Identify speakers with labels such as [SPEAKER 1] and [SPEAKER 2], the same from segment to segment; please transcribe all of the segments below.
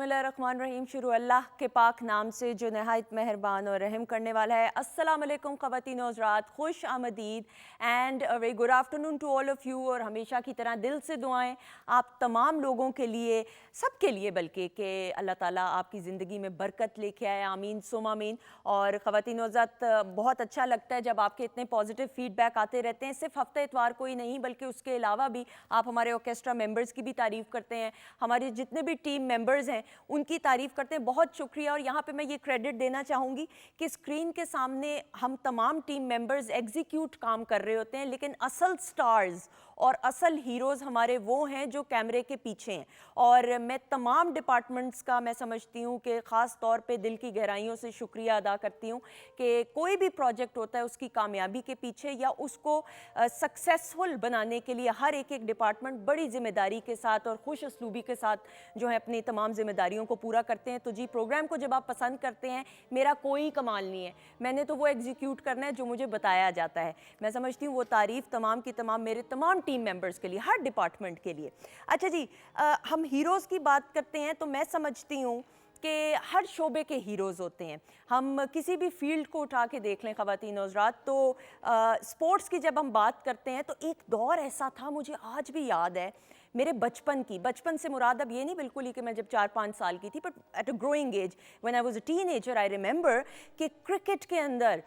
[SPEAKER 1] बिस्मिल्लाहिर्रहमानिर्रहीम। शुरू अल्लाह के पाक नाम से जो नहायत मेहरबान और रहम करने वाला है। अस्सलाम वालेकुम ख़वातीन और हज़रात, खुश आमदीद and a very good afternoon to all of you. और हमेशा की तरह दिल से दुआएं आप तमाम लोगों के लिए, सबके लिए बल्कि, कि अल्लाह ताला आपकी ज़िंदगी में बरकत लेके आए। आमीन सुम आमीन। और ख़वातीन और हज़रात, बहुत अच्छा लगता है जब आपके इतने पॉजिटिव फ़ीडबैक आते रहते हैं। सिर्फ हफ्ते इतवार को ही नहीं बल्कि उसके अलावा भी आप हमारे ऑर्केस्ट्रा मेंबर्स की भी तारीफ़ करते हैं, हमारे जितने भी टीम मेंबर्स हैं उनकी तारीफ़ करते हैं। बहुत शुक्रिया। और यहाँ पे मैं ये क्रेडिट देना चाहूँगी कि स्क्रीन के सामने हम तमाम टीम मेंबर्स एग्जीक्यूट काम कर रहे होते हैं, लेकिन असल स्टार्स और असल हीरोज़ हमारे वो हैं जो कैमरे के पीछे हैं। और मैं तमाम डिपार्टमेंट्स का मैं समझती हूँ कि ख़ास तौर पे दिल की गहराइयों से शुक्रिया अदा करती हूँ कि कोई भी प्रोजेक्ट होता है उसकी कामयाबी के पीछे या उसको सक्सेसफुल बनाने के लिए हर एक डिपार्टमेंट बड़ी ज़िम्मेदारी के साथ और खुश उसलूबी के साथ जो है अपनी तमाम जिम्मेदारियों को पूरा करते हैं। तो जी, प्रोग्राम को जब आप पसंद करते हैं, मेरा कोई कमाल नहीं है, मैंने तो वो एग्जीक्यूट करना है जो मुझे बताया जाता है। मैं समझती हूँ वो तारीफ़ तमाम की तमाम मेरे तमाम टीम मेंबर्स के लिए, हर डिपार्टमेंट के लिए। अच्छा जी, हम हीरोज़ की बात करते हैं तो मैं समझती हूँ कि हर शोबे के हीरोज़ होते हैं। हम किसी भी फील्ड को उठा के देख लें ख़वातीन और हज़रात, तो स्पोर्ट्स की जब हम बात करते हैं तो एक दौर ऐसा था, मुझे आज भी याद है मेरे बचपन की, बचपन से मुराद अब ये नहीं बिल्कुल ही कि मैं जब 4-5 साल की थी, but at a growing age when I was a teenager, I remember कि क्रिकेट के अंदर,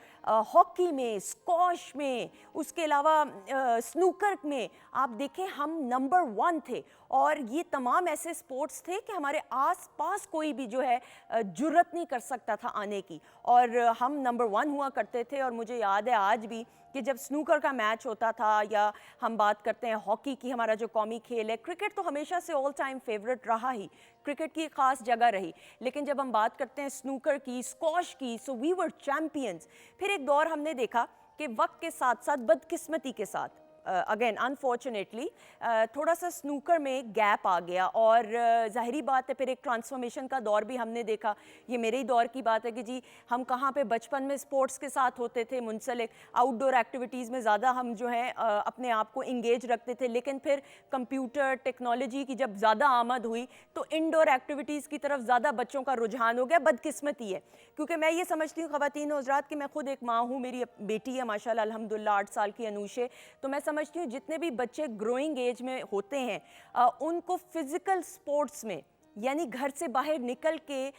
[SPEAKER 1] हॉकी में, स्क्वॉश में, उसके अलावा स्नूकर में आप देखें हम नंबर 1 थे। और ये तमाम ऐसे स्पोर्ट्स थे कि हमारे आस पास कोई भी जो है जुर्रत नहीं कर सकता था आने की, और हम नंबर 1 हुआ करते थे। और मुझे याद है आज भी कि जब स्नूकर का मैच होता था या हम बात करते हैं हॉकी की, हमारा जो कौमी खेल है, क्रिकेट तो हमेशा से ऑल टाइम फेवरेट रहा ही, क्रिकेट की ख़ास जगह रही, लेकिन जब हम बात करते हैं स्नूकर की, स्क्वॉश की, सो वी वर चैम्पियंस। फिर एक दौर हमने देखा कि वक्त के साथ साथ बदकिस्मती के साथ अगेन अनफॉर्चुनेटली थोड़ा सा स्नूकर में गैप आ गया, और ज़ाहिरी बात है फिर एक ट्रांसफॉर्मेशन का दौर भी हमने देखा। ये मेरे ही दौर की बात है कि जी हम कहाँ पे बचपन में स्पोर्ट्स के साथ होते थे मुंसलिक, आउटडोर एक्टिविटीज़ में ज़्यादा हम जो है अपने आप को इंगेज रखते थे, लेकिन फिर कंप्यूटर टेक्नोलॉजी की जब ज़्यादा आमद हुई तो इंडोर एक्टिविटीज़ की तरफ ज़्यादा बच्चों का रुझान हो गया। बदकिस्मती है, क्योंकि मैं ये समझती हूँ ख़वातीन और हज़रात कि मैं खुद एक माँ हूँ, मेरी बेटी है माशाल्लाह अल्हम्दुलिल्लाह 8 साल की अनूशे। तो मैं समझती हूँ जितने भी बच्चे ग्रोइंग एज में होते हैं उनको फिज़िकल स्पोर्ट्स में, यानी घर से बाहर निकल के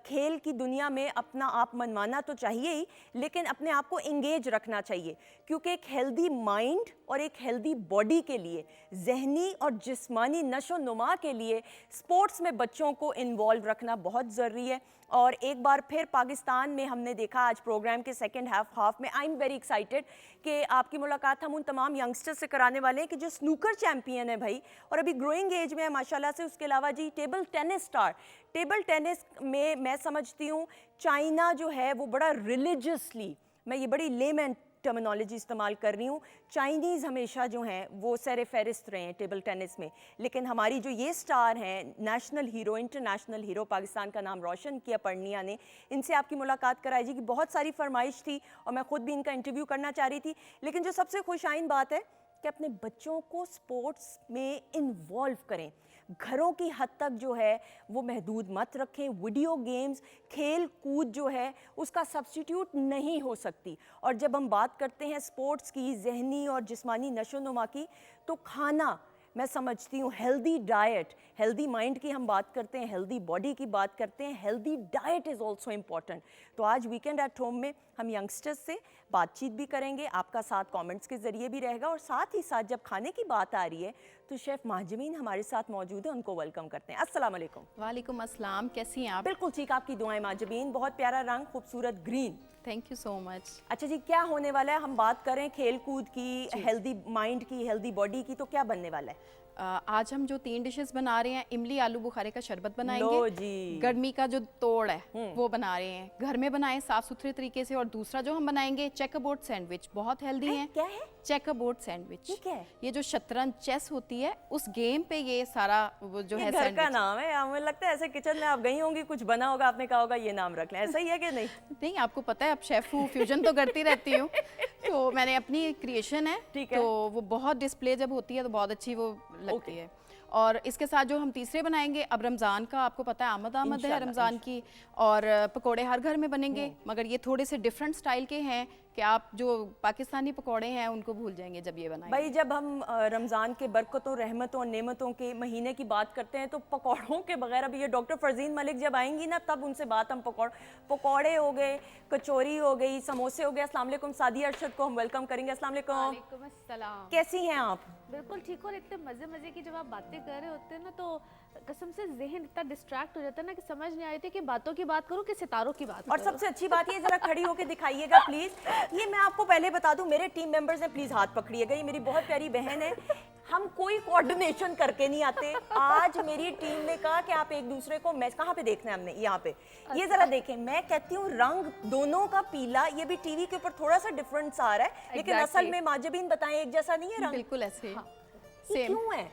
[SPEAKER 1] खेल की दुनिया में अपना आप मनवाना तो चाहिए ही, लेकिन अपने आप को इंगेज रखना चाहिए, क्योंकि एक हेल्दी माइंड और एक हेल्दी बॉडी के लिए, जहनी और जिस्मानी नशो नुमा के लिए स्पोर्ट्स में बच्चों को इन्वॉल्व रखना बहुत ज़रूरी है। और एक बार फिर पाकिस्तान में हमने देखा आज प्रोग्राम के सेकंड हाफ में, आई एम वेरी एक्साइटेड कि आपकी मुलाकात हम उन तमाम यंगस्टर्स से कराने वाले हैं कि जो स्नूकर चैम्पियन है भाई, और अभी ग्रोइंग एज में है माशाल्लाह से। उसके अलावा जी table tennis star, table tennis में मैं समझती हूँ चाइना जो है वो बड़ा रिलीजियसली, मैं ये बड़ी लेमैन टर्मिनोलॉजी इस्तेमाल कर रही हूँ, चाइनीज़ हमेशा जो हैं वो सर फहरिस्त रहे हैं टेबल टेनिस में। लेकिन हमारी जो ये स्टार हैं, national hero, international hero, Pakistan का नाम रोशन किया पर्णिया ने, इनसे आपकी मुलाकात कराई जी की बहुत सारी फरमाइश थी और मैं ख़ुद भी इनका इंटरव्यू करना चाह रही थी। लेकिन जो सबसे खुशाइन बात है कि अपने बच्चों को स्पोर्ट्स में इन्वॉल्व करें, घरों की हद तक जो है वो महदूद मत रखें। वीडियो गेम्स, खेल कूद जो है उसका सब्स्टिट्यूट नहीं हो सकती। और जब हम बात करते हैं स्पोर्ट्स की, जहनी और जिस्मानी नशोनुमा की, तो खाना, मैं समझती हूँ हेल्दी डाइट, हेल्दी माइंड की हम बात करते हैं, हेल्दी बॉडी की बात करते हैं, healthy diet is also important. तो आज वीकेंड एट होम में हम यंगस्टर्स से बातचीत भी करेंगे, आपका साथ कमेंट्स के ज़रिए भी रहेगा, और साथ ही साथ जब खाने की बात आ रही है तो शेफ़ माहजमीन हमारे साथ मौजूद है, उनको वेलकम करते हैं। अस्सलाम वालेकुम।
[SPEAKER 2] वालेकुम अस्सलाम, कैसी हैं आप?
[SPEAKER 1] बिल्कुल ठीक, आपकी दुआएं माहजमीन। बहुत प्यारा रंग, खूबसूरत green.
[SPEAKER 2] Thank you so much.
[SPEAKER 1] अच्छा जी, क्या होने वाला है? हम बात करें खेल कूद की, हेल्दी माइंड की, हेल्दी बॉडी की, तो क्या बनने वाला है?
[SPEAKER 2] आज हम जो 3 डिशेस बना रहे हैं, इमली आलू बुखारे का शरबत
[SPEAKER 1] लो
[SPEAKER 2] बनाएंगे
[SPEAKER 1] जी।
[SPEAKER 2] गर्मी का जो तोड़ है वो बना रहे हैं, घर में बनाएं साफ सुथरे तरीके से। और दूसरा जो हम बनाएंगे चेकरबोर्ड सैंडविच, बहुत हेल्दी है।
[SPEAKER 1] क्या है
[SPEAKER 2] चेकरबोर्ड सैंडविच?
[SPEAKER 1] ठीक है।
[SPEAKER 2] ये जो शतरंज चेस होती है उस गेम पे ये सारा वो जो है
[SPEAKER 1] घर का नाम है। मुझे लगता है ऐसे किचन में आप गई होंगी, कुछ बना होगा, आपने कहा होगा ये नाम रख लें, ऐसा ही है कि नहीं?
[SPEAKER 2] नहीं, आपको पता है अब शेफ हूँ, फ्यूजन तो करती रहती हूँ। तो मैंने अपनी क्रिएशन है,
[SPEAKER 1] ठीक है।
[SPEAKER 2] तो वो बहुत डिस्प्ले जब होती है तो बहुत अच्छी वो लगती है। और इसके साथ जो हम तीसरे बनाएंगे, अब रमज़ान का आपको पता है आमद है
[SPEAKER 1] इंशाल्लाह,
[SPEAKER 2] रमज़ान की, और पकोड़े हर घर में बनेंगे, मगर ये थोड़े से डिफरेंट स्टाइल के हैं कि आप जो पाकिस्तानी पकोड़े हैं उनको भूल जाएंगे जब ये बनाएंगे।
[SPEAKER 1] भाई जब हम रमज़ान के बरकतों, रहमतों और नेमतों के महीने की बात करते हैं तो पकौड़ों के बगैर अभी ये डॉक्टर फरजीन मलिक जब आएंगी ना तब उनसे बात हम पकौड़े हो गए, कचौरी हो गई, समोसे हो गए। अस्सलाम वालेकुम, सादिया अरशद को हम वेलकम करेंगे। अस्सलाम वालेकुम,
[SPEAKER 3] वालेकुम अस्सलाम।
[SPEAKER 1] कैसी हैं आप?
[SPEAKER 3] बिल्कुल ठीक। और इतने मजे मजे की जब आप बातें कर रहे होते हैं ना तो कसम से जहन इतना डिस्ट्रैक्ट हो जाता है ना कि समझ नहीं आ रही थी कि बातों की बात करूं कि सितारों की बात
[SPEAKER 1] और
[SPEAKER 3] करूं।
[SPEAKER 1] सबसे अच्छी बात ये, जरा खड़ी होके दिखाइएगा प्लीज। ये मैं आपको पहले बता दूं, मेरे टीम मेंबर्स ने प्लीज हाथ पकड़िएगा, ये मेरी बहुत प्यारी बहन है। हम कोई कोऑर्डिनेशन करके नहीं आते। आज मेरी टीम ने कहा कि आप एक दूसरे को, मैच कहाँ पे देखना है हमने, यहाँ पे ये जरा देखें। मैं कहती हूँ रंग दोनों का पीला, ये भी टीवी के ऊपर थोड़ा सा डिफरेंस आ रहा है, लेकिन असल में माजबीन बताएं एक जैसा नहीं है रंग।
[SPEAKER 2] बिल्कुल ऐसे
[SPEAKER 3] हाँ।
[SPEAKER 1] ये
[SPEAKER 2] सेम।
[SPEAKER 1] क्यों है?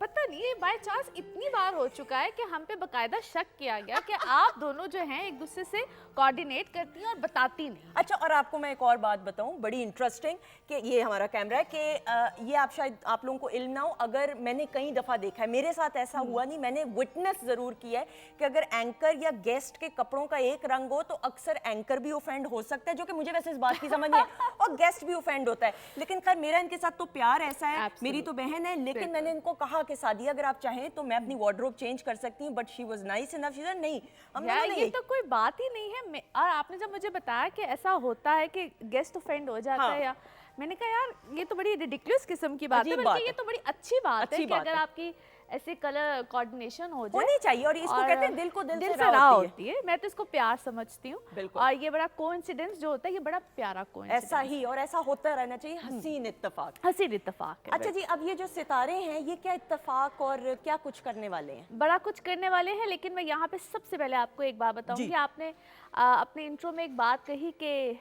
[SPEAKER 3] पता नहीं, ये बाय चांस इतनी बार हो चुका है कि हम पे बकायदा शक किया गया कि आप दोनों जो हैं एक दूसरे से कोऑर्डिनेट करती हैं और बताती नहीं।
[SPEAKER 1] अच्छा, और आपको मैं एक और बात बताऊं बड़ी इंटरेस्टिंग, कि ये हमारा कैमरा है कि ये आप शायद आप लोगों को इल्म ना हो, अगर मैंने कई दफ़ा देखा है, मेरे साथ ऐसा हुआ नहीं, मैंने विटनेस ज़रूर किया है कि अगर एंकर या गेस्ट के कपड़ों का एक रंग हो तो अक्सर एंकर भी ऑफेंड हो सकता है, जो कि मुझे वैसे इस बात की समझ नहीं है, और गेस्ट भी ऑफेंड होता है। लेकिन खैर मेरा इनके साथ तो प्यार ऐसा है, मेरी तो बहन है, लेकिन मैंने इनको कहा कि सादिया अगर आप चाहें तो मैं अपनी वार्डरोब चेंज कर सकती हूँ, but she was nice enough, she said नहीं, हम दोनों
[SPEAKER 3] यार
[SPEAKER 1] नहीं।
[SPEAKER 3] ये तो कोई बात ही नहीं है। और आपने जब मुझे बताया कि ऐसा होता है कि गेस्ट ऑफेंड हो जाता है, या मैंने कहा यार ये तो बड़ी रिडिकुलस किस्म की बात है,
[SPEAKER 1] अजीब बात
[SPEAKER 3] बल्कि ये
[SPEAKER 1] है।
[SPEAKER 3] तो बड़ी अच्छी बात है
[SPEAKER 1] अच्छी
[SPEAKER 3] कि
[SPEAKER 1] बात
[SPEAKER 3] अगर
[SPEAKER 1] है।
[SPEAKER 3] आपकी ऐसे कलर कोऑर्डिनेशन हो जाए,
[SPEAKER 1] होनी चाहिए, और इसको कहते हैं दिल को दिल से राह
[SPEAKER 3] राह
[SPEAKER 1] होती है।
[SPEAKER 3] होती है। मैं तो इसको प्यार समझती हूँ,
[SPEAKER 1] बिल्कुल।
[SPEAKER 3] और ये बड़ा कोइंसिडेंस जो होता है ये बड़ा प्यारा कोइंसिडेंस,
[SPEAKER 1] ऐसा ही, और ऐसा होता रहना चाहिए, हसीन इत्तेफाक।
[SPEAKER 3] हसीन इत्तेफाक है।
[SPEAKER 1] अच्छा जी, अब ये जो सितारे हैं ये क्या इत्तेफाक और क्या कुछ करने वाले हैं?
[SPEAKER 3] बड़ा कुछ करने वाले हैं, लेकिन मैं यहाँ पे सबसे पहले आपको एक बात बताऊंगी। आपने अपने इंट्रो में एक बात कही कि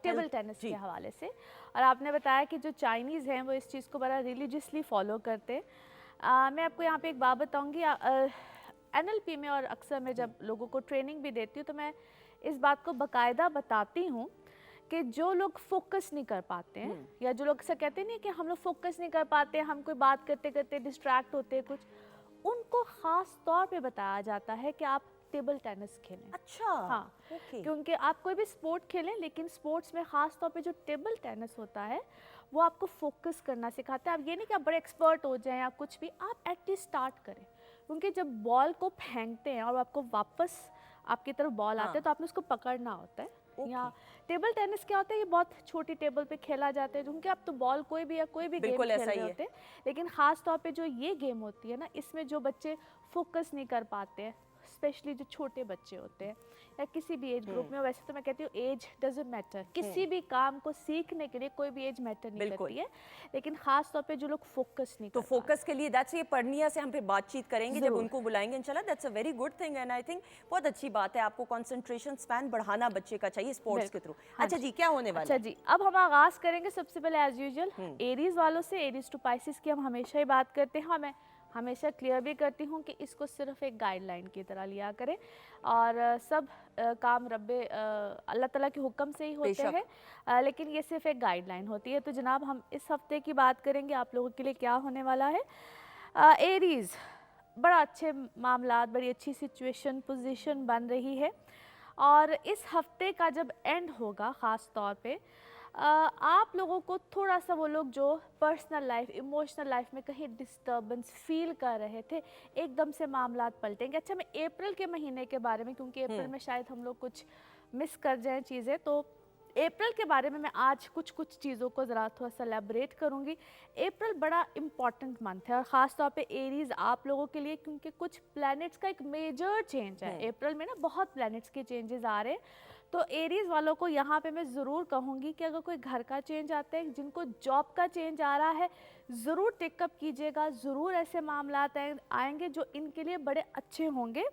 [SPEAKER 3] टेबल टेनिस के हवाले से, और आपने बताया कि जो चाइनीज़ हैं वो इस चीज़ को बड़ा रिलीजियसली फॉलो करते हैं। मैं आपको यहाँ पे एक बात बताऊंगी। एनएलपी में और अक्सर मैं जब लोगों को ट्रेनिंग भी देती हूँ तो मैं इस बात को बाकायदा बताती हूँ कि जो लोग फोकस नहीं कर पाते हैं, या जो लोग ऐसा कहते नहीं कि हम लोग फोकस नहीं कर पाते, हम कोई बात करते करते डिस्ट्रैक्ट होते हैं कुछ, उनको ख़ास तौर पे बताया जाता है कि आप टेबल टेनिस खेलें।
[SPEAKER 1] अच्छा,
[SPEAKER 3] हाँ,
[SPEAKER 1] ओके।
[SPEAKER 3] क्योंकि आप कोई भी स्पोर्ट खेलें, लेकिन स्पोर्ट्स में ख़ास तौर पे जो टेबल टेनिस होता है वो आपको फोकस करना सिखाता है। आप ये नहीं कि आप बड़े एक्सपर्ट हो जाएं या कुछ भी, आप एटलीस्ट स्टार्ट करें, क्योंकि जब बॉल को फेंकते हैं और आपको वापस आपकी तरफ बॉल आते हैं तो आपने उसको पकड़ना होता है। यहाँ टेबल टेनिस क्या होता है, ये बहुत छोटी टेबल पे खेला जाता है, क्योंकि आप तो बॉल कोई भी या कोई भी गेम
[SPEAKER 1] बिल्कुल
[SPEAKER 3] खेल
[SPEAKER 1] ऐसा
[SPEAKER 3] रहे
[SPEAKER 1] ही है।
[SPEAKER 3] होते हैं, लेकिन ख़ास तौर पे जो ये गेम होती है ना, इसमें जो बच्चे फोकस नहीं कर पाते हैं, स्पेशली जो छोटे बच्चे होते हैं या किसी भी एज ग्रुप में, वैसे तो मैं कहती हूँ एज डजंट मैटर, किसी भी काम को सीखने के लिए कोई भी एज मैटर नहीं करती है, लेकिन खास तौर पे जो लोग फोकस नहीं
[SPEAKER 1] तो
[SPEAKER 3] कर
[SPEAKER 1] फोकस के लिए दैट्स, ये पर्निया से हम फिर बातचीत करेंगे जब उनको बुलाएंगे इंशाल्लाह। That's a very good thing, and I think बहुत अच्छी बात है, आपको कंसंट्रेशन स्पैन बढ़ाना बच्चे का चाहिए स्पोर्ट्स के थ्रू। अच्छा जी, क्या होने वाला
[SPEAKER 3] अच्छा
[SPEAKER 1] है?
[SPEAKER 3] जी, अब हम आगाज करेंगे सबसे पहले एज यूजुअल एरीज वालों से। एरीज टू पाइसेस की हम हमेशा ही बात करते हैं, मैं हमेशा क्लियर भी करती हूँ कि इसको सिर्फ एक गाइडलाइन की तरह लिया करें, और सब काम रब्बे अल्लाह ताला के हुक्म से ही होते हैं, लेकिन ये सिर्फ एक गाइडलाइन होती है। तो जनाब हम इस हफ्ते की बात करेंगे आप लोगों के लिए क्या होने वाला है। एरीज, बड़ा अच्छे मामलात, बड़ी अच्छी सिचुएशन पोजीशन बन रही है, और इस हफ्ते का जब एंड होगा ख़ास तौर पे आप लोगों को थोड़ा सा, वो लोग जो पर्सनल लाइफ, इमोशनल लाइफ में कहीं डिस्टर्बेंस फील कर रहे थे, एकदम से मामलात पलटेंगे। अच्छा, मैं अप्रैल के महीने के बारे में, क्योंकि अप्रैल में शायद हम लोग कुछ मिस कर जाएं चीज़ें, तो अप्रैल के बारे में मैं आज कुछ चीज़ों को ज़रा थोड़ा सा एलैबोरेट करूँगी। अप्रैल बड़ा इम्पॉर्टेंट मंथ है, और ख़ास तौर पे एरीज़ आप लोगों के लिए, क्योंकि कुछ प्लैनेट्स का एक मेजर चेंज है अप्रैल में ना, बहुत प्लैनेट्स के चेंजेस आ रहे हैं। तो एरीज वालों को यहाँ पे मैं ज़रूर कहूँगी कि अगर कोई घर का चेंज आता है, जिनको जॉब का चेंज आ रहा है, ज़रूर टेकअप कीजिएगा। ज़रूर ऐसे मामलात आएंगे जो इनके लिए बड़े अच्छे होंगे।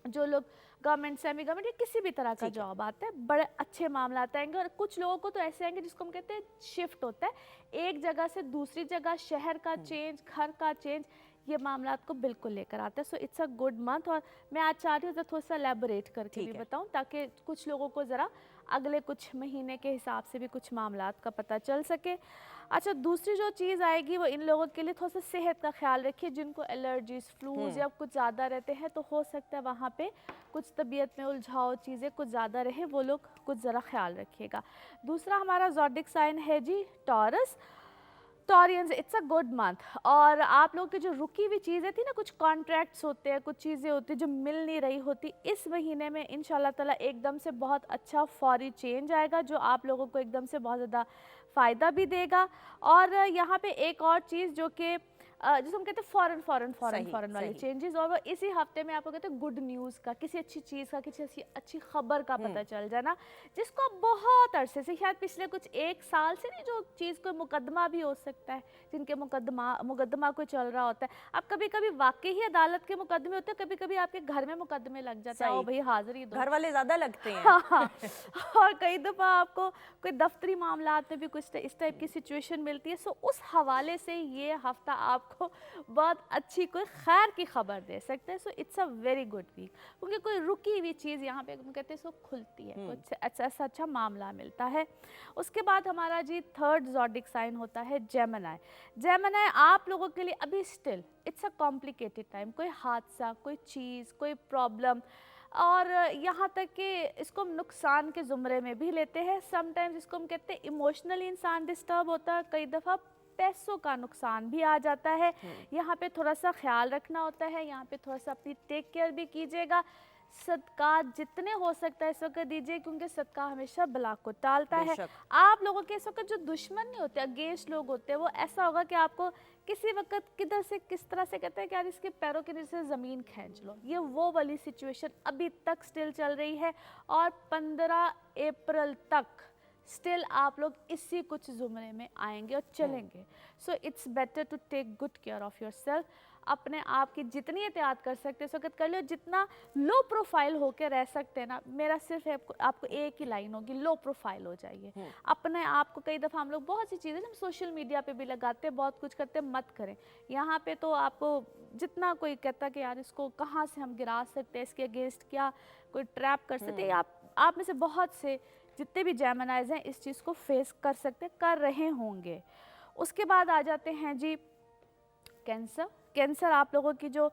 [SPEAKER 3] जो लोग गवर्नमेंट, सेमी गवर्नमेंट या किसी भी तरह का जॉब आता है, बड़े अच्छे मामला आएंगे। और कुछ लोगों को तो ऐसे आएंगे जिसको हम कहते हैं शिफ्ट होता है, एक जगह से दूसरी जगह, शहर का चेंज, घर का चेंज, ये मामला को बिल्कुल लेकर आता है। सो इट्स अ गुड मंथ। और मैं आज चाह रही हूँ थोड़ा सा एलैबोरेट करके
[SPEAKER 1] ठीक
[SPEAKER 3] भी
[SPEAKER 1] है।
[SPEAKER 3] बताऊँ, ताकि कुछ लोगों को ज़रा अगले कुछ महीने के हिसाब से भी कुछ मामलात का पता चल सके। अच्छा, दूसरी जो चीज़ आएगी वो इन लोगों के लिए थोड़ा सा सेहत का ख्याल रखिए, जिनको एलर्जीज, फ्लूज या कुछ ज़्यादा रहते हैं, तो हो सकता है वहाँ पे कुछ तबीयत में उलझाव, चीज़ें कुछ ज़्यादा रहे, वो लोग कुछ ज़रा ख्याल रखिएगा। दूसरा हमारा ज़ोडिक साइन है जी Taurus. Taureans, it's a good month. और आप लोगों की जो रुकी हुई चीज़ें थी ना, कुछ कॉन्ट्रैक्ट्स होते हैं, कुछ चीज़ें होती हैं जो मिल नहीं रही होती, इस महीने में इंशाल्लाह ताला एकदम से बहुत अच्छा फौरी चेंज आएगा, जो आप लोगों को एकदम से बहुत ज़्यादा फ़ायदा भी देगा। और यहाँ पे एक और चीज़ जो कि जिसे हम कहते हैं
[SPEAKER 1] सही,
[SPEAKER 3] फॉरन वाले
[SPEAKER 1] सही।
[SPEAKER 3] चेंजेस, और वो इसी हफ्ते में आपको कहते हैं गुड न्यूज़ का, किसी अच्छी चीज़ का, किसी अच्छी खबर का पता चल जाना, जिसको आप बहुत अरसे से, शायद पिछले कुछ 1 साल से नहीं, जो चीज़ कोई मुकदमा भी हो सकता है, जिनके मुकदमा कोई चल रहा होता है। अब कभी कभी वाकई ही अदालत के मुकदमे होते हैं, कभी कभी आपके घर में मुकदमे लग जाते हैं,
[SPEAKER 1] सही।
[SPEAKER 3] ओ भाई हाजिरी दो।
[SPEAKER 1] घर वाले ज्यादा लगते हैं।
[SPEAKER 3] हाँ, और कई दफ़ा आपको कोई दफ्तरी मामलात में भी कुछ इस टाइप की सिचुएशन मिलती है। सो उस हवाले से ये हफ्ता आपको बहुत अच्छी कोई खैर की खबर दे सकते हैं। So it's a very good week, क्योंकि कोई रुकी हुई चीज़ यहाँ पे हम कहते हैं सो खुलती है, कुछ अच्छा मामला मिलता है। उसके बाद हमारा जी थर्ड ज़ोडिक साइन होता है जेमिनी। जेमिनी आप लोगों के लिए अभी still it's a complicated time, कोई हादसा, कोई चीज़, कोई प्रॉब्लम, और यहाँ तक कि इसको हम नुकसान के ज़ुमरे में भी लेते हैं। समटाइम्स इसको हम कहते हैं इमोशनली इंसान डिस्टर्ब होता है, कई दफ़ा पैसों का नुकसान भी आ जाता है। यहाँ पे थोड़ा सा ख्याल रखना होता है, यहाँ पे थोड़ा सा अपनी टेक केयर भी कीजिएगा। सदका जितने हो सकता है इस वक्त दीजिए, क्योंकि सदका हमेशा बला को टालता है।
[SPEAKER 1] बेशक।
[SPEAKER 3] आप लोगों के इस वक्त जो दुश्मन नहीं होते, अगेंस्ट लोग होते हैं, वो ऐसा होगा कि आपको किसी वक्त किधर से किस तरह से कहते हैं कि यार इसके पैरों के नीचे से ज़मीन खींच लो, ये वो वाली सिचुएशन अभी तक स्टिल चल रही है। और 15 अप्रैल तक स्टिल आप लोग इसी कुछ ज़ुमरे में आएंगे और चलेंगे। So it's better to take good care of your self. अपने आप की जितनी एहतियात कर सकते हैं इस वक्त कर लो, जितना लो प्रोफाइल होकर रह सकते हैं ना, मेरा सिर्फ आपको एक ही लाइन होगी, लो प्रोफाइल हो जाइए। अपने आप को, कई दफ़ा हम लोग बहुत सी चीज़ें हम सोशल मीडिया पे भी लगाते हैं, बहुत कुछ करते हैं, मत करें। यहाँ पे तो आपको जितना कोई कहता कि यार इसको कहाँ से हम गिरा सकते हैं, इसके अगेंस्ट क्या कोई ट्रैप कर सकते हैं, आप में से बहुत से जितने भी जेमिनीज हैं इस चीज़ को फेस कर सकते, कर रहे होंगे। उसके बाद आ जाते हैं जी कैंसर। कैंसर आप लोगों की जो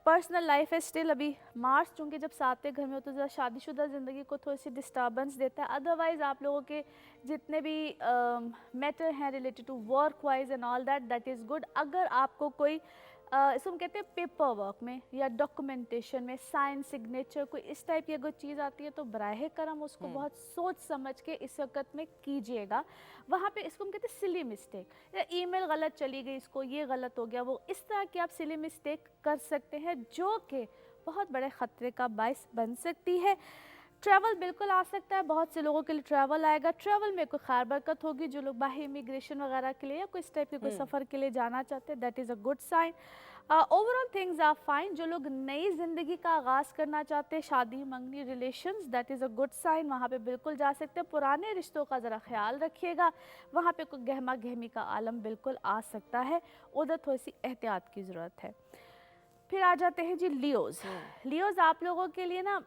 [SPEAKER 3] पर्सनल लाइफ है स्टिल अभी मार्च, चूँकि जब 7वें घर में हो तो ज़रा शादीशुदा ज़िंदगी को थोड़ी सी डिस्टर्बेंस देता है। अदरवाइज़ आप लोगों के जितने भी मैटर हैं related to work wise and all that is good. अगर आपको कोई इसको हम कहते हैं पेपर वर्क में या डॉक्यूमेंटेशन में साइन सिग्नेचर कोई इस टाइप की अगर चीज़ आती है, तो बराहे करम उसको बहुत सोच समझ के इस वक्त में कीजिएगा। वहाँ पे इसको हम कहते हैं सिली मिस्टेक, या ईमेल गलत चली गई, इसको ये गलत हो गया, वो इस तरह की आप सिली मिस्टेक कर सकते हैं, जो कि बहुत बड़े ख़तरे का बायस बन सकती है। ट्रैवल बिल्कुल आ सकता है, बहुत से लोगों के लिए ट्रैवल आएगा। ट्रैवल में कोई खैर बरकत होगी, जो लोग बाहर इमिग्रेशन वगैरह के लिए या कोई इस टाइप के कोई सफ़र के लिए जाना चाहते हैं, that is a good sign. Overall things are fine. जो लोग नई ज़िंदगी का आगाज़ करना चाहते हैं, शादी, मंगनी, relations, that is a good sign, वहाँ पे बिल्कुल जा सकते हैं। पुराने रिश्तों का ज़रा ख्याल रखिएगा, वहाँ पे कोई गहमा गहमी का आलम बिल्कुल आ सकता है, उधर थोड़ी सी एहतियात की ज़रूरत है। फिर आ जाते हैं जी लियोज़। लियोज़ आप लोगों के लिए ना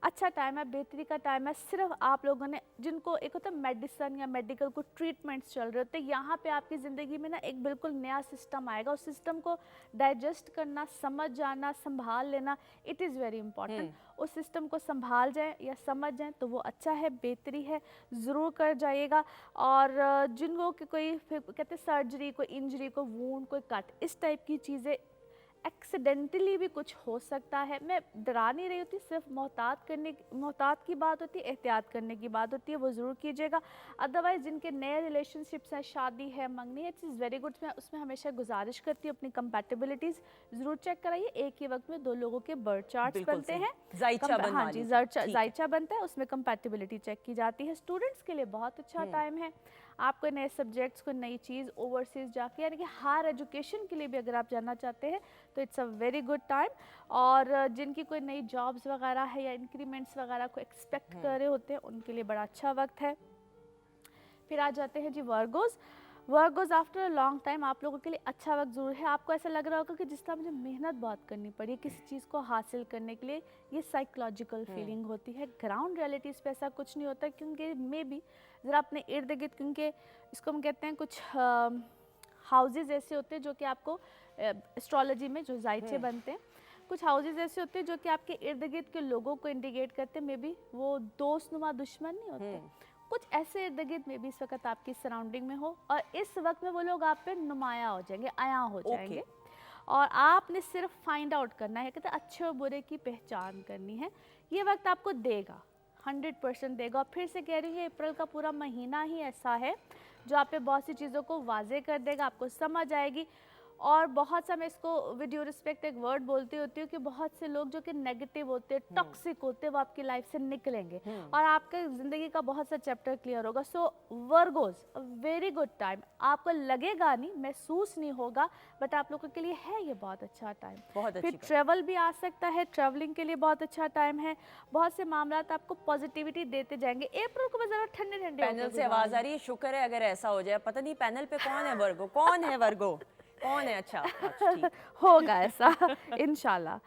[SPEAKER 3] अच्छा टाइम है, बेहतरी का टाइम है। सिर्फ आप लोगों ने, जिनको एक होता है मेडिसन या मेडिकल को ट्रीटमेंट्स चल रहे होते हैं, यहाँ पे आपकी ज़िंदगी में ना एक बिल्कुल नया सिस्टम आएगा। उस सिस्टम को डाइजेस्ट करना, समझ जाना, संभाल लेना, इट इज़ वेरी इंपॉर्टेंट। उस सिस्टम को संभाल जाए या समझ जाए तो वो अच्छा है, बेहतरी है, ज़रूर कर जाइएगा। और जिनको कि कोई फिर कहते हैं सर्जरी, कोई इंजरी, कोई वूंड, कोई कट, इस टाइप की चीज़ें एक्सीडेंटली भी कुछ हो सकता है। मैं डरा नहीं रही होती, सिर्फ मोहतात की बात होती है, एहतियात करने की बात होती है, वो ज़रूर कीजिएगा। अदरवाइज़ जिनके नए रिलेशनशिप्स हैं, शादी है, मंगनी है, इट इज़ वेरी गुड। मैं उसमें हमेशा गुजारिश करती हूँ अपनी कंपैटिबिलिटीज़ ज़रूर चेक कराइए। एक ही वक्त में 2 लोगों के बर्थ चार्ट्स बनते हैं,
[SPEAKER 1] जायचा बनवा
[SPEAKER 3] हाँ जी,
[SPEAKER 1] लीजिए।
[SPEAKER 3] जायचा बनता है, उसमें कंपैटिबिलिटी चेक की जाती है। स्टूडेंट्स के लिए बहुत अच्छा टाइम है। आपको नए सब्जेक्ट्स को, नई चीज़ ओवरसीज़ जाके, यानी कि हायर एजुकेशन के लिए भी अगर आप जाना चाहते हैं तो it's a very good time. और जिनकी कोई नई जॉब्स वगैरह है या इंक्रीमेंट्स वगैरह को एक्सपेक्ट कर रहे होते हैं, उनके लिए बड़ा अच्छा वक्त है। फिर आ जाते हैं जी Virgos. Virgos after a long time आप लोगों के लिए अच्छा वक्त ज़रूर है। आपको ऐसा लग रहा होगा कि जिस तरह मुझे मेहनत बहुत करनी पड़ी है किसी चीज़ को हासिल करने के लिए, ये साइकोलॉजिकल फीलिंग होती है। ग्राउंड रियलिटीज़ पे ऐसा कुछ नहीं होता, क्योंकि मे बी ज़रा अपने इर्द गिर्द, क्योंकि इसको हम कहते हैं कुछ हाउसेज ऐसे होते हैं जो कि आपको एस्ट्रोलॉजी में जो जायचे बनते हैं, कुछ हाउसेज ऐसे होते हैं जो कि आपके इर्द गिर्द के लोगों को इंडिकेट करते हैं। मे बी वो दोस्तनुमा दुश्मन नहीं होते, कुछ ऐसे इर्द गिर्द में भी इस वक्त आपकी सराउंडिंग में हो, और इस वक्त में वो लोग आप पे नुमाया हो जाएंगे, आया हो जाएंगे। और आपने सिर्फ फाइंड आउट करना है, कहते हैं अच्छे और बुरे की पहचान करनी है। ये वक्त आपको देगा, 100% देगा। और फिर से कह रही हूँ, अप्रैल का पूरा महीना ही ऐसा है जो आप पे बहुत सी चीज़ों को वाजे कर देगा, आपको समझ आएगी। और बहुत सा, मैं इसको विद ड्यू रिस्पेक्ट एक वर्ड बोलती होती हूँ कि बहुत से लोग जो कि नेगेटिव होते हैं, टॉक्सिक होते हैं, वो आपकी लाइफ से निकलेंगे और आपके ज़िंदगी का बहुत सा चैप्टर क्लियर होगा। So Virgos a very good time. आपको लगेगा नहीं, महसूस नहीं होगा, बट आप लोगों के लिए है ये बहुत अच्छा टाइम।
[SPEAKER 1] बहुत
[SPEAKER 3] फिर
[SPEAKER 1] अच्छी
[SPEAKER 3] ट्रेवल भी आ सकता है, ट्रैवलिंग के लिए बहुत अच्छा टाइम है। बहुत से मामला आपको पॉजिटिविटी देते जाएंगे। अप्रैल को ज़रा ठंडे ठंडे
[SPEAKER 1] पैनल से आवाज आ रही है, शुक्र है अगर ऐसा हो जाए। पता नहीं पैनल पे कौन है वर्गो, कौन है वर्गो, कौन है? अच्छा ठीक।
[SPEAKER 3] होगा ऐसा इंशाल्लाह।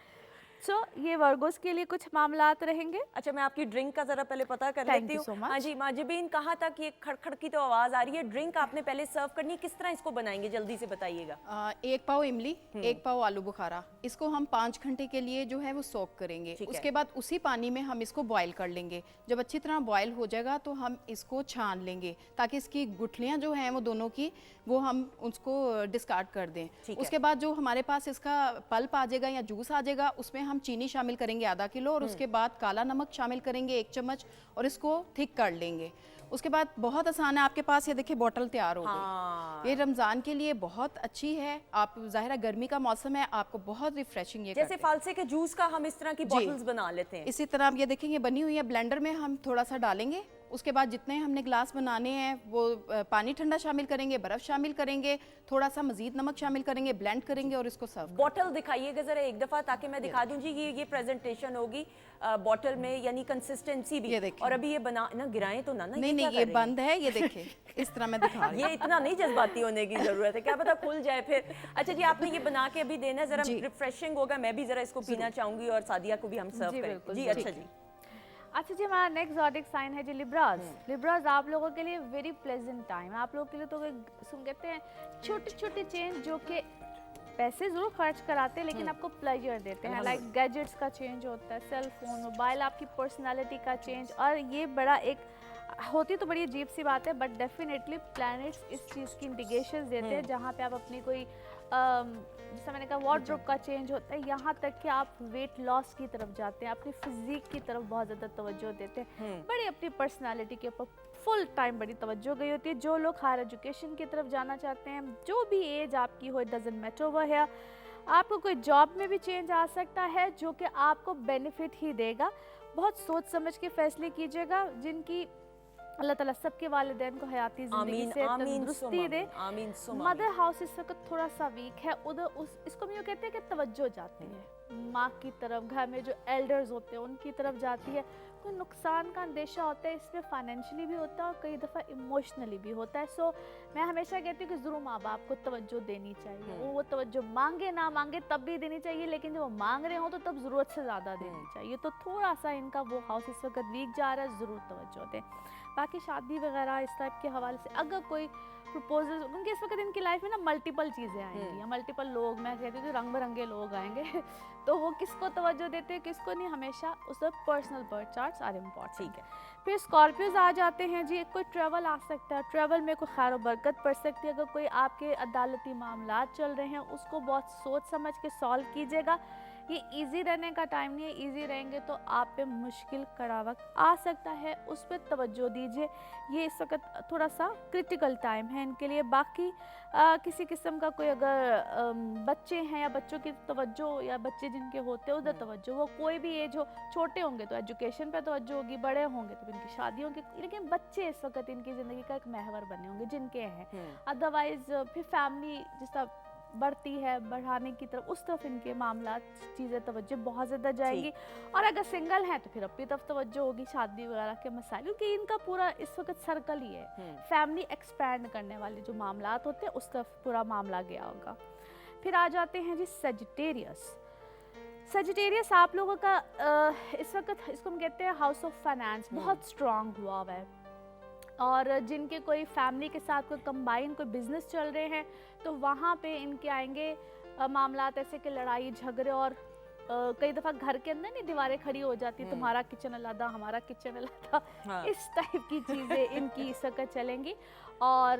[SPEAKER 3] सो ये वर्गोस के लिए कुछ मामलात रहेंगे।
[SPEAKER 1] अच्छा, मैं आपकी ड्रिंक का जरा पहले पता कर
[SPEAKER 3] Thank
[SPEAKER 1] लेती
[SPEAKER 3] you
[SPEAKER 1] हूँ।
[SPEAKER 3] so much.
[SPEAKER 1] हाँ जी माजिबीन, कहाँ तक ये खड़खड़ की तो आवाज आ रही है। ड्रिंक आपने पहले सर्व करनी है, किस तरह इसको बनाएंगे जल्दी से बताइएगा।
[SPEAKER 2] 1 पाव इमली, 1 पाव आलू बुखारा, इसको हम 5 घंटे के लिए जो है वो सोक करेंगे।
[SPEAKER 1] ठीक है।
[SPEAKER 2] उसके बाद उसी पानी में हम इसको बॉईल कर लेंगे। जब अच्छी तरह बॉईल हो जाएगा तो हम इसको छान लेंगे, ताकि इसकी गुठलियाँ जो हैं वो दोनों की, वो हम उसको डिस्कार्ड कर दें।
[SPEAKER 1] ठीक है।
[SPEAKER 2] उसके बाद जो हमारे पास इसका पल्प आ जाएगा या जूस आ जाएगा, उसमें हम चीनी शामिल करेंगे आधा किलो, और उसके बाद काला नमक शामिल करेंगे 1 चम्मच, और इसको थिक कर लेंगे। उसके बाद बहुत आसान है, आपके पास ये देखिए बोतल तैयार हो गई।
[SPEAKER 1] हाँ।
[SPEAKER 2] ये रमज़ान के लिए बहुत अच्छी है। आप ज़ाहिर है गर्मी का मौसम है, आपको बहुत रिफ्रेशिंग ये
[SPEAKER 1] जैसे
[SPEAKER 2] करते हैं।
[SPEAKER 1] फालसे के जूस का हम इस तरह की
[SPEAKER 2] जी।
[SPEAKER 1] बॉटल्स बना लेते हैं।
[SPEAKER 2] इसी तरह आप ये देखेंगे बनी हुई है, ब्लेंडर में हम थोड़ा सा डालेंगे। उसके बाद जितने हमने ग्लास बनाने हैं वो पानी ठंडा शामिल करेंगे, बर्फ़ शामिल करेंगे, थोड़ा सा मजीद नमक शामिल करेंगे, ब्लेंड करेंगे और इसको सर्व।
[SPEAKER 1] बॉटल दिखाइएगा जरा एक दफा, ताकि मैं दिखा दूं जी। ये प्रेजेंटेशन होगी बॉटल में, यानी कंसिस्टेंसी भी।
[SPEAKER 2] ये देखिए।
[SPEAKER 1] और अभी ये बना ना, गिराएं तो ना।
[SPEAKER 2] नहीं नहीं, ये बंद है, ये देखिए इस तरह मैं दिखा रही हूँ।
[SPEAKER 1] ये इतना नहीं जज्बाती होने की जरूरत है, क्या पता खुल जाए फिर। अच्छा जी, आपने ये बना के अभी देना, जरा
[SPEAKER 2] जी।
[SPEAKER 1] रिफ्रेशिंग होगा। मैं भी जरा इसको पीना चाहूंगी और सादिया को भी हम सर्व
[SPEAKER 3] जी,
[SPEAKER 1] करें
[SPEAKER 3] बिल्कुल,
[SPEAKER 1] जी।
[SPEAKER 3] ठीक
[SPEAKER 1] अच्छा
[SPEAKER 3] है।
[SPEAKER 1] जी।
[SPEAKER 3] अच्छा जी, हमारा नेक्स्ट ज़ोडिक साइन है जी लिब्रास। लिब्रास आप लोगों के लिए वेरी प्लेजेंट टाइम है। आप लोगों के लिए तो कहते हैं छोटे छोटे चेंज जो कि पैसे ज़रूर खर्च कराते हैं, लेकिन आपको प्लेजर देते हैं। लाइक गैजेट्स का चेंज होता है, सेल फोन, मोबाइल, आपकी पर्सनालिटी का चेंज। और ये बड़ा एक होती तो बड़ी अजीब सी बात है, बट डेफिनेटली प्लैनेट्स इस चीज़ की इंडिकेशंस देते हैं, जहाँ पे आप अपनी कोई जैसा मैंने कहा वार्डरोब का चेंज होता है, यहाँ तक कि आप वेट लॉस की तरफ जाते हैं, अपनी फिजिक की तरफ बहुत ज़्यादा तवज्जो देते हैं, बड़ी अपनी पर्सनालिटी के ऊपर फुल टाइम बड़ी तवज्जो गई होती है। जो लोग हायर एजुकेशन की तरफ जाना चाहते हैं, जो भी एज आपकी हो, it doesn't matter over here, आपको कोई जॉब में भी चेंज आ सकता है जो कि आपको बेनिफिट ही देगा। बहुत सोच समझ के फैसले कीजिएगा, जिनकी अल्लाह ताला सबके वालिदैन को हयाती ज़िंदगी
[SPEAKER 1] आमीन
[SPEAKER 3] से
[SPEAKER 1] आमीन
[SPEAKER 3] तंदुरुस्ती दे।
[SPEAKER 1] आमीन सुम
[SPEAKER 3] मदर हाउस इस वक्त थोड़ा सा वीक है, उधर इसको हम यूँ कहते हैं कि तवज्जो जाती है माँ की तरफ, घर में जो एल्डर्स होते हैं उनकी तरफ जाती है। कोई नुकसान का अंदेशा होता है, इसमें फाइनेंशियली भी होता है और कई दफ़ा इमोशनली भी होता है। सो मैं हमेशा कहती हूँ कि ज़रूर माँ बाप को तवज्जो देनी चाहिए। वो तवज्जो मांगे ना मांगे तब भी देनी चाहिए, लेकिन जब वो मांग रहे हो तो तब ज़रूरत से ज़्यादा देनी चाहिए। तो थोड़ा सा इनका वो हाउस इस वक्त वीक जा रहा है, ज़रूर तवज्जो दें। बाकी शादी वगैरह इस टाइप के हवाले से अगर कोई प्रपोजल, क्योंकि इस वक्त इनकी लाइफ में ना मल्टीपल चीज़ें आएंगी या मल्टीपल लोग, मैं कहती हूँ रंग बिरंगे लोग आएंगे तो वो किसको तवज्जो देते हैं किसको नहीं, हमेशा उसका personal birth charts are important.
[SPEAKER 1] ठीक है।
[SPEAKER 3] फिर स्कॉर्पियोज आ जाते हैं जी। कोई ट्रैवल आ सकता है, ट्रैवल में कोई खैर बरकत पड़ सकती है। अगर कोई आपके अदालती मामला चल रहे हैं, उसको बहुत सोच समझ के सॉल्व कीजिएगा। ये इजी रहने का टाइम नहीं है, इजी रहेंगे तो आप पे मुश्किल कड़ा वक्त आ सकता है, उस पर तवज्जो दीजिए। ये इस वक्त थोड़ा सा क्रिटिकल टाइम है इनके लिए। बाकी किसी किस्म का कोई अगर बच्चे हैं या बच्चों की तवज्जो, या बच्चे जिनके होते हैं उधर तवज्जो, वो कोई भी एज हो, छोटे होंगे तो एजुकेशन पे तवज्जो होगी, बड़े होंगे तो इनकी शादियों की, लेकिन बच्चे इस वक्त इनकी ज़िंदगी का एक महवर बने होंगे जिनके हैं। अदरवाइज फिर फैमिली जिस तरह बढ़ती है, बढ़ाने की तरफ, उस तरफ इनके मामला चीज़ें तवज्जो बहुत ज़्यादा जाएंगी। और अगर सिंगल हैं तो फिर अपनी तरफ तवज्जो होगी, शादी वगैरह के मसाइल, क्योंकि इनका पूरा इस वक्त सर्कल ही है, फैमिली एक्सपैंड करने वाले जो मामलात होते हैं उस तरफ पूरा मामला गया होगा। फिर आ जाते हैं जी सजिटेरियस। सजिटेरियस आप लोगों का इस वक्त इसको हम कहते हैं हाउस ऑफ फाइनेंस बहुत स्ट्रांग हुआ हुआ है, और जिनके कोई फैमिली के साथ कोई कंबाइन कोई बिजनेस चल रहे हैं तो वहाँ पे इनके आएंगे मामलात ऐसे कि लड़ाई झगड़े, और कई दफ़ा घर के अंदर नहीं दीवारें खड़ी हो जाती, तुम्हारा किचन अलग हमारा किचन अलग, इस टाइप की चीज़ें इनकी इस वक्त चलेंगी, और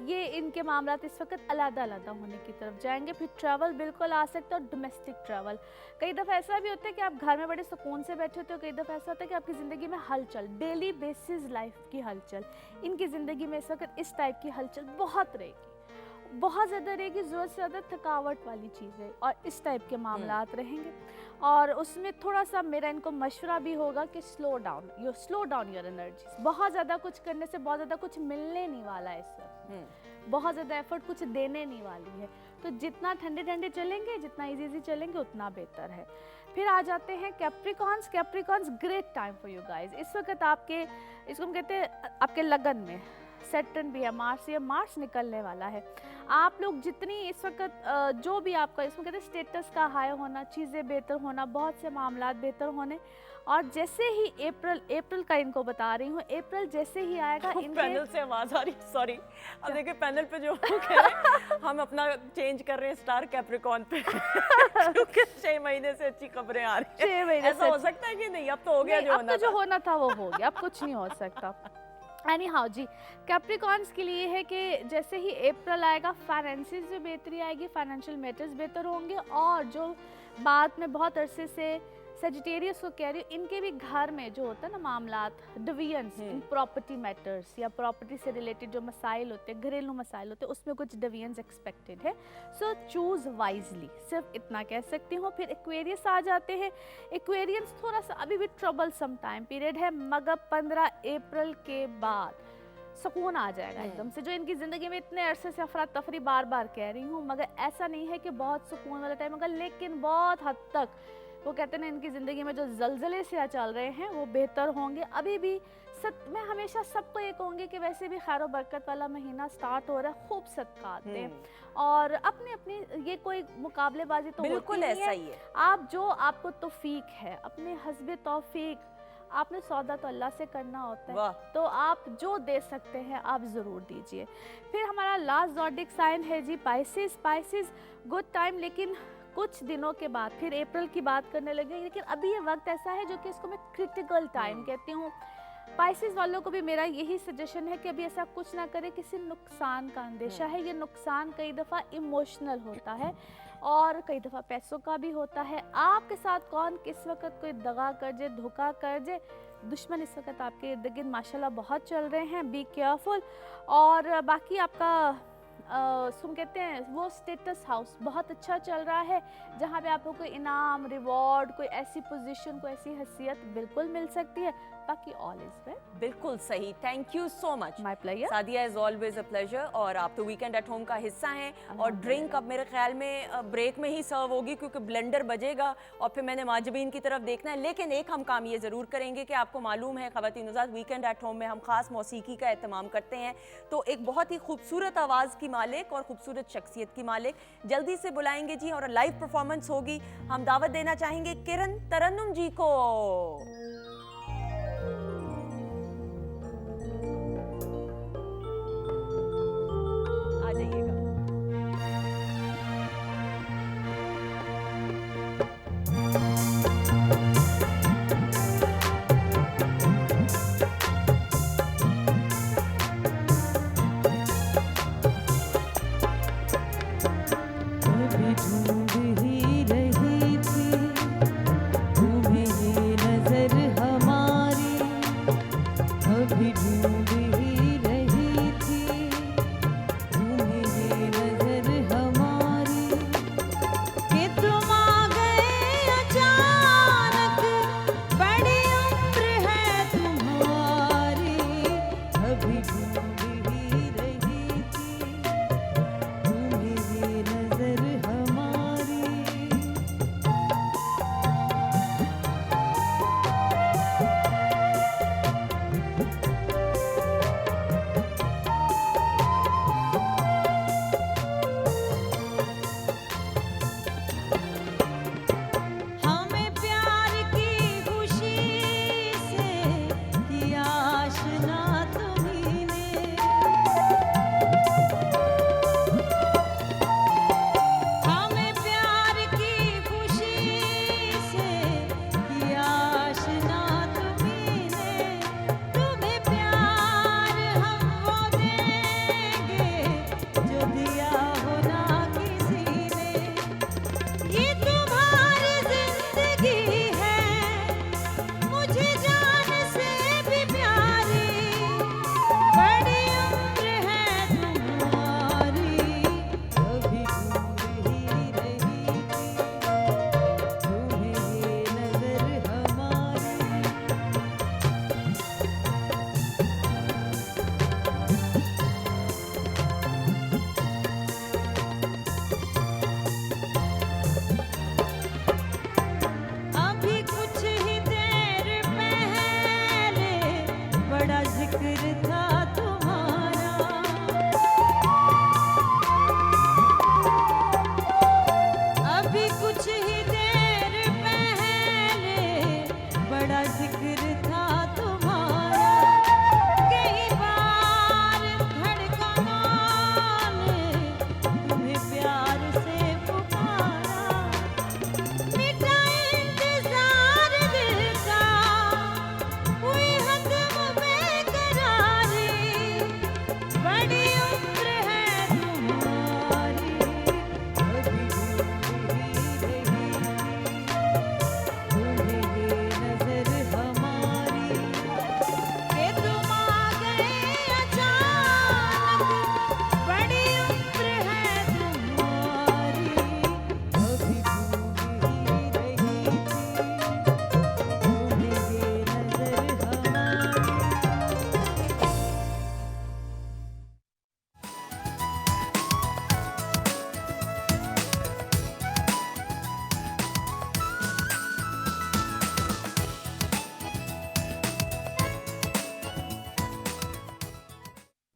[SPEAKER 3] ये इनके मामलात इस वक्त अलग होने की तरफ जाएंगे। फिर ट्रैवल बिल्कुल आ सकता है, और डोमेस्टिक ट्रैवल। कई दफ़ा ऐसा भी होता है कि आप घर में बड़े सुकून से बैठे होते हो, कई दफ़ा ऐसा होता है कि आपकी ज़िंदगी में हलचल, डेली बेसिस लाइफ की हलचल, इनकी ज़िंदगी में इस वक्त इस टाइप की हलचल बहुत रहेगी, बहुत ज़्यादा रहेगी, ज़रूरत से ज़्यादा थकावट वाली चीज़ें और इस टाइप के मामलात रहेंगे। और उसमें थोड़ा सा मेरा इनको मशवरा भी होगा कि स्लो डाउन योर एनर्जीज। बहुत ज़्यादा कुछ करने से बहुत ज़्यादा कुछ मिलने नहीं वाला है, इस वक्त बहुत ज़्यादा एफर्ट कुछ देने नहीं वाली है, तो जितना ठंडे चलेंगे, जितना इजी चलेंगे उतना बेहतर है। फिर आ जाते हैं Capricorns, great time for you guys. इस वक्त आपके, इसको हम कहते हैं आपके लगन में सैटर्न भी है, मार्स निकलने वाला है। आप लोग जितनी इस वक्त जो भी आपका इसमें कहते हैं स्टेटस का हाई होना, चीज़ें बेहतर होना, बहुत से मामलात बेहतर होने, और जैसे ही अप्रैल का इनको बता रही हूँ, अप्रैल जैसे ही आएगा इनके
[SPEAKER 1] पैनल से आवाज आ रही, सॉरी। अब देखिए पैनल पे जो कह रहे हैं, हम अपना चेंज कर रहे हैं स्टार कैप्रिकॉर्न पे क्योंकि 6 महीने से अच्छी खबरें आ रही हैं।
[SPEAKER 3] 6 महीने
[SPEAKER 1] ऐसा हो सकता है कि नहीं, अब तो हो गया जो
[SPEAKER 3] अब
[SPEAKER 1] होना
[SPEAKER 3] तो जो
[SPEAKER 1] था।
[SPEAKER 3] होना था वो हो गया, अब कुछ नहीं हो सकता। एनी हाउ जी, कैप्रिकॉन्स के लिए है कि जैसे ही अप्रैल आएगा फाइनेंसिस में बेहतरी आएगी, फाइनेंशियल मैटर्स बेहतर होंगे, और जो बाद में बहुत अरसे से सजिटेरियस को कह रही हूँ, इनके भी घर में जो होता है ना मामलात, डिवीजन्स इन प्रॉपर्टी मैटर्स या प्रॉपर्टी से रिलेटेड जो मसाइल होते हैं, घरेलू मसाइल होते हैं, उसमें कुछ डिवीजन्स एक्सपेक्टेड है। सो चूज वाइजली, सिर्फ इतना कह सकती हूँ। फिर एक्वेरियस आ जाते हैं। एक्वेरियंस थोड़ा सा अभी भी ट्रबल सम टाइम पीरियड है, मगर 15 अप्रैल के बाद सुकून आ जाएगा एकदम से। जो इनकी ज़िंदगी में इतने अरसे से अफरा तफरी बार कह रही हूँ, मगर ऐसा नहीं है कि बहुत सुकून वाला टाइम होगा, लेकिन बहुत हद तक वो कहते हैं ना, इनकी ज़िंदगी में जो जलजले से चल रहे हैं वो बेहतर होंगे। अभी भी मैं हमेशा सबको ये कहूँगी कि वैसे भी खैर बरकत वाला महीना स्टार्ट हो रहा है, खूब सदका दें, और अपनी ये कोई मुकाबलेबाजी तो
[SPEAKER 1] बिल्कुल
[SPEAKER 3] होती नहीं
[SPEAKER 1] ऐसा ही है।
[SPEAKER 3] आप जो आपको तौफीक है, अपने हस्बे तौफीक, आपने सौदा तो अल्लाह से करना होता है, तो आप जो दे सकते हैं आप ज़रूर दीजिए। फिर हमारा लास्ट ज़ोडिक साइन है जी पाइसेस, गुड टाइम, लेकिन कुछ दिनों के बाद फिर अप्रैल की बात करने लगे, लेकिन अभी ये वक्त ऐसा है जो कि इसको मैं क्रिटिकल टाइम कहती हूँ। पाइसेस वालों को भी मेरा यही सजेशन है कि अभी ऐसा कुछ ना करें, किसी नुकसान का अंदेशा है। ये नुकसान कई दफ़ा इमोशनल होता है और कई दफ़ा पैसों का भी होता है। आपके साथ कौन किस वक्त कोई दगा कर जाए, धोखा कर जाए, दुश्मन इस वक्त आपके इर्द गिर्द माशाल्लाह बहुत चल रहे हैं, बी केयरफुल। और बाकी आपका सुन कहते हैं वो स्टेटस हाउस बहुत अच्छा चल रहा है, जहाँ पे आपको कोई इनाम, रिवॉर्ड, कोई ऐसी पोजीशन, कोई ऐसी हैसियत बिल्कुल मिल सकती है। बाकी ऑल इज वेल।
[SPEAKER 1] बिल्कुल सही, thank you so much.
[SPEAKER 3] My pleasure
[SPEAKER 1] Sadia, is always a pleasure. और आप तो वीकेंड एट होम का हिस्सा हैं, और ड्रिंक अब मेरे ख्याल में ब्रेक में ही सर्व होगी, क्योंकि ब्लेंडर बजेगा और फिर मैंने माजबीन की तरफ देखना है। लेकिन एक हम काम ये ज़रूर करेंगे कि आपको मालूम है ख़वातीन हज़रात, वीकेंड एट होम में हम ख़ास मौसीकी का एहतमाम करते हैं, तो एक बहुत ही खूबसूरत आवाज़ की मालिक और खूबसूरत शख्सियत की मालिक जल्दी से बुलाएंगे जी, और लाइव परफॉर्मेंस होगी। हम दावत देना चाहेंगे किरण तरन्नुम जी को। आ जाइएगा।
[SPEAKER 4] कभी ढूंढ ही रही थी तुम्हें ये नजर हमारी, कभी ढूंढ ही रही थी तुम्हें ये नजर हमारी, कि तुम आ गए अचानक, बड़ी उम्र है तुम्हारी, कभी ढूंढ ही रही थी तुम्हें ये नजर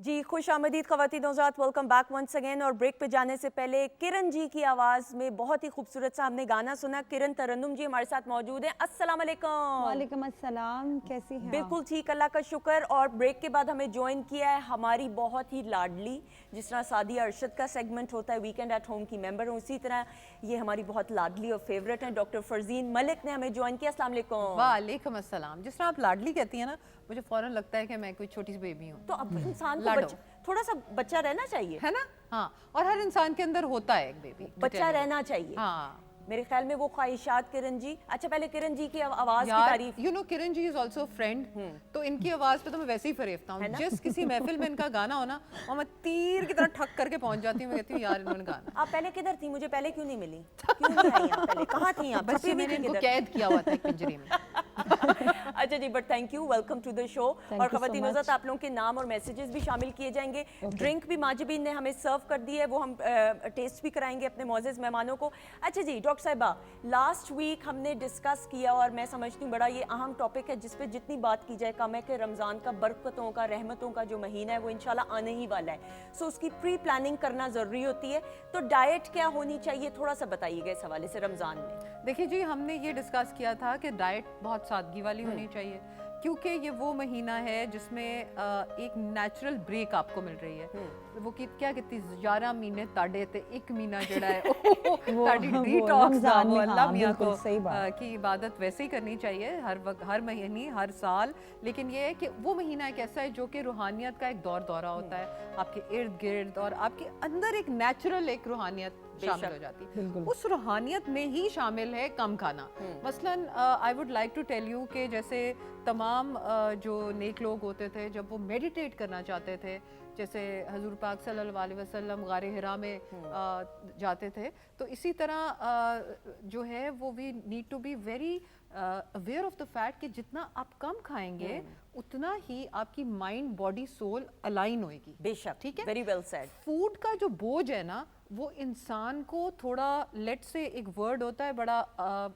[SPEAKER 1] जी खुश आमदीद ख़वातीन हज़रात, वेलकम बैक वंस अगेन। और ब्रेक पे जाने से पहले किरण जी की आवाज़ में बहुत ही खूबसूरत सा हमने गाना सुना। किरण तरन्नुम जी हमारे साथ मौजूद हैं। अस्सलाम वालेकुम।
[SPEAKER 5] वालेकुम अस्सलाम, कैसी हैं आप?
[SPEAKER 1] बिल्कुल ठीक, अल्लाह का शुक्र। और ब्रेक के बाद हमें ज्वाइन किया है हमारी बहुत ही लाडली, जिस तरह सादिया अरशद का सेगमेंट होता है वीकेंड एट होम की मेंबर हूँ, उसी तरह ये हमारी बहुत लाडली और फेवरेट हैं डॉक्टर फरजीन मलिक ने हमें ज्वाइन किया। अस्सलाम वालेकुम।
[SPEAKER 6] वालेकुम अस्सलाम। जिस तरह आप लाडली कहती हैं ना, मुझे फौरन लगता है कि मैं कोई छोटी सी बेबी हूँ,
[SPEAKER 1] तो अब इंसान को
[SPEAKER 6] लाडो।
[SPEAKER 1] थोड़ा सा बच्चा रहना चाहिए,
[SPEAKER 6] है ना? हाँ, और हर इंसान के अंदर होता है एक बेबी,
[SPEAKER 1] बच्चा रहना चाहिए।
[SPEAKER 6] हाँ
[SPEAKER 1] मेरे ख्याल में वो ख्वाहिशात किरण जी। अच्छा, पहले किरण जी की आवाज़ की
[SPEAKER 6] यार,
[SPEAKER 1] तारीफ।
[SPEAKER 6] You know Kiran ji is also friend, तो इनकी आवाज पे तो मैं वैसे ही फरेफ्ता हूँ। जिस किसी महफिल में इनका गाना हो ना, और मैं तीर की तरह ठक करके पहुंच जाती हूँ। मैं कहती हूँ यार इन्होंने गाना।
[SPEAKER 1] आप पहले किधर थी? मुझे पहले क्यों नहीं मिली? क्यों नहीं आई आप पहले? कहाँ थी आप?
[SPEAKER 6] बच्चे
[SPEAKER 1] छुपी हुई
[SPEAKER 6] मैंने
[SPEAKER 1] थी
[SPEAKER 6] इनको
[SPEAKER 1] किधर?
[SPEAKER 6] कैद किया हुआ था एक पिंजरे में।
[SPEAKER 1] अच्छा जी, but thank you, welcome to the show. और
[SPEAKER 5] you so
[SPEAKER 1] ख़वातीन हज़रात, आप लोगों के नाम और मैसेजेस भी शामिल किए जाएंगे। ड्रिंक भी माजिबीन ने हमें सर्व कर दी है, वो हम टेस्ट भी कराएंगे अपने मौजूद मेहमानों को। अच्छा जी डॉक्टर साहिबा, लास्ट वीक हमने डिस्कस किया और मैं समझती हूँ बड़ा ये अहम टॉपिक है जिस पे जितनी बात की जाए कम है, कि रमज़ान का बरकतों का रहमतों का जो महीना है वो इंशाल्लाह आने ही वाला है। सो उसकी प्री प्लानिंग करना ज़रूरी होती है। तो डाइट क्या होनी चाहिए, थोड़ा सा बताइएगा इस हवाले से रमज़ान में।
[SPEAKER 6] देखिए जी, हमने ये डिस्कस किया था कि डाइट बहुत सादगी वाली होनी चाहिए, क्योंकि ये वो महीना है जिसमें एक नेचुरल ब्रेक आपको मिल रही है। वो कि क्या कहती 11 महीने ताड़े ते एक महीना जड़ा है ताड़ी डिटॉक्स दा,
[SPEAKER 5] रमज़ान
[SPEAKER 6] वो
[SPEAKER 5] में,
[SPEAKER 6] अल्लाह
[SPEAKER 5] हाँ,
[SPEAKER 6] मियां को
[SPEAKER 5] बिल्कुल सही बात।
[SPEAKER 6] की इबादत वैसे ही करनी चाहिए हर वक्त, हर महीने, हर साल। लेकिन ये है कि वो महीना एक ऐसा है जो कि रूहानियत का एक दौरा होता है आपके इर्द गिर्द, और आपके अंदर एक नेचुरल एक रूहानियत शामिल हो जाती है। उस रूहानियत में ही शामिल है कम खाना। मसलन I would like to tell you कि जैसे तमाम जो नेक लोग होते थे, जब वो मेडिटेट करना चाहते थे, जैसे हजूर पाक सल्लल्लाहु अलैहि वसल्लम गारे हिरा में जाते थे, तो इसी तरह जो है वो we need to be very aware of the fact कि जितना आप कम खाएंगे उतना ही आपकी माइंड बॉडी सोल अलाइन होएगी।
[SPEAKER 1] बेशक,
[SPEAKER 6] ठीक है,
[SPEAKER 1] वेरी वेल सेड।
[SPEAKER 6] फूड का जो बोझ है ना, वो इंसान को थोड़ा, लेट से एक वर्ड होता है बड़ा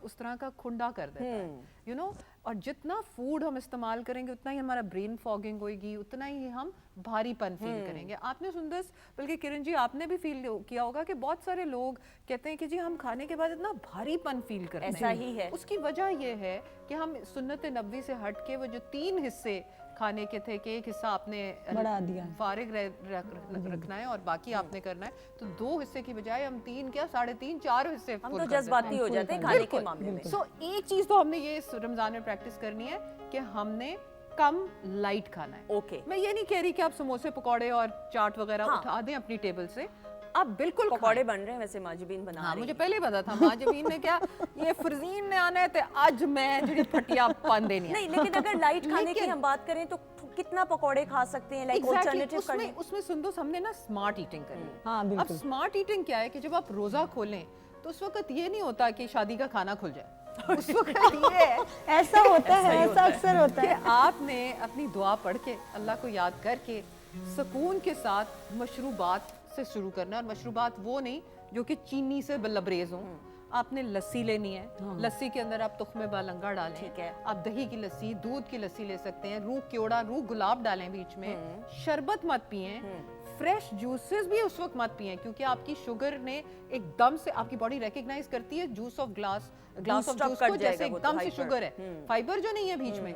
[SPEAKER 6] उस तरह का खुंडा कर देता है, यू नो। और जितना फूड हम इस्तेमाल करेंगे उतना ही हमारा ब्रेन फॉगिंग होगी, उतना ही हम भारीपन फील करेंगे। आपने सुंदर, बल्कि किरण जी आपने भी फील किया होगा कि बहुत सारे लोग कहते हैं कि जी हम खाने के बाद इतना भारीपन फील करते हैं।
[SPEAKER 1] ऐसा ही है।
[SPEAKER 6] उसकी वजह ये है कि हम सुन्नत नबवी से हट के वो जो 3 हिस्से खाने के थे कि एक हिस्सा आपने
[SPEAKER 5] बढ़ा दिया,
[SPEAKER 6] फारिग रखना है और बाकी आपने करना है, तो 2 हिस्से की बजाय हम 3 क्या 3.5 4 हिस्से
[SPEAKER 1] हम
[SPEAKER 6] full
[SPEAKER 1] तो
[SPEAKER 6] कर देते हैं।
[SPEAKER 1] जज्बाती हो जाते हैं खाने के मामले में।
[SPEAKER 6] सो एक चीज तो हमने ये इस रमजान में प्रैक्टिस करनी है कि हमने कम लाइट खाना है।
[SPEAKER 1] ओके,
[SPEAKER 6] मैं ये नहीं कह रही कि आप समोसे पकौड़े और चाट वगैरह
[SPEAKER 1] हाँ।
[SPEAKER 6] उठा दें अपनी टेबल से, आप बिल्कुल
[SPEAKER 1] पकौड़े बन रहे हैं वैसे माजिबीन बना
[SPEAKER 6] हाँ,
[SPEAKER 1] रही
[SPEAKER 6] मुझे
[SPEAKER 1] हैं।
[SPEAKER 6] पहले पता था माजबीन ने क्या ये फरजीन ने आना है, तो आज मैं जी फटिया पान देनी है।
[SPEAKER 1] नहीं, लेकिन अगर लाइट खाने की
[SPEAKER 6] लेकिन-
[SPEAKER 1] हम बात करें तो कितना पकौड़े खा सकते हैं, लाइक
[SPEAKER 6] Exactly,
[SPEAKER 1] ऑल्टरनेटिव करने।
[SPEAKER 6] उसमें सुंदर हमने ना स्मार्ट ईटिंग करनी है।
[SPEAKER 5] हाँ,
[SPEAKER 6] अब
[SPEAKER 5] बिल्कुल।
[SPEAKER 6] स्मार्ट ईटिंग क्या है कि जब आप रोजा खोलें तो उस वक्त ये नहीं होता कि शादी का खाना खुल जाए। उस वक्त ये है
[SPEAKER 5] ऐसा होता है, ऐसा अक्सर होता
[SPEAKER 6] कि
[SPEAKER 5] है।
[SPEAKER 6] आपने अपनी दुआ पढ़ के अल्लाह को याद करके सुकून के साथ मशरूबात से शुरू करना है। और मशरूबात वो नहीं जो कि चीनी से लबरेज हों। आपने लस्सी लेनी है, लस्सी के अंदर आप तुख्मे बालंगा डालें,
[SPEAKER 1] ठीक है।
[SPEAKER 6] आप दही की लस्सी, दूध की लस्सी ले सकते हैं, रूह क्योड़ा, रूह गुलाब डालें बीच में, शरबत मत पिएं, फ्रेश जूसेस भी उस वक्त मत पिएं, क्योंकि आपकी शुगर ने एकदम से आपकी बॉडी रिकग्नाइज करती है juice of glass of
[SPEAKER 1] Boost up
[SPEAKER 6] juice
[SPEAKER 1] कर
[SPEAKER 6] को,
[SPEAKER 1] जाएगा
[SPEAKER 6] जैसे
[SPEAKER 1] वो तो,
[SPEAKER 6] एकदम से
[SPEAKER 1] hyper।
[SPEAKER 6] शुगर है, फाइबर जो नहीं है बीच में।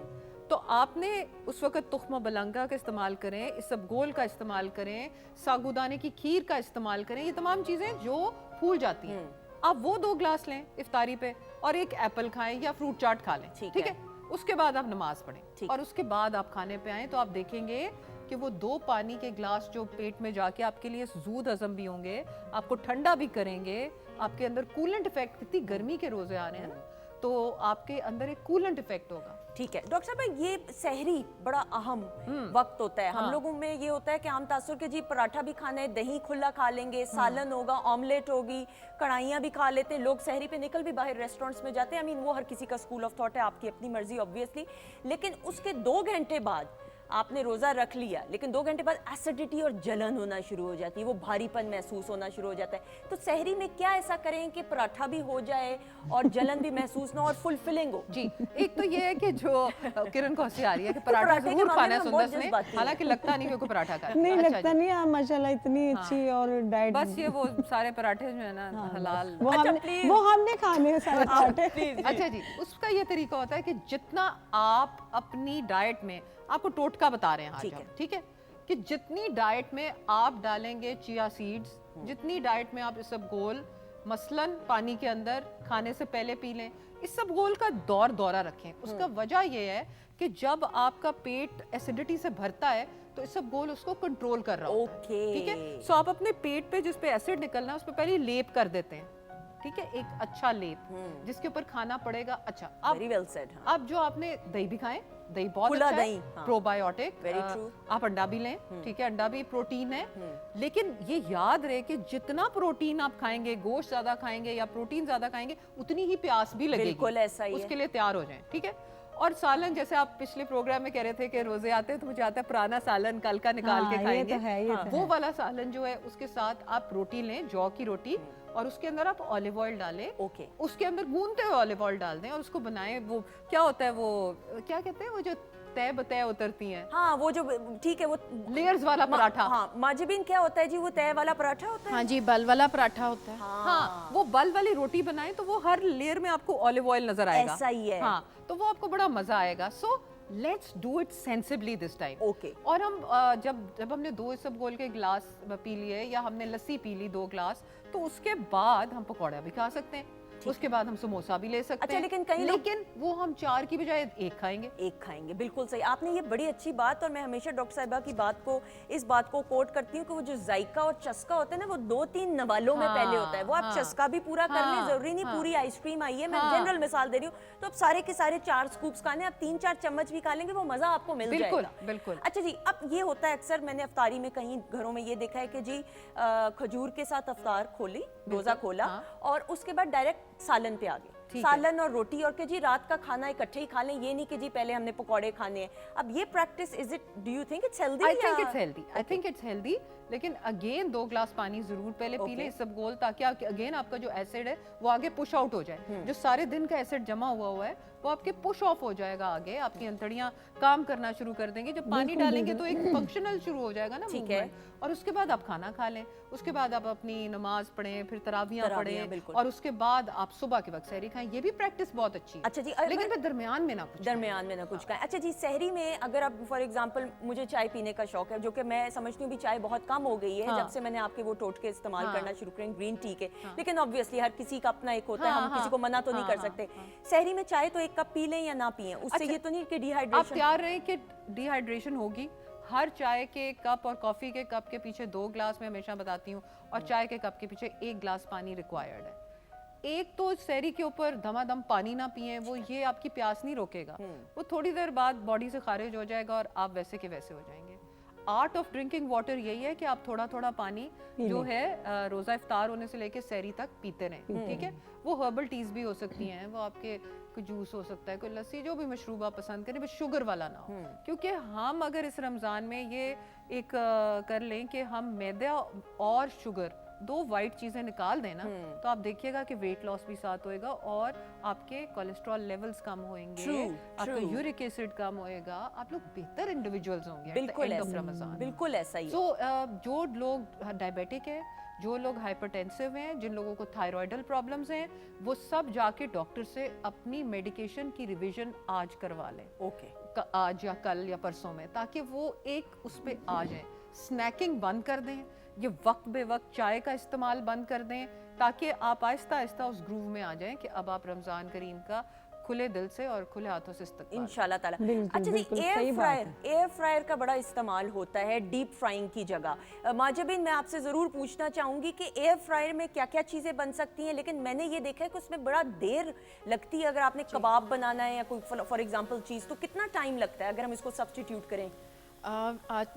[SPEAKER 6] तो आपने उस वक्त तुख्मा बलंगा का इस्तेमाल करें, इसबगोल का इस्तेमाल करें, सागुदाने की खीर का इस्तेमाल करें, ये तमाम चीजें जो फूल जाती हैं। आप वो 2 ग्लास लें इफ्तारी पे, और एक एप्पल खाएं या फ्रूट चाट खा लें,
[SPEAKER 1] ठीक
[SPEAKER 6] है। उसके बाद आप नमाज पढ़ें,
[SPEAKER 1] ठीक।
[SPEAKER 6] और उसके बाद आप खाने पे आएँ तो आप देखेंगे कि वो 2 पानी के ग्लास जो पेट में जाके आपके लिए जूद हजम भी होंगे, आपको ठंडा भी करेंगे, आपके अंदर कूलेंट इफेक्ट, इतनी गर्मी के रोजे आ रहे हैं ना, तो आपके अंदर एक कूलेंट इफेक्ट होगा।
[SPEAKER 1] ठीक है डॉक्टर साहब, ये सहरी बड़ा अहम वक्त होता है। हम लोगों में ये होता है कि आम तासुर के जी पराठा भी खाना है, दही खुला खा लेंगे, सालन होगा, ऑमलेट होगी, कढ़ाइयाँ भी खा लेते हैं लोग, सहरी पे निकल भी बाहर रेस्टोरेंट्स में जाते हैं। आई मीन वो हर किसी का स्कूल ऑफ थॉट है, आपकी अपनी मर्जी ऑब्वियसली। लेकिन उसके 2 घंटे बाद आपने रोज़ा रख लिया लेकिन 2 घंटे बाद एसिडिटी और जलन होना शुरू हो जाती है, वो भारीपन महसूस होना शुरू हो जाता है, तो सहरी में क्या ऐसा करें कि पराठा भी हो जाए और जलन भी महसूस ना हो और फुलफिलिंग हो?
[SPEAKER 6] जी, एक तो ये है कि जो किरण को हंसी आ रही है कि पराठा
[SPEAKER 1] पराठे के
[SPEAKER 6] जरूर
[SPEAKER 1] मामले
[SPEAKER 6] खाना है
[SPEAKER 1] में हम बहुत
[SPEAKER 6] सुंदर ने,
[SPEAKER 1] जज्बाती हैं।
[SPEAKER 6] हालांकि लगता नहीं कि कोई पराठा खाया।
[SPEAKER 5] नहीं
[SPEAKER 6] अच्छा
[SPEAKER 5] लगता
[SPEAKER 6] जी।
[SPEAKER 5] नहीं, आप माशाल्लाह इतनी अच्छी और डाइट
[SPEAKER 6] बस ये वो सारे पराठे जो है ना हलाल।
[SPEAKER 5] वो
[SPEAKER 1] अच्छा,
[SPEAKER 5] हमने
[SPEAKER 1] please।
[SPEAKER 5] वो हमने खाने हैं सारे पराठे।
[SPEAKER 6] अच्छा जी, उसका ये तरीका होता है कि जितना आप अपनी डाइट में, आपको टोटका बता रहे हैं आज
[SPEAKER 1] ठीक
[SPEAKER 6] हम,
[SPEAKER 1] है।
[SPEAKER 6] ठीक है, कि जितनी डाइट में आप डालेंगे चिया सीड्स, जितनी डाइट में आप इसबगोल मसलन पानी के अंदर खाने से पहले पी लें, इसबगोल का दौरा रखें। उसका वजह ये है कि जब आपका पेट एसिडिटी से भरता है तो इसबगोल उसको कंट्रोल कर रहा होता है,
[SPEAKER 1] ओके।
[SPEAKER 6] ठीक है। सो आप अपने पेट पे जिस पे एसिड निकलना है उस पे पहले लेप कर देते हैं, ठीक है, एक अच्छा लेप जिसके ऊपर खाना पड़ेगा। अच्छा, अब
[SPEAKER 1] वेरी वेल सेड।
[SPEAKER 6] अब जो आपने दही भी खाएं, दही बहुत
[SPEAKER 1] खुला
[SPEAKER 6] अच्छा
[SPEAKER 1] दही,
[SPEAKER 6] है,
[SPEAKER 1] हाँ।
[SPEAKER 6] प्रोबायोटिक।
[SPEAKER 1] Very true।
[SPEAKER 6] आप अंडा भी लें, ठीक है, अंडा भी प्रोटीन है, लेकिन ये याद रहे कि जितना प्रोटीन आप खाएंगे, गोश्त ज्यादा खाएंगे या प्रोटीन ज्यादा खाएंगे, उतनी ही प्यास भी लगेगी।
[SPEAKER 1] बिल्कुल ऐसा ही है।
[SPEAKER 6] उसके लिए तैयार हो जाएं, ठीक है। और सालन, जैसे आप पिछले प्रोग्राम में कह रहे थे कि रोजे आते हैं तो मुझे आता है पुराना सालन कल का निकाल
[SPEAKER 5] हाँ,
[SPEAKER 6] के
[SPEAKER 5] ये
[SPEAKER 6] खाएंगे,
[SPEAKER 5] तो है, ये तो
[SPEAKER 6] वो
[SPEAKER 5] है।
[SPEAKER 6] वाला सालन जो है उसके साथ आप रोटी लें, जौ की रोटी, और उसके अंदर आप ऑलिव ऑयल डालें,
[SPEAKER 1] ओके।
[SPEAKER 6] उसके अंदर गूंदते हुए ऑलिव ऑयल डाल दें और उसको बनाएं। वो क्या होता है, वो क्या कहते हैं, वो जो तय बतय उतरती हैं,
[SPEAKER 1] हाँ, वो जो ठीक है वो
[SPEAKER 6] लेयर्स वाला पराठा।
[SPEAKER 1] हाँ, माजिबीन क्या होता है जी? वो तय वाला पराठा होता है?
[SPEAKER 2] हाँ जी, बल वाला पराठा होता है।
[SPEAKER 6] हाँ, वो बल वाली रोटी बनाएं तो वो हर लेयर में आपको ऑलिव ऑयल नजर आएगा।
[SPEAKER 1] ऐसा ही है।
[SPEAKER 6] हाँ, तो वो आपको बड़ा मजा आएगा। So let's do it sensibly this time.
[SPEAKER 1] Okay.
[SPEAKER 6] और हम जब हमने 2 इसबगोल के गिलास पी लिए या हमने लस्सी पी ली 2 गिलास, तो उसके बाद हम पकौड़ा भी खा सकते हैं, उसके बाद हम समोसा भी ले सकते
[SPEAKER 1] अच्छा,
[SPEAKER 6] हैं।
[SPEAKER 1] लेकिन कई लोग-
[SPEAKER 6] लेकिन वो हम 4 की बजाय 1 खाएंगे।
[SPEAKER 1] एक खाएंगे, बिल्कुल सही। आपने ये बड़ी अच्छी बात, और मैं हमेशा डॉक्टर साहिबा की बात को, इस बात को कोट करती हूँ कि वो जो जायका और चस्का होता है ना, वो 2-3 नवालों में पहले होता है। वो आप चस्का भी पूरा कर लें, जरूरी नहीं पूरी आइसक्रीम आई है, मैं जनरल मिसाल दे रही हूँ, तो आप सारे के सारे 4 स्कूप्स खाने, आप 3-4 चम्मच भी खा लेंगे, वो मजा आपको मिल
[SPEAKER 6] बिल्कुल,
[SPEAKER 1] जाएगा।
[SPEAKER 6] बिल्कुल।
[SPEAKER 1] अच्छा जी, अब ये होता है अक्सर, मैंने अफ्तारी में कहीं घरों में ये देखा है कि जी खजूर के साथ अफ्तार खोली, रोजा खोला, और उसके बाद डायरेक्ट सालन पे आ गए, सालन और रोटी, और कि जी रात का खाना इकट्ठे ही खा लें, ये नहीं कि जी पहले हमने पकौड़े खाने हैं। अब ये practice, is it, do you think it's healthy?
[SPEAKER 6] I think it's healthy, I think it's healthy, लेकिन अगेन 2 ग्लास पानी जरूर पहले पी लें इसबगोल, ताकि अगेन आपका जो एसिड है वो आगे पुश आउट हो जाए। जो सारे दिन का एसिड जमा हुआ है वो आपके पुश ऑफ हो जाएगा आगे, आपकी अंतड़ियां काम करना शुरू कर देंगी। जब पानी डालेंगे तो एक फंक्शनल शुरू हो जाएगा ना,
[SPEAKER 1] ठीक है।
[SPEAKER 6] और उसके बाद आप खाना खा लें, उसके बाद आप अपनी नमाज पढ़ें, फिर तरावियां पढ़ें,
[SPEAKER 1] बिल्कुल।
[SPEAKER 6] और उसके बाद आप सुबह के वक्त सहरी खाएं। ये भी प्रैक्टिस बहुत अच्छी है।
[SPEAKER 1] अच्छा जी,
[SPEAKER 6] लेकिन फिर दरमियान में ना कुछ
[SPEAKER 1] दरमियान में ना कुछ खाएं। अच्छा जी, सहरी में अगर आप फॉर एग्जांपल, मुझे चाय पीने का शौक है, जो कि मैं समझती हूँ भी चाय बहुत कम हो गई है जब से मैंने आपके वो टोटके इस्तेमाल करना शुरू करें ग्रीन टी के, लेकिन ऑब्वियसली हर किसी का अपना एक होता है, हम किसी को मना तो नहीं कर सकते। सहरी में चाय तो 1 कप पी लें या ना पिए, उससे ये तो नहीं कि
[SPEAKER 6] आप
[SPEAKER 1] डिहाइड्रेशन?
[SPEAKER 6] तैयार रहे कि डिहाइड्रेशन होगी। हर चाय के कप और कॉफी के कप के पीछे 2 ग्लास मैं हमेशा बताती हूँ, और चाय के कप के पीछे 1 ग्लास पानी रिक्वायर्ड है। एक तो सहरी के ऊपर धमाधम पानी ना पिए, वो ये आपकी प्यास नहीं रोकेगा, वो थोड़ी देर बाद बॉडी से खारिज हो जाएगा और आप वैसे के वैसे हो जाएंगे। आर्ट ऑफ ड्रिंकिंग वाटर यही है कि आप थोड़ा थोड़ा पानी जो है रोजा इफ्तार होने से लेके सहरी तक पीते रहें, ठीक है। वो हर्बल टीज भी हो सकती हैं, वो आपके कोई जूस हो सकता है, कोई लस्सी, जो भी मशरूब आप पसंद करें, बस शुगर वाला ना हो। क्योंकि हम अगर इस रमज़ान में ये एक कर लें कि हम मैदा और शुगर 2 वाइट चीजें निकाल दें ना, तो आप देखिएगा कि वेट लॉस भी साथ होएगा और आपके कोलेस्ट्रॉल लेवल्स कम होंगे, आपका यूरिक एसिड कम होएगा, आप लोग बेहतर इंडिविजुअल्स होंगे
[SPEAKER 1] बिल्कुल
[SPEAKER 6] एंड ऑफ
[SPEAKER 1] ऐसा,
[SPEAKER 6] रमजान।
[SPEAKER 1] बिल्कुल ऐसा ही है।
[SPEAKER 6] सो जो लोग डायबिटिक है, जो लोग हाइपरटेंसिव हैं, जिन लोगों को थायराइडल प्रॉब्लम्स हैं, वो सब जाके डॉक्टर से अपनी मेडिकेशन की रिवीजन आज करवा लें,
[SPEAKER 1] ओके,
[SPEAKER 6] आज या कल या परसों में, ताकि वो एक उस पे आ जाए। स्नैकिंग बंद कर दें, ये वक्त बे वक्त चाय का इस्तेमाल बंद कर दें, ताकि आप आहिस्ता आहिस्ता उस ग्रूव में आ जाएं कि अब आप रमज़ान करीम का खुले दिल से और खुले हाथों से इस्तेमाल
[SPEAKER 1] इंशाल्लाह ताला।
[SPEAKER 5] बिल्कुल,
[SPEAKER 1] अच्छा जी,
[SPEAKER 5] बिल्कुल, सही बात
[SPEAKER 1] एयर फ्रायर का बड़ा इस्तेमाल होता है डीप फ्राइंग की जगह। माजिबीन, मैं आपसे ज़रूर पूछना चाहूँगी कि एयर फ्रायर में क्या क्या चीज़ें बन सकती हैं, लेकिन मैंने ये देखा है कि उसमें बड़ा देर लगती है। अगर आपने कबाब बनाना है या कोई फॉर एग्जांपल चीज़, तो कितना टाइम लगता है अगर हम इसको सब्स्टिट्यूट करें?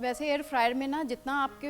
[SPEAKER 2] वैसे एयर फ्रायर में ना जितना आपके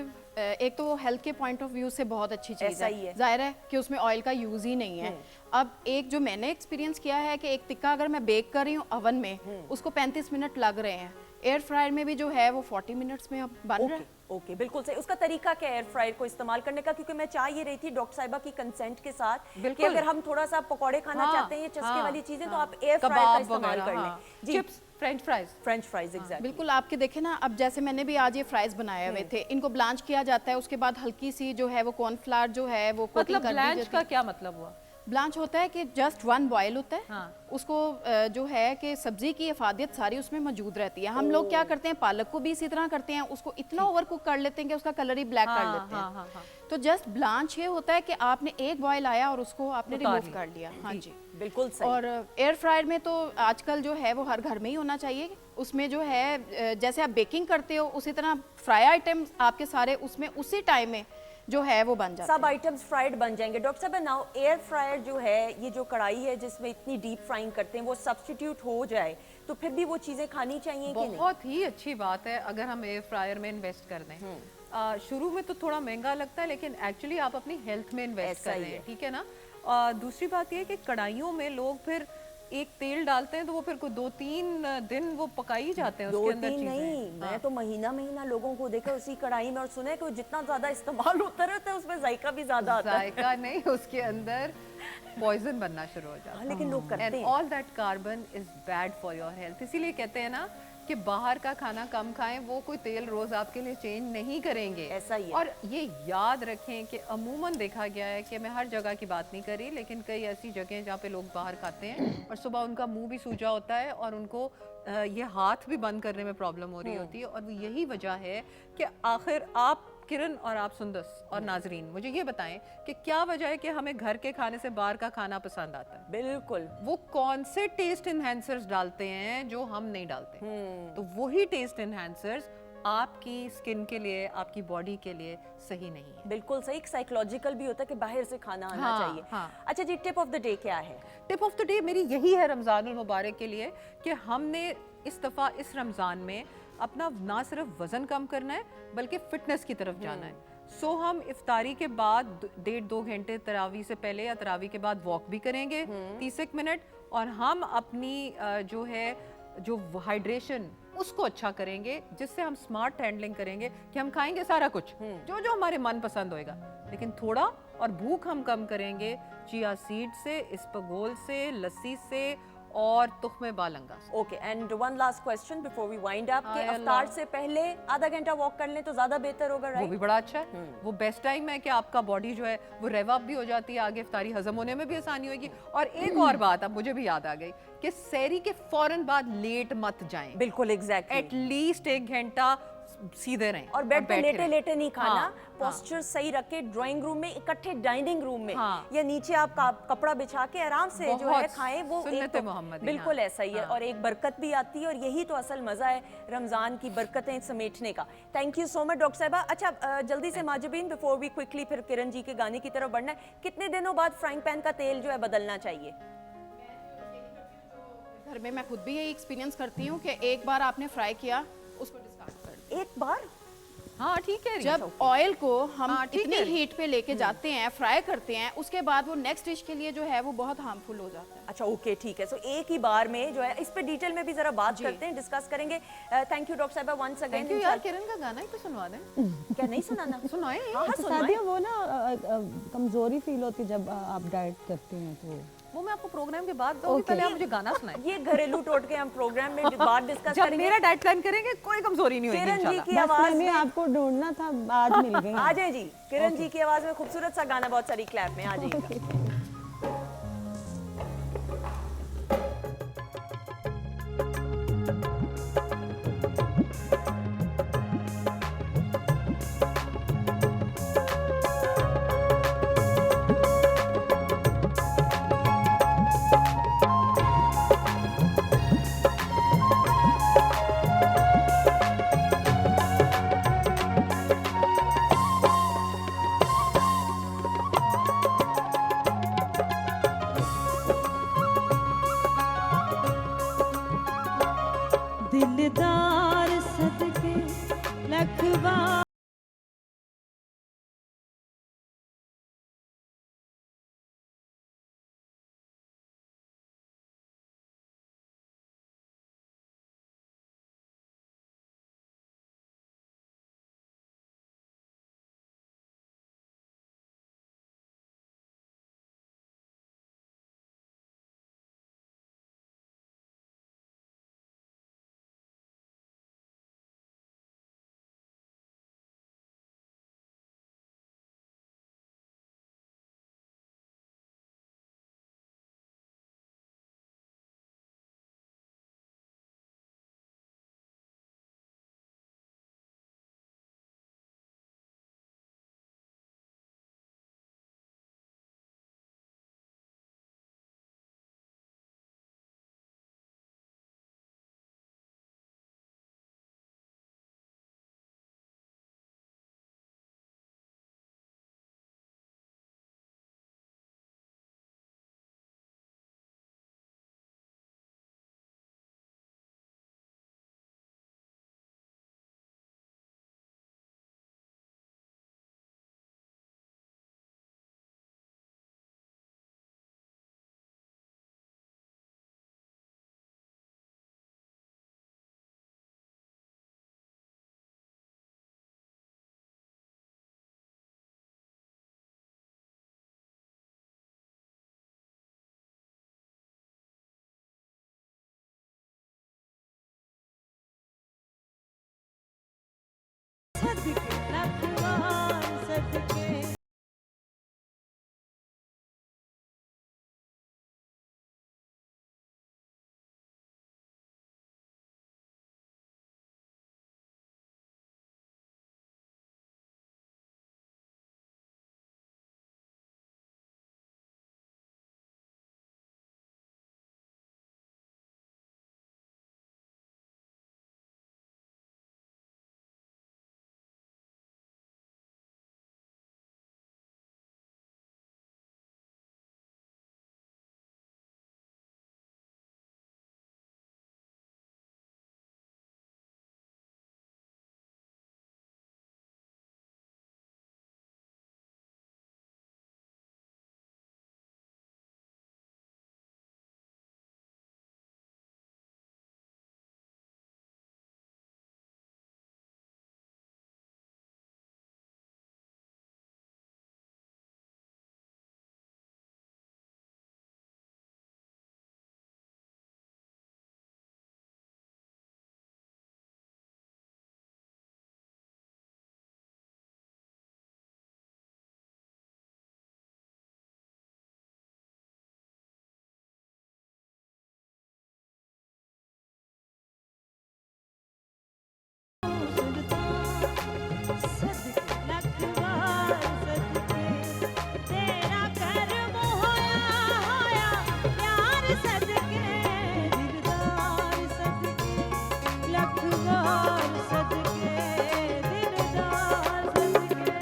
[SPEAKER 2] एक तो वो हेल्थ के पॉइंट ऑफ व्यू से बहुत अच्छी चीज़
[SPEAKER 1] ऐसा ही है।
[SPEAKER 2] जाहिर है कि उसमें ऑयल का यूज़ ही नहीं है। अब एक जो मैंने एक्सपीरियंस किया है कि एक टिक्का अगर मैं बेक कर रही हूँ ओवन में, उसको 35 मिनट लग रहे हैं। एयर फ्रायर में भी जो है वो 40 मिनट्स में अब बन रहा है।
[SPEAKER 1] ओके, बिल्कुल सही। उसका तरीका क्या है एयर फ्रायर को इस्तेमाल करने का? क्योंकि मैं चाह ये रही थी डॉक्टर साहिबा की कंसेंट के साथ कि
[SPEAKER 6] बिल्कुल।
[SPEAKER 1] अगर हम थोड़ा सा पकौड़े खाना
[SPEAKER 6] हाँ,
[SPEAKER 1] चाहते हैं ये चस्के
[SPEAKER 6] हाँ,
[SPEAKER 1] वाली चीजें तो
[SPEAKER 6] हाँ।
[SPEAKER 1] आप एयर फ्रायर का
[SPEAKER 6] कबाब
[SPEAKER 1] इस्तेमाल
[SPEAKER 6] वगैरह,
[SPEAKER 1] कर
[SPEAKER 6] हाँ।
[SPEAKER 1] लें।
[SPEAKER 6] Chips, French fries.
[SPEAKER 1] French fries, exactly.
[SPEAKER 2] बिल्कुल आपके देखे ना, अब जैसे मैंने भी आज ये फ्राइज बनाए हुए थे, इनको ब्लांच किया जाता है, उसके बाद हल्की सी जो है वो कॉर्नफ्लावर जो है वो कोटिंग
[SPEAKER 6] मतलब
[SPEAKER 2] कर दी
[SPEAKER 6] ब्लैंच
[SPEAKER 2] जाती
[SPEAKER 6] का
[SPEAKER 2] है।
[SPEAKER 6] क्या मतलब हुआ?
[SPEAKER 2] ब्लांच होता है कि जस्ट वन बॉयल होता है,
[SPEAKER 6] हाँ।
[SPEAKER 2] उसको जो है कि सब्जी की अफादियत सारी उसमें मौजूद रहती है। हम लोग क्या करते हैं, पालक को भी इसी तरह करते हैं, उसको इतना ओवर कुक कर लेते हैं कि उसका कलर ही ब्लैक कर लेते हैं।
[SPEAKER 6] हाँ, हाँ, हाँ।
[SPEAKER 2] तो जस्ट ब्लांच ये होता है कि आपने एक बॉयल आया और उसको आपने
[SPEAKER 6] उतार
[SPEAKER 2] रिमूव
[SPEAKER 6] लिया।
[SPEAKER 2] कर लिया। हाँ जी।
[SPEAKER 1] बिल्कुल सही।
[SPEAKER 2] और एयर फ्रायर में तो आजकल जो है वो हर घर में ही होना चाहिए। उसमें जो है जैसे आप बेकिंग करते हो उसी तरह फ्राई आइटम्स आपके सारे उसमें उसी टाइम में जो है वो बन जाते
[SPEAKER 1] सब
[SPEAKER 2] हैं।
[SPEAKER 1] आइटम्स फ्राइड बन जाएंगे। डॉक्टर साहब, नाउ एयर फ्रायर जो है, ये जो कढ़ाई है जिसमें इतनी डीप फ्राइंग करते हैं, वो सब्स्टिट्यूट हो जाए तो फिर भी वो चीजें खानी चाहिए कि नहीं?
[SPEAKER 6] बहुत ही अच्छी बात है अगर हम एयर फ्रायर में इन्वेस्ट कर दें। शुरू में तो थोड़ा महंगा लगता है, लेकिन एक्चुअली आप अपनी हेल्थ में इन्वेस्ट
[SPEAKER 1] ऐसा
[SPEAKER 6] कर
[SPEAKER 1] ही
[SPEAKER 6] रहे हैं,
[SPEAKER 1] है।
[SPEAKER 6] ठीक है ना। दूसरी बात ये है कि कढ़ाइयों में लोग फिर एक तेल डालते हैं तो वो फिर कोई 2-3 दिन वो पकाई जाते हैं उसके अंदर
[SPEAKER 1] 2-3
[SPEAKER 6] चीजें।
[SPEAKER 1] नहीं, मैं तो महीना महीना लोगों को देखा उसी कढ़ाई में, और सुना है कि वो जितना ज्यादा इस्तेमाल होता रहता है उसमें जायका भी ज्यादा आता है।
[SPEAKER 6] जायका नहीं, उसके अंदर पॉइजन बनना शुरू हो जाता
[SPEAKER 1] हाँ,
[SPEAKER 6] है।
[SPEAKER 1] लेकिन लोग करते
[SPEAKER 6] एंड
[SPEAKER 1] हैं।
[SPEAKER 6] All that carbon is bad for your health. इसीलिए कहते हैं ना कि बाहर का खाना कम खाएं, वो कोई तेल रोज आपके लिए चेंज नहीं करेंगे।
[SPEAKER 1] ऐसा ही है।
[SPEAKER 6] और ये याद रखें कि अमूमन देखा गया है कि मैं हर जगह की बात नहीं करी, लेकिन कई ऐसी जगह जहाँ पे लोग बाहर खाते हैं और सुबह उनका मुंह भी सूजा होता है और उनको ये हाथ भी बंद करने में प्रॉब्लम हो रही होती है। और वो यही वजह है कि आखिर आप किरण और आप सुंदस और नाजरीन मुझे ये बताएं कि क्या वजह है कि हमें घर के खाने से बाहर का खाना पसंद आता है?
[SPEAKER 1] बिल्कुल।
[SPEAKER 6] वो कौन से टेस्ट इनहेंसर्स डालते हैं जो हम नहीं डालते? तो वही टेस्ट इनहेंसर्स आपकी स्किन के लिए, आपकी बॉडी के लिए सही नहीं है।
[SPEAKER 1] बिल्कुल सही। साइकोलॉजिकल भी होता है कि बाहर से खाना आना
[SPEAKER 6] हाँ,
[SPEAKER 1] चाहिए।
[SPEAKER 6] हाँ।
[SPEAKER 1] अच्छा जी, टिप ऑफ द डे क्या है?
[SPEAKER 6] टिप ऑफ द डे मेरी यही है रमज़ानुल मुबारक के लिए कि हमने इस दफ़ा इस रमज़ान में अपना ना सिर्फ वज़न कम करना है बल्कि फ़िटनेस की तरफ जाना है। सो हम इफ्तारी के बाद 1.5-2 घंटे तरावी से पहले या तरावी के बाद वॉक भी करेंगे 30 मिनट, और हम अपनी जो है जो हाइड्रेशन उसको अच्छा करेंगे, जिससे हम स्मार्ट हैंडलिंग करेंगे कि हम खाएंगे सारा कुछ जो जो हमारे मन पसंद होएगा, लेकिन थोड़ा और भूख हम कम करेंगे चिया सीड से, इसबगोल से, लस्सी से और तुख्मे बालंगा से।
[SPEAKER 1] Okay, and one last question before we wind up, कि
[SPEAKER 6] हाय
[SPEAKER 1] अफ्तार
[SPEAKER 6] अल्लाह।
[SPEAKER 1] से पहले आधा घंटा वॉक कर लें तो ज्यादा बेहतर होगा,
[SPEAKER 6] वो
[SPEAKER 1] राइट?
[SPEAKER 6] भी बड़ा अच्छा है। वो बेस्ट टाइम है कि आपका बॉडी जो है वो रेव अप भी हो जाती है, आगे इफ्तारी हजम होने में भी आसानी होगी। और एक और बात अब मुझे भी याद आ गई कि सहरी के फौरन बाद लेट मत जाएं,
[SPEAKER 1] बिल्कुल, एग्जैक्टली।
[SPEAKER 6] एटलीस्ट 1 घंटा सीधे रहें
[SPEAKER 1] और बेड पे
[SPEAKER 6] बैठे
[SPEAKER 1] लेटे
[SPEAKER 6] रहें।
[SPEAKER 1] लेटे नहीं खाना,
[SPEAKER 6] हाँ,
[SPEAKER 1] पोस्चर सही रख के ड्राइंग रूम में, इकट्ठे डाइनिंग रूम में,
[SPEAKER 6] हाँ।
[SPEAKER 1] या नीचे आप कपड़ा बिछा के आराम से जो है
[SPEAKER 6] बहुत
[SPEAKER 1] खाएं। वो एक
[SPEAKER 6] सुन्नत-ए
[SPEAKER 1] तो
[SPEAKER 6] मोहम्मदी,
[SPEAKER 1] बिल्कुल
[SPEAKER 6] हाँ,
[SPEAKER 1] ऐसा ही है,
[SPEAKER 6] हाँ।
[SPEAKER 1] और एक बरकत भी आती है, और यही तो असल मजा है रमजान की बरकतें समेटने का। Thank you so much doctor साहिबा। अच्छा, जल्दी से माजबीन, बिफोर वी क्विकली फिर किरण जी के गाने की तरफ बढ़ना है, कितने दिनों बाद फ्राइंग पैन का तेल जो है बदलना चाहिए?
[SPEAKER 2] घर में मैं खुद भी यही एक्सपीरियंस करती हूँ कि एक बार आपने फ्राई किया उसको डिस्कार्ड कर दो।
[SPEAKER 1] एक बार?
[SPEAKER 6] हाँ ठीक है।
[SPEAKER 2] जब ऑयल को हम
[SPEAKER 6] हाँ, ठीक
[SPEAKER 2] इतनी
[SPEAKER 6] है।
[SPEAKER 2] हीट पे लेके जाते हैं, फ्राई करते हैं, उसके बाद वो नेक्स्ट डिश के लिए जो है वो बहुत हार्मफुल हो जाता है।
[SPEAKER 1] अच्छा, ओके, ठीक है। सो एक ही बार में जो है, इस पे डिटेल में भी जरा बात
[SPEAKER 2] जी।
[SPEAKER 1] करते हैं, डिस्कस करेंगे। थैंक यू डॉक्टर साहिबा वंस अगेन।
[SPEAKER 6] थैंक यू यार, किरण का गाना ही तो सुनवा दें।
[SPEAKER 1] क्या नहीं सुनाना?
[SPEAKER 6] सुनाए।
[SPEAKER 1] हाँ,
[SPEAKER 5] तो
[SPEAKER 1] सुनवाएं।
[SPEAKER 5] सादिया, वो ना कमजोरी फील होती जब आप डाइट करती हैं तो
[SPEAKER 6] वो मैं आपको प्रोग्राम के बाद दूंगी,
[SPEAKER 5] Okay.
[SPEAKER 6] पहले आप मुझे गाना सुनाएं।
[SPEAKER 1] ये घरेलू टोटके हम प्रोग्राम में बात डिस्कस
[SPEAKER 6] जब
[SPEAKER 1] करेंगे।
[SPEAKER 6] मेरा डाइट प्लान करेंगे कोई कमजोरी नहीं होगी
[SPEAKER 1] किरण जी
[SPEAKER 6] इंशाल्लाह।
[SPEAKER 1] की
[SPEAKER 5] बस
[SPEAKER 1] आवाज
[SPEAKER 5] मैंने
[SPEAKER 1] में
[SPEAKER 5] आपको ढूंढना था, आज मिल गई।
[SPEAKER 1] आ जाए जी, किरण जी की आवाज में खूबसूरत सा गाना, बहुत सारी क्लैप में आ जाइएगा।
[SPEAKER 4] सदके लखवार सदके तेरा कर्म होया होया प्यार सदके दिलदार सदके लखवार सदके दिलदार सदके।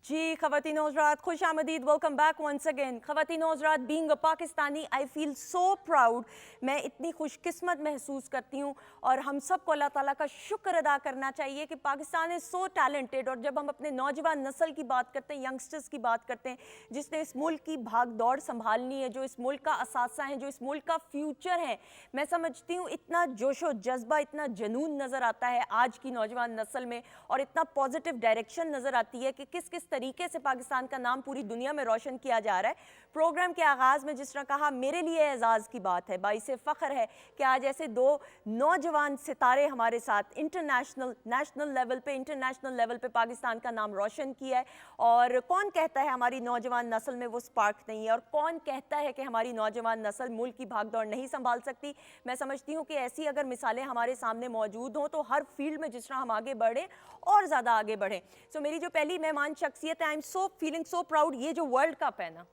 [SPEAKER 1] जी ख़वातीन हज़रात खुश आमदीद, वेलकम बैक वंस अगेन। ख़वातीन हज़रात, being a Pakistani I feel so proud. मैं इतनी खुशकिस्मत महसूस करती हूँ और हम सबको अल्लाह ताला का शुक्र अदा करना चाहिए कि पाकिस्तान इज़ सो टैलेंटेड। और जब हम अपने नौजवान नस्ल की बात करते हैं, यंगस्टर्स की बात करते हैं, जिसने इस मुल्क की भाग दौड़ संभालनी है, जो इस मुल्क का असासा है, जो इस मुल्क का फ्यूचर है, मैं समझती हूँ इतना जोशो जज्बा, इतना जुनून नज़र आता है आज की नौजवान नस्ल में और इतना पॉजिटिव डायरेक्शन नज़र आती है कि किस किस तरीके से पाकिस्तान का नाम पूरी दुनिया में रोशन किया जा रहा है। प्रोग्राम के आगाज़ में जिस तरह कहा, मेरे लिए एजाज़ की बात है, बाइसे फ़ख्र है कि आज ऐसे दो नौजवान सितारे हमारे साथ नेशनल लेवल पे पाकिस्तान का नाम रोशन किया है। और कौन कहता है हमारी नौजवान नस्ल में वो स्पार्क नहीं है, और कौन कहता है कि हमारी नौजवान नस्ल मुल्क की भागदौड़ नहीं संभाल सकती। मैं समझती हूँ कि ऐसी अगर मिसालें हमारे सामने मौजूद हों तो हर फील्ड में जिस तरह हम आगे बढ़ें और ज़्यादा आगे बढ़ें। सो मेरी जो पहली मेहमान शख्सियत है, आई am so feeling so proud. ये जो वर्ल्ड कप है ना,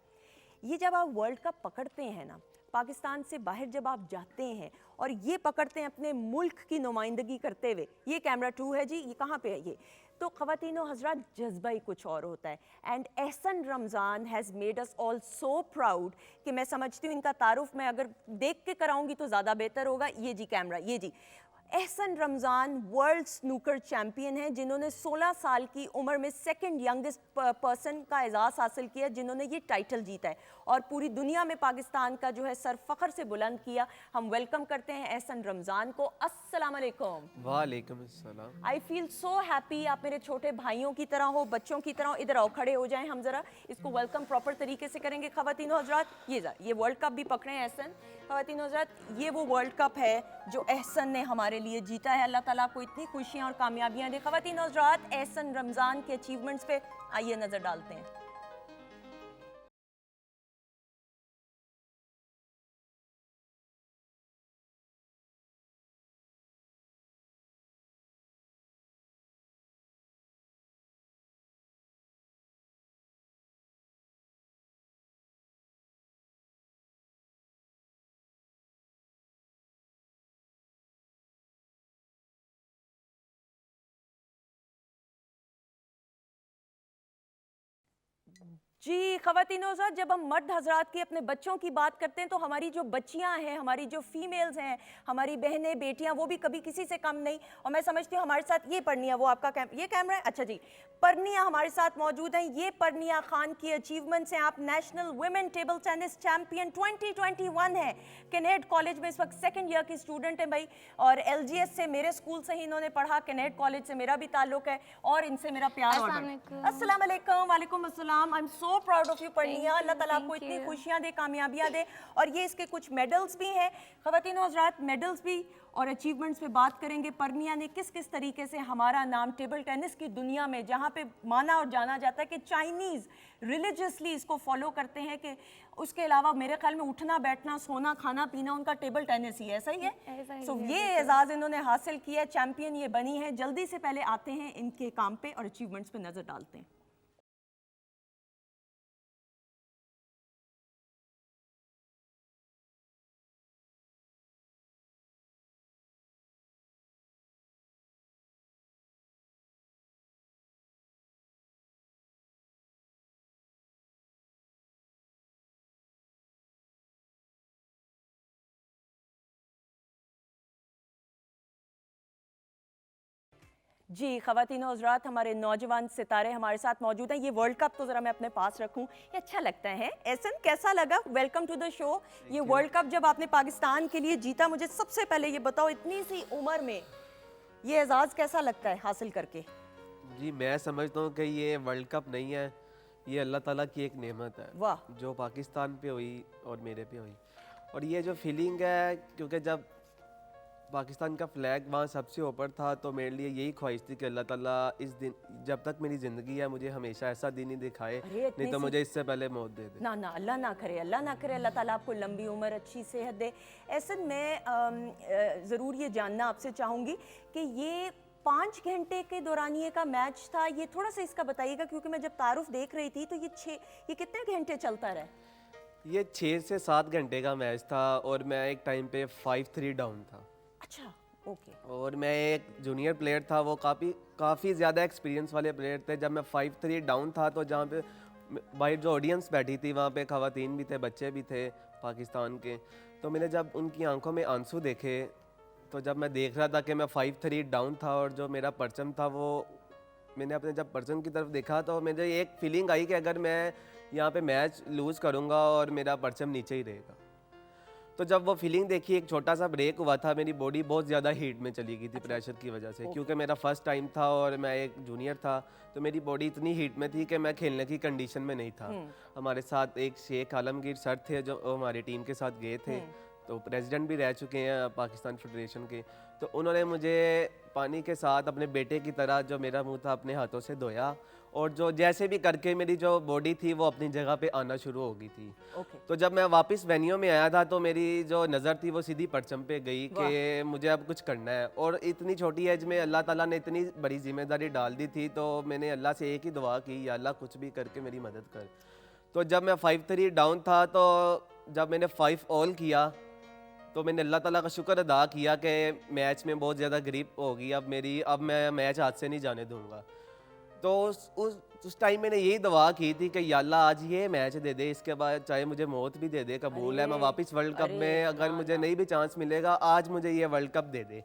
[SPEAKER 1] ये जब आप वर्ल्ड कप पकड़ते हैं ना, पाकिस्तान से बाहर जब आप जाते हैं और ये पकड़ते हैं अपने मुल्क की नुमाइंदगी करते हुए, ये कैमरा 2 है जी, ये कहाँ पे है ये, तो ख़वातीनो हज़रात जज्बा ही कुछ और होता है। And Ehsan Ramzan has made us all so proud कि मैं समझती हूँ इनका तारुफ मैं अगर देख के कराऊंगी तो ज़्यादा बेहतर होगा। ये जी कैमरा, ये जी Ahsan Ramzan world snooker champion हैं, जिन्होंने 16 साल की उम्र में सेकंड यंगेस्ट पर्सन का एजाज़ हासिल किया जिन्होंने ये टाइटल जीता है और पूरी दुनिया में पाकिस्तान का जो है सर फ़ख्र से बुलंद किया। हम वेलकम करते हैं एहसन रमज़ान को। अस्सलाम वालेकुम।
[SPEAKER 7] वालेकुम अस्सलाम।
[SPEAKER 1] आई फील सो हैप्पी, आप मेरे छोटे भाइयों की तरह हो, बच्चों की तरह हो। इधर आओ, खड़े हो जाएं, हम ज़रा इसको वेलकम प्रॉपर तरीके से करेंगे। ख़वातीनो हज़रात, ये वर्ल्ड कप भी पकड़े हैं एहसन। ख़वातीनो हज़रात, ये वो वर्ल्ड कप है जो एहसन ने हमारे लिए जीता है। अल्लाह ताला को इतनी खुशियाँ और कामयाबियाँ दे। ख़वातीनो हज़रात, एहसन रमज़ान के अचीवमेंट्स पे आइए नज़र डालते हैं। जी ख़वातीनो हज़रात, जब हम मर्द हज़रात की अपने बच्चों की बात करते हैं तो हमारी जो बच्चियां हैं, हमारी जो फीमेल्स हैं, हमारी बहनें बेटियां, वो भी कभी किसी से कम नहीं। और मैं समझती हूँ हमारे साथ ये परनिया, वो आपका ये कैमरा है, अच्छा जी, परनिया हमारे साथ मौजूद हैं। ये परनिया खान की अचीवमेंट्स हैं। आप national women table tennis champion 2021 है। कैनेड कॉलेज में इस वक्त सेकेंड ईयर की स्टूडेंट हैं भाई, और LGS से मेरे स्कूल से ही इन्होंने पढ़ा, कैनेड कॉलेज से मेरा भी ताल्लुक है और इनसे मेरा प्यार और अस्सलाम वालेकुम। वालेकुम अस्सलाम। I am so proud of you Parniya, अल्लाह ताला आपको इतनी खुशियाँ दे, कामयाबियाँ दे। और ये इसके कुछ मेडल्स भी हैं। ख़वातीनो हज़रात, मेडल्स भी और अचीवमेंट्स पे बात करेंगे। परनिया ने किस किस तरीके से हमारा नाम टेबल टेनिस की दुनिया में, जहाँ पे माना और जाना जाता है कि चाइनीज़ रिलीजियसली इसको फॉलो करते हैं, कि उसके अलावा मेरे ख्याल में उठना बैठना सोना खाना पीना उनका टेबल टेनिस ही है, सही है? सो ये एजाज़ इन्होंने हासिल किया, चैम्पियन ये बनी है। जल्दी से पहले आते हैं इनके काम पे और अचीवमेंट्स पे नज़र डालते हैं। जी ख़वातीनो हज़रात, हमारे नौजवान सितारे हमारे साथ मौजूद हैं। ये वर्ल्ड कप तो ज़रा मैं अपने पास रखूं, ये अच्छा लगता है। एहसन, कैसा लगा? Welcome to the show. ये वर्ल्ड कप जब आपने पाकिस्तान के लिए जीता, मुझे सबसे पहले ये बताओ, इतनी सी उम्र में ये एजाज़ कैसा लगता है हासिल करके?
[SPEAKER 7] जी मैं समझता हूँ कि ये वर्ल्ड कप नहीं है, ये अल्लाह ताला की एक नेमत है।
[SPEAKER 1] वाह।
[SPEAKER 7] जो पाकिस्तान पे हुई और मेरे पे हुई। और ये जो फीलिंग है, क्योंकि जब पाकिस्तान का फ्लैग वहाँ सबसे ऊपर था, तो मेरे लिए यही ख्वाहिश थी कि अल्लाह ताला इस दिन, जब तक मेरी ज़िंदगी है, मुझे हमेशा ऐसा दिन ही दिखाए,
[SPEAKER 1] अरे इतनी
[SPEAKER 7] नहीं तो
[SPEAKER 1] सी-
[SPEAKER 7] मुझे इससे पहले मौत दे दे।
[SPEAKER 1] ना ना, अल्लाह ना करे, अल्लाह ना करे, अल्लाह ताला आपको लंबी उम्र, अच्छी सेहत दे। ऐसे मैं ज़रूर ये जानना आपसे चाहूँगी कि ये 5 घंटे के दौरानिए का मैच था, ये थोड़ा सा इसका बताइएगा, क्योंकि मैं जब तारुफ देख रही थी तो ये कितने घंटे चलता रहा?
[SPEAKER 7] ये 6 से 7 घंटे का मैच था और मैं एक टाइम पे 5-3 डाउन था।
[SPEAKER 1] अच्छा, ओके।
[SPEAKER 7] और मैं एक जूनियर प्लेयर था, वो काफ़ी ज़्यादा एक्सपीरियंस वाले प्लेयर थे। जब मैं 5-3 डाउन था तो जहाँ पे बाहर जो ऑडियंस बैठी थी वहाँ पे ख़वातीन भी थे, बच्चे भी थे पाकिस्तान के, तो मैंने जब उनकी आंखों में आंसू देखे, तो जब मैं देख रहा था कि मैं 5-3 डाउन था और जो मेरा परचम था वो, मैंने अपने जब परचम की तरफ देखा तो मुझे एक फीलिंग आई कि अगर मैं यहाँ पे मैच लूज़ करूँगा और मेरा परचम नीचे ही रहेगा। तो जब वो फीलिंग देखी, एक छोटा सा ब्रेक हुआ था, मेरी बॉडी बहुत ज़्यादा हीट में चली गई थी प्रेशर की वजह से, क्योंकि मेरा फर्स्ट टाइम था और मैं एक जूनियर था, तो मेरी बॉडी इतनी हीट में थी कि मैं खेलने की कंडीशन में नहीं था। हमारे साथ एक शेख आलमगीर सर थे जो हमारी टीम के साथ गए थे, तो प्रेसिडेंट भी रह चुके हैं पाकिस्तान फेडरेशन के, तो उन्होंने मुझे पानी के साथ अपने बेटे की तरह जो मेरा मुंह था अपने हाथों से धोया, और जो जैसे भी करके मेरी जो बॉडी थी वो अपनी जगह पे आना शुरू हो गई थी।
[SPEAKER 1] ओके।
[SPEAKER 7] तो जब मैं वापस वेन्यू में आया था तो मेरी जो नज़र थी वो सीधी परचम पे गई कि मुझे अब कुछ करना है, और इतनी छोटी एज में अल्लाह ताला ने इतनी बड़ी जिम्मेदारी डाल दी थी, तो मैंने अल्लाह से एक ही दुआ की, या अल्लाह कुछ भी करके मेरी मदद कर। तो जब मैं 5-3 डाउन था, तो जब मैंने 5 ऑल किया तो मैंने अल्लाह ताला का शुक्र अदा किया कि मैच में बहुत ज़्यादा ग्रिप होगी अब मैं मैच हाथ से नहीं जाने दूंगा। तो उस टाइम मैंने यही दुआ की थी कि या अल्लाह आज ये मैच दे दे, इसके बाद चाहे मुझे मौत भी दे दे, कबूल है, मैं वापस वर्ल्ड कप में, अगर मुझे नहीं भी चांस मिलेगा, आज मुझे ये वर्ल्ड कप दे दे।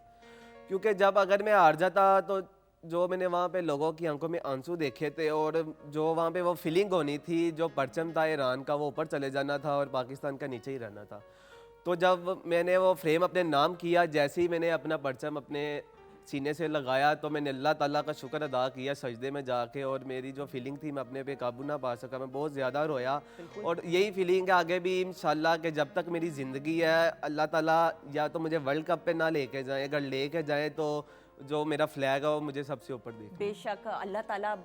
[SPEAKER 7] क्योंकि जब अगर मैं हार जाता तो जो मैंने वहाँ पे लोगों की आंखों में आंसू देखे थे और जो वहाँ पे वो फीलिंग होनी थी, जो परचम था ईरान का वो ऊपर चले जाना था और पाकिस्तान का नीचे ही रहना था। तो जब मैंने वो फ्रेम अपने नाम किया, जैसे ही मैंने अपना परचम अपने सीने से लगाया, तो मैंने अल्लाह ताला का शुक्र अदा किया सजदे में जाके, और मेरी जो फीलिंग थी मैं अपने पे काबू ना पा सका, मैं बहुत ज़्यादा रोया। और यही फीलिंग है आगे भी इंशाल्लाह कि जब तक मेरी ज़िंदगी है, अल्लाह ताला या तो मुझे वर्ल्ड कप पे ना लेके जाए, अगर लेके जाए तो जो मेरा फ्लैग है वो मुझे सबसे ऊपर देखे।
[SPEAKER 1] बेशक अल्लाह ताला,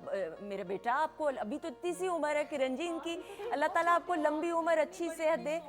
[SPEAKER 1] मेरे बेटा आपको अभी तो इतनी सी उम्र है किरण जी इनकी, अल्लाह ताला आपको लंबी उम्र, अच्छी सेहत दे।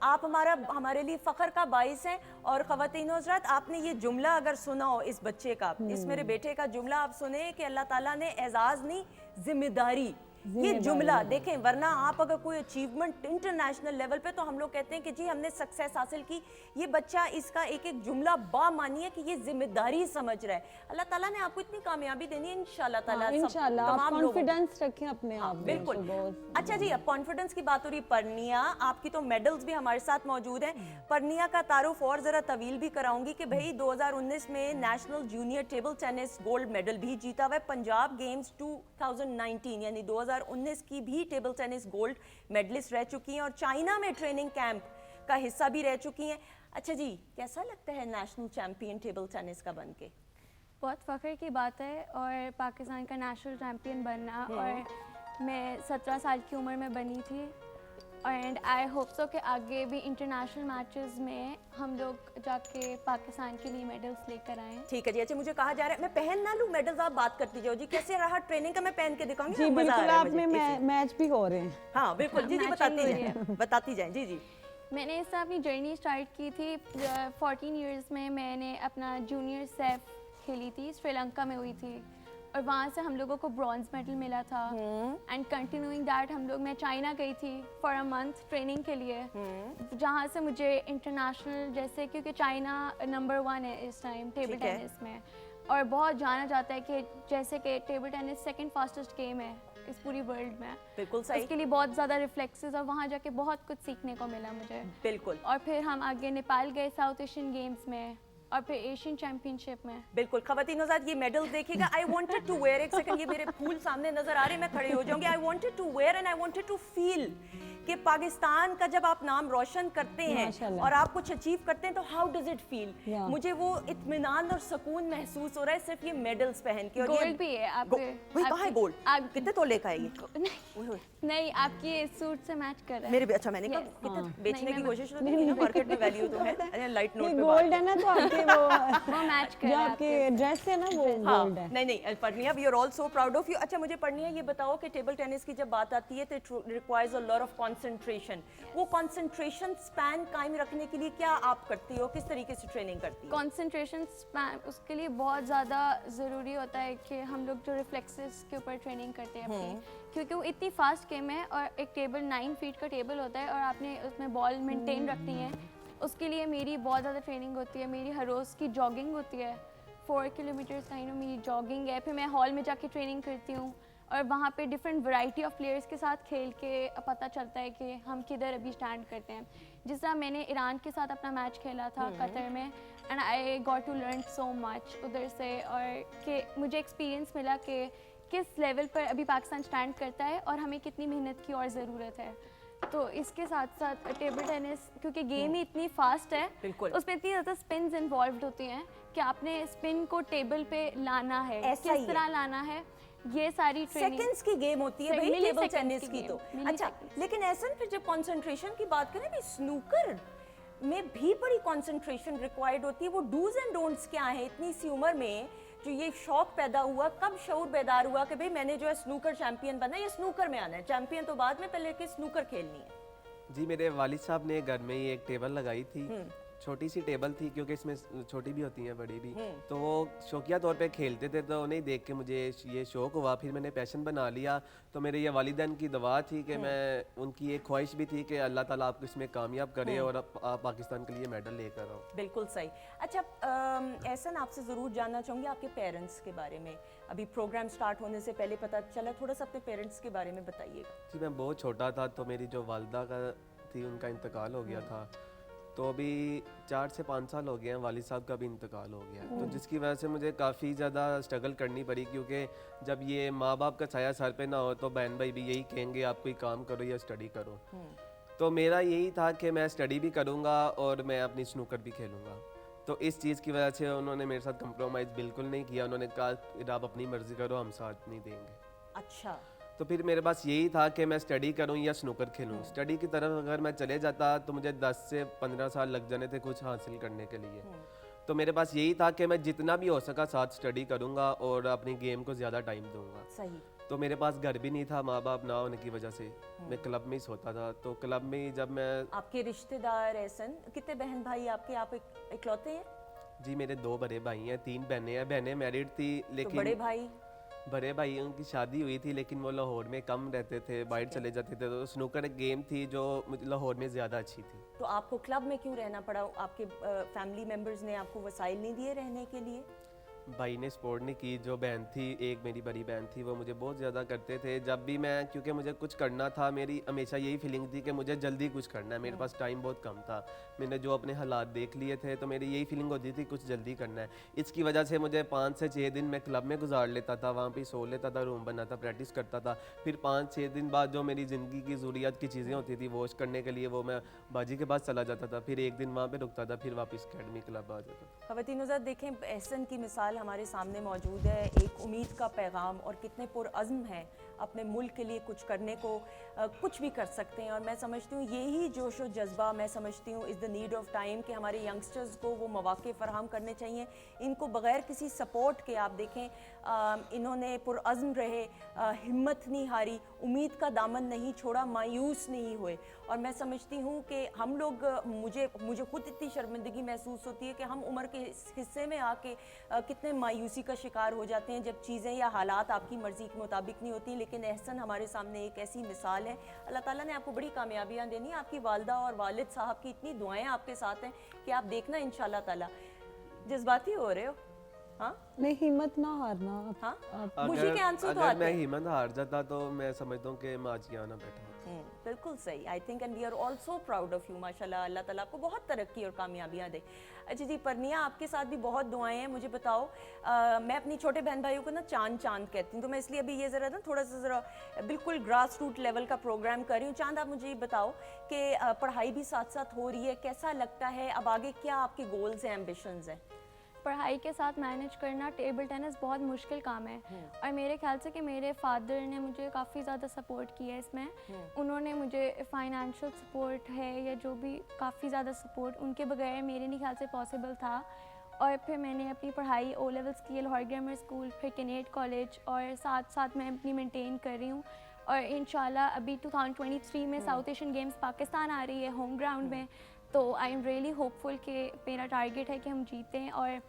[SPEAKER 1] आप हमारे लिए फ़ख्र का बाइस हैं। और ख़वातीन हज़रात, आपने ये जुमला अगर सुना हो इस बच्चे का, इस मेरे बेटे का जुमला आप सुने कि अल्लाह ताला ने एजाज़ नहीं, जिम्मेदारी, ये जुमला देखें। वरना आप अगर कोई अचीवमेंट इंटरनेशनल लेवल पे, तो हम लोग कहते हैं कि जी हमने सक्सेस हासिल की, ये बच्चा इसका एक एक जुमला बामानी है कि ये जिम्मेदारी समझ रहा है। अल्लाह ताला ने आपको इतनी कामयाबी देनी है इंशाल्लाह ताला।
[SPEAKER 5] इंशाल्लाह आप
[SPEAKER 1] तमाम लोगों
[SPEAKER 5] कॉन्फिडेंस रखें अपने आप में,
[SPEAKER 1] बिल्कुल।
[SPEAKER 5] बहुत।
[SPEAKER 1] अच्छा जी, अब कॉन्फिडेंस की बात हो रही, परनिया आपकी तो मेडल्स भी हमारे साथ मौजूद हैं। परनिया का तारुफ और ज़रा तवील भी कराऊंगी कि भाई 2019 में national junior table tennis gold medal भी जीता हुआ है। पंजाब गेम्स 2019 यानी 2019 की भी टेबल टेनिस गोल्ड मेडलिस्ट रह चुकी हैं और चाइना में ट्रेनिंग कैंप का हिस्सा भी रह चुकी हैं। अच्छा जी, कैसा लगता है नेशनल चैंपियन टेबल टेनिस का बन के?
[SPEAKER 8] बहुत फ़ख्र की बात है, और पाकिस्तान का नेशनल चैम्पियन बनना, और मैं 17 साल की उम्र में बनी थी, एंड आई होप सो कि आगे भी इंटरनेशनल मैचेस में हम लोग जाके पाकिस्तान के लिए मेडल्स लेकर आएँ।
[SPEAKER 1] ठीक है जी। अच्छा, मुझे कहा जा रहा है मैं पहन ना लूँ मेडल्स, आप बात करती जाओ जी। कैसे रहा ट्रेनिंग का? मैं पहन के दिखाऊंगी।
[SPEAKER 5] जी
[SPEAKER 1] मजा आ
[SPEAKER 5] बिल्कुल,
[SPEAKER 1] रहा है
[SPEAKER 5] आप में
[SPEAKER 1] मुझे।
[SPEAKER 5] मैच भी हो रहे हैं।
[SPEAKER 1] हाँ बिल्कुल जी, जी
[SPEAKER 8] मैचिंग
[SPEAKER 1] बताती
[SPEAKER 8] हो रही
[SPEAKER 1] जाएं, बताती जाएं। जी जी।
[SPEAKER 8] मैंने इससे अपनी जर्नी स्टार्ट की थी 14 इयर्स में। मैंने अपना जूनियर सेफ खेली थी, श्रीलंका में हुई थी, और वहाँ से हम लोगों को ब्रॉन्ज मेडल मिला था। एंड कंटिन्यूइंग दैट मैं चाइना गई थी फॉर अ मंथ ट्रेनिंग के लिए, जहाँ से मुझे इंटरनेशनल, जैसे क्योंकि चाइना नंबर 1 है इस टाइम टेबल
[SPEAKER 1] ठीक है।
[SPEAKER 8] टेनिस में, और बहुत जाना जाता है कि जैसे कि table tennis second fastest game है इस पूरी वर्ल्ड में।
[SPEAKER 1] बिल्कुल सही।
[SPEAKER 8] उसके लिए बहुत ज़्यादा रिफ्लेक्सेस, और वहाँ जाके बहुत कुछ सीखने को मिला मुझे।
[SPEAKER 1] बिल्कुल।
[SPEAKER 8] और फिर हम आगे नेपाल गए साउथ एशियन गेम्स में, और फिर एशियन चैंपियनशिप में।
[SPEAKER 1] बिल्कुल। ख़वातीन हज़रात, ये मेडल देखिएगा। आई वांटेड टू वेयर, एक सेकंड, ये मेरे फूल सामने नजर आ रहे हैं, मैं खड़े हो जाऊंगी। I wanted to wear and I wanted to feel कि पाकिस्तान का जब आप नाम रोशन करते हैं
[SPEAKER 5] माशाल्लाह।
[SPEAKER 1] और आप कुछ अचीव करते हैं तो how does it feel?
[SPEAKER 5] Yeah.
[SPEAKER 1] मुझे वो इत्मीनान और सुकून महसूस हो रहा है सिर्फ ये मेडल्स पहन के। और ये
[SPEAKER 8] गोल्ड भी है आपके।
[SPEAKER 1] वही कहाँ है गोल्ड? कितने तोले का है ये? ओए,
[SPEAKER 8] नहीं, आपकी सूट से मैच कर रहा है।
[SPEAKER 1] मेरे भी। अच्छा, मैंने कहा
[SPEAKER 8] Yes.
[SPEAKER 1] कितने
[SPEAKER 5] हाँ।
[SPEAKER 1] बेचने
[SPEAKER 8] नहीं,
[SPEAKER 1] की
[SPEAKER 8] मैं-
[SPEAKER 1] कोशिश तो नहीं की ना, मार्केट में वैल्यू तो है। अरे लाइट
[SPEAKER 5] ये
[SPEAKER 1] नोट पे
[SPEAKER 5] गोल्ड
[SPEAKER 1] बात
[SPEAKER 5] है ना, तो आपके
[SPEAKER 8] वो मैच कर
[SPEAKER 5] जो
[SPEAKER 8] रहा है
[SPEAKER 5] आपके
[SPEAKER 8] आपके
[SPEAKER 5] ड्रेस है ना वो
[SPEAKER 1] हाँ
[SPEAKER 5] गोल्ड है।
[SPEAKER 1] नहीं Parniya we are all so proud of you. अच्छा मुझे परनिया ये बताओ कि टेबल टेनिस की जब बात आती है तो it requires a lot of concentration. वो कंसंट्रेशन स्पैन कायम रखने के लिए क्या आप करती हो, किस तरीके से ट्रेनिंग करती हो?
[SPEAKER 8] कंसंट्रेशन स्पैन उसके लिए बहुत ज़्यादा ज़रूरी होता है कि हम लोग जो रिफ्लेक्सेस के ऊपर ट्रेनिंग करते हैं अपनी, क्योंकि वो इतनी फास्ट गेम है और एक टेबल 9 फीट का टेबल होता है और आपने उसमें बॉल मेंटेन रखनी है। उसके लिए मेरी बहुत ज़्यादा ट्रेनिंग होती है। मेरी हर रोज़ की जॉगिंग होती है, 4 किलोमीटर्स का मेरी जॉगिंग है। फिर मैं हॉल में जाके ट्रेनिंग करती हूँ और वहाँ पे डिफरेंट वैरायटी ऑफ प्लेयर्स के साथ खेल के पता चलता है कि हम किधर अभी स्टैंड करते हैं। जिस तरह मैंने ईरान के साथ अपना मैच खेला था कतर में, and I got to learn so much उधर से, और कि मुझे एक्सपीरियंस मिला कि किस लेवल पर अभी पाकिस्तान स्टैंड करता है और हमें कितनी मेहनत की और ज़रूरत है। तो इसके साथ साथ टेबल टेनिस क्योंकि गेम ही इतनी फास्ट है,
[SPEAKER 1] बिल्कुल।
[SPEAKER 8] उसमें इतनी ज़्यादा स्पिन्स इन्वॉल्व होती हैं कि आपने स्पिन को टेबल पे लाना है,
[SPEAKER 1] ऐसा ही
[SPEAKER 8] किस
[SPEAKER 1] है।
[SPEAKER 8] तरह लाना है, ये सारी ट्रेनिंग।
[SPEAKER 1] सेकंड्स की गेम होती है भाई टेबल
[SPEAKER 8] milliseconds
[SPEAKER 1] टेनिस
[SPEAKER 8] की
[SPEAKER 1] की
[SPEAKER 8] game,
[SPEAKER 1] तो। अच्छा
[SPEAKER 8] milliseconds।
[SPEAKER 1] लेकिन ऐसा फिर जब कंसंट्रेशन की बात करें भी स्नूकर में भी बड़ी कंसंट्रेशन रिक्वायर्ड होती है। वो डूज एंड डोंट्स क्या है इतनी सी उम्र में जो ये शौक पैदा हुआ, कब शऊर बेदार हुआ कि भाई मैंने जो है स्नूकर चैंपियन बनना है, ये स्नूकर में आना है, चैंपियन तो बाद में, पहले कि स्नूकर खेलनी है?
[SPEAKER 7] जी मेरे वालिद साहब ने घर में ही एक टेबल लगाई थी, छोटी सी टेबल थी क्योंकि इसमें छोटी भी होती हैं बड़ी भी, तो वो शौकिया तौर पे खेलते थे, तो उन्हें देख के मुझे ये शौक हुआ, फिर मैंने पैशन बना लिया। तो मेरे ये वालिदैन की दुआ थी कि मैं, उनकी एक ख्वाहिश भी थी कि अल्लाह ताला आपको इसमें कामयाब करे और आप पाकिस्तान के लिए मेडल लेकर आओ।
[SPEAKER 1] बिल्कुल सही। अच्छा एहसन आपसे ज़रूर जानना चाहूँगी आपके पेरेंट्स के बारे में। अभी प्रोग्राम स्टार्ट होने से पहले पता चला, थोड़ा सा अपने पेरेंट्स के बारे में बताइएगा।
[SPEAKER 7] जी मैं बहुत छोटा था तो मेरी जो वालदा का थी उनका इंतकाल हो गया था, तो अभी 4 से 5 साल हो गए हैं, वालिद साहब का भी इंतकाल हो गया है, तो जिसकी वजह से मुझे काफ़ी ज़्यादा स्ट्रगल करनी पड़ी, क्योंकि जब ये माँ बाप का छाया सर पे ना हो तो बहन भाई भी यही कहेंगे आप कोई काम करो या स्टडी करो। तो मेरा यही था कि मैं स्टडी भी करूँगा और मैं अपनी स्नूकर भी खेलूँगा। तो इस चीज़ की वजह से उन्होंने मेरे साथ कंप्रोमाइज़ बिल्कुल नहीं किया, उन्होंने कहा आप अपनी मर्ज़ी करो, हम साथ नहीं देंगे।
[SPEAKER 1] अच्छा
[SPEAKER 7] तो फिर मेरे पास यही था कि मैं स्टडी करूं या स्नूकर खेलूं। स्टडी की तरफ अगर मैं चले जाता तो मुझे 10 से 15 साल लग जाने थे कुछ हासिल करने के लिए। तो मेरे पास यही था कि मैं जितना भी हो सका साथ स्टडी करूंगा और अपनी गेम को ज़्यादा टाइम दूंगा।
[SPEAKER 1] सही।
[SPEAKER 7] तो मेरे पास घर भी नहीं था, माँ बाप ना होने की वजह से मैं क्लब में ही सोता था। तो क्लब में ही जब मैं,
[SPEAKER 1] आपके रिश्तेदार एहसन कितने बहन भाई आपके, आप इकलौते हैं?
[SPEAKER 7] जी मेरे 2 बड़े भाई हैं, 3 बहनें हैं। बहनें मैरिड थी
[SPEAKER 1] तो
[SPEAKER 7] लेकिन
[SPEAKER 1] बड़े भाई?
[SPEAKER 7] बड़े भाई उनकी शादी हुई थी लेकिन वो लाहौर में कम रहते थे, बाहर चले जाते थे। तो स्नूकर एक गेम थी जो मुझे लाहौर में ज़्यादा अच्छी थी।
[SPEAKER 1] तो आपको क्लब में क्यों रहना पड़ा? आपके फैमिली मेंबर्स ने आपको वसाइल नहीं दिए रहने के लिए?
[SPEAKER 7] भाई ने सपोर्ट नहीं की। जो बहन थी, एक मेरी बड़ी बहन थी, वो मुझे बहुत ज़्यादा करते थे। जब भी मैं, क्योंकि मुझे कुछ करना था, मेरी हमेशा यही फीलिंग थी कि मुझे जल्दी कुछ करना है, मेरे पास टाइम बहुत कम था। मैंने जो अपने हालात देख लिए थे तो मेरी यही फीलिंग होती थी कुछ जल्दी करना है। इसकी वजह से मुझे 5 से 6 दिन मैं क्लब में गुजार लेता था, वहाँ पे सो लेता था, रूम बनाता, प्रैक्टिस करता था। फिर 5-6 दिन बाद जो मेरी ज़िंदगी की ज़रूरियात की चीज़ें होती थी वॉश करने के लिए, वो मैं बाजी के पास चला जाता था। फिर एक दिन वहाँ पर रुकता था, फिर वापस अकेडमी क्लब आ जाता था।
[SPEAKER 1] ख़वातीन हज़रात देखें, एहसन की मिसाल हमारे सामने मौजूद है, एक उम्मीद का पैगाम, और कितने पुरअज़्म हैं अपने मुल्क के लिए कुछ करने को, कुछ भी कर सकते हैं। और मैं समझती हूँ यही जोश व जज्बा, मैं समझती हूँ is the need of time कि हमारे यंगस्टर्स को वो मौक़े फ़राहम करने चाहिए। इनको बग़ैर किसी सपोर्ट के, आप देखें इन्होंने पुरअज़्म रहे, हिम्मत नहीं हारी, उम्मीद का दामन नहीं छोड़ा, मायूस नहीं हुए। और मैं समझती हूँ कि हम लोग, मुझे खुद इतनी शर्मिंदगी महसूस होती है कि हम उम्र के हिस्से में आके कितने मायूसी का शिकार हो जाते हैं जब चीज़ें या हालात आपकी मर्ज़ी के मुताबिक नहीं होती। लेकिन एहसन हमारे सामने एक ऐसी मिसाल है। अल्लाह ताला ने आपको बड़ी कामयाबियाँ देनी है। आपकी वालदा और वालिद साहब की इतनी दुआएं आपके साथ हैं कि आप देखना इंशाल्लाह ताला। जज्बाती हो रहे हो? हाँ
[SPEAKER 5] नहीं, हिम्मत ना हारना।
[SPEAKER 1] हाँ,
[SPEAKER 7] अगर
[SPEAKER 1] खुशी के आंसू तो
[SPEAKER 7] अगर
[SPEAKER 1] आते
[SPEAKER 7] मैं
[SPEAKER 1] हैं।
[SPEAKER 7] हिम्मत हार जाता तो मैं समझता हूँ कि मैं आज यहाँ ना बैठा होता।
[SPEAKER 1] बिल्कुल सही। I think and we are all so proud of you. माशाल्लाह, अल्लाह ताला आपको बहुत तरक्की और कामयाबियाँ दे। अच्छा जी, परनिया आपके साथ भी बहुत दुआएं हैं। मुझे बताओ, मैं अपनी छोटे बहन भाइयों को ना चांद चांद कहती हूँ, तो मैं इसलिए अभी ये ज़रा ना थोड़ा सा ज़रा बिल्कुल ग्रास रूट लेवल का प्रोग्राम कर रही हूँ। चांद, आप मुझे ये बताओ कि पढ़ाई भी साथ साथ हो रही है, कैसा लगता है? अब आगे क्या आपके गोल्स हैं, एम्बिशंस हैं?
[SPEAKER 8] पढ़ाई के साथ मैनेज करना टेबल टेनिस बहुत मुश्किल काम है, और मेरे ख्याल से कि मेरे फादर ने मुझे काफ़ी ज़्यादा सपोर्ट किया है इसमें। उन्होंने मुझे फाइनेंशियल सपोर्ट है या जो भी, काफ़ी ज़्यादा सपोर्ट, उनके बगैर मेरे नहीं ख्याल से पॉसिबल था। और फिर मैंने अपनी पढ़ाई ओ लेवल्स की लाहौर ग्रामर स्कूल, फिर कैनेट कॉलेज, और साथ साथ मैं अपनी मेंटेन कर रही हूँ। और इंशाल्लाह अभी 2023 में साउथ एशियन गेम्स पाकिस्तान आ रही है होम ग्राउंड में, तो आई एम रियली होपफुल कि मेरा टारगेट है कि हम जीतें। और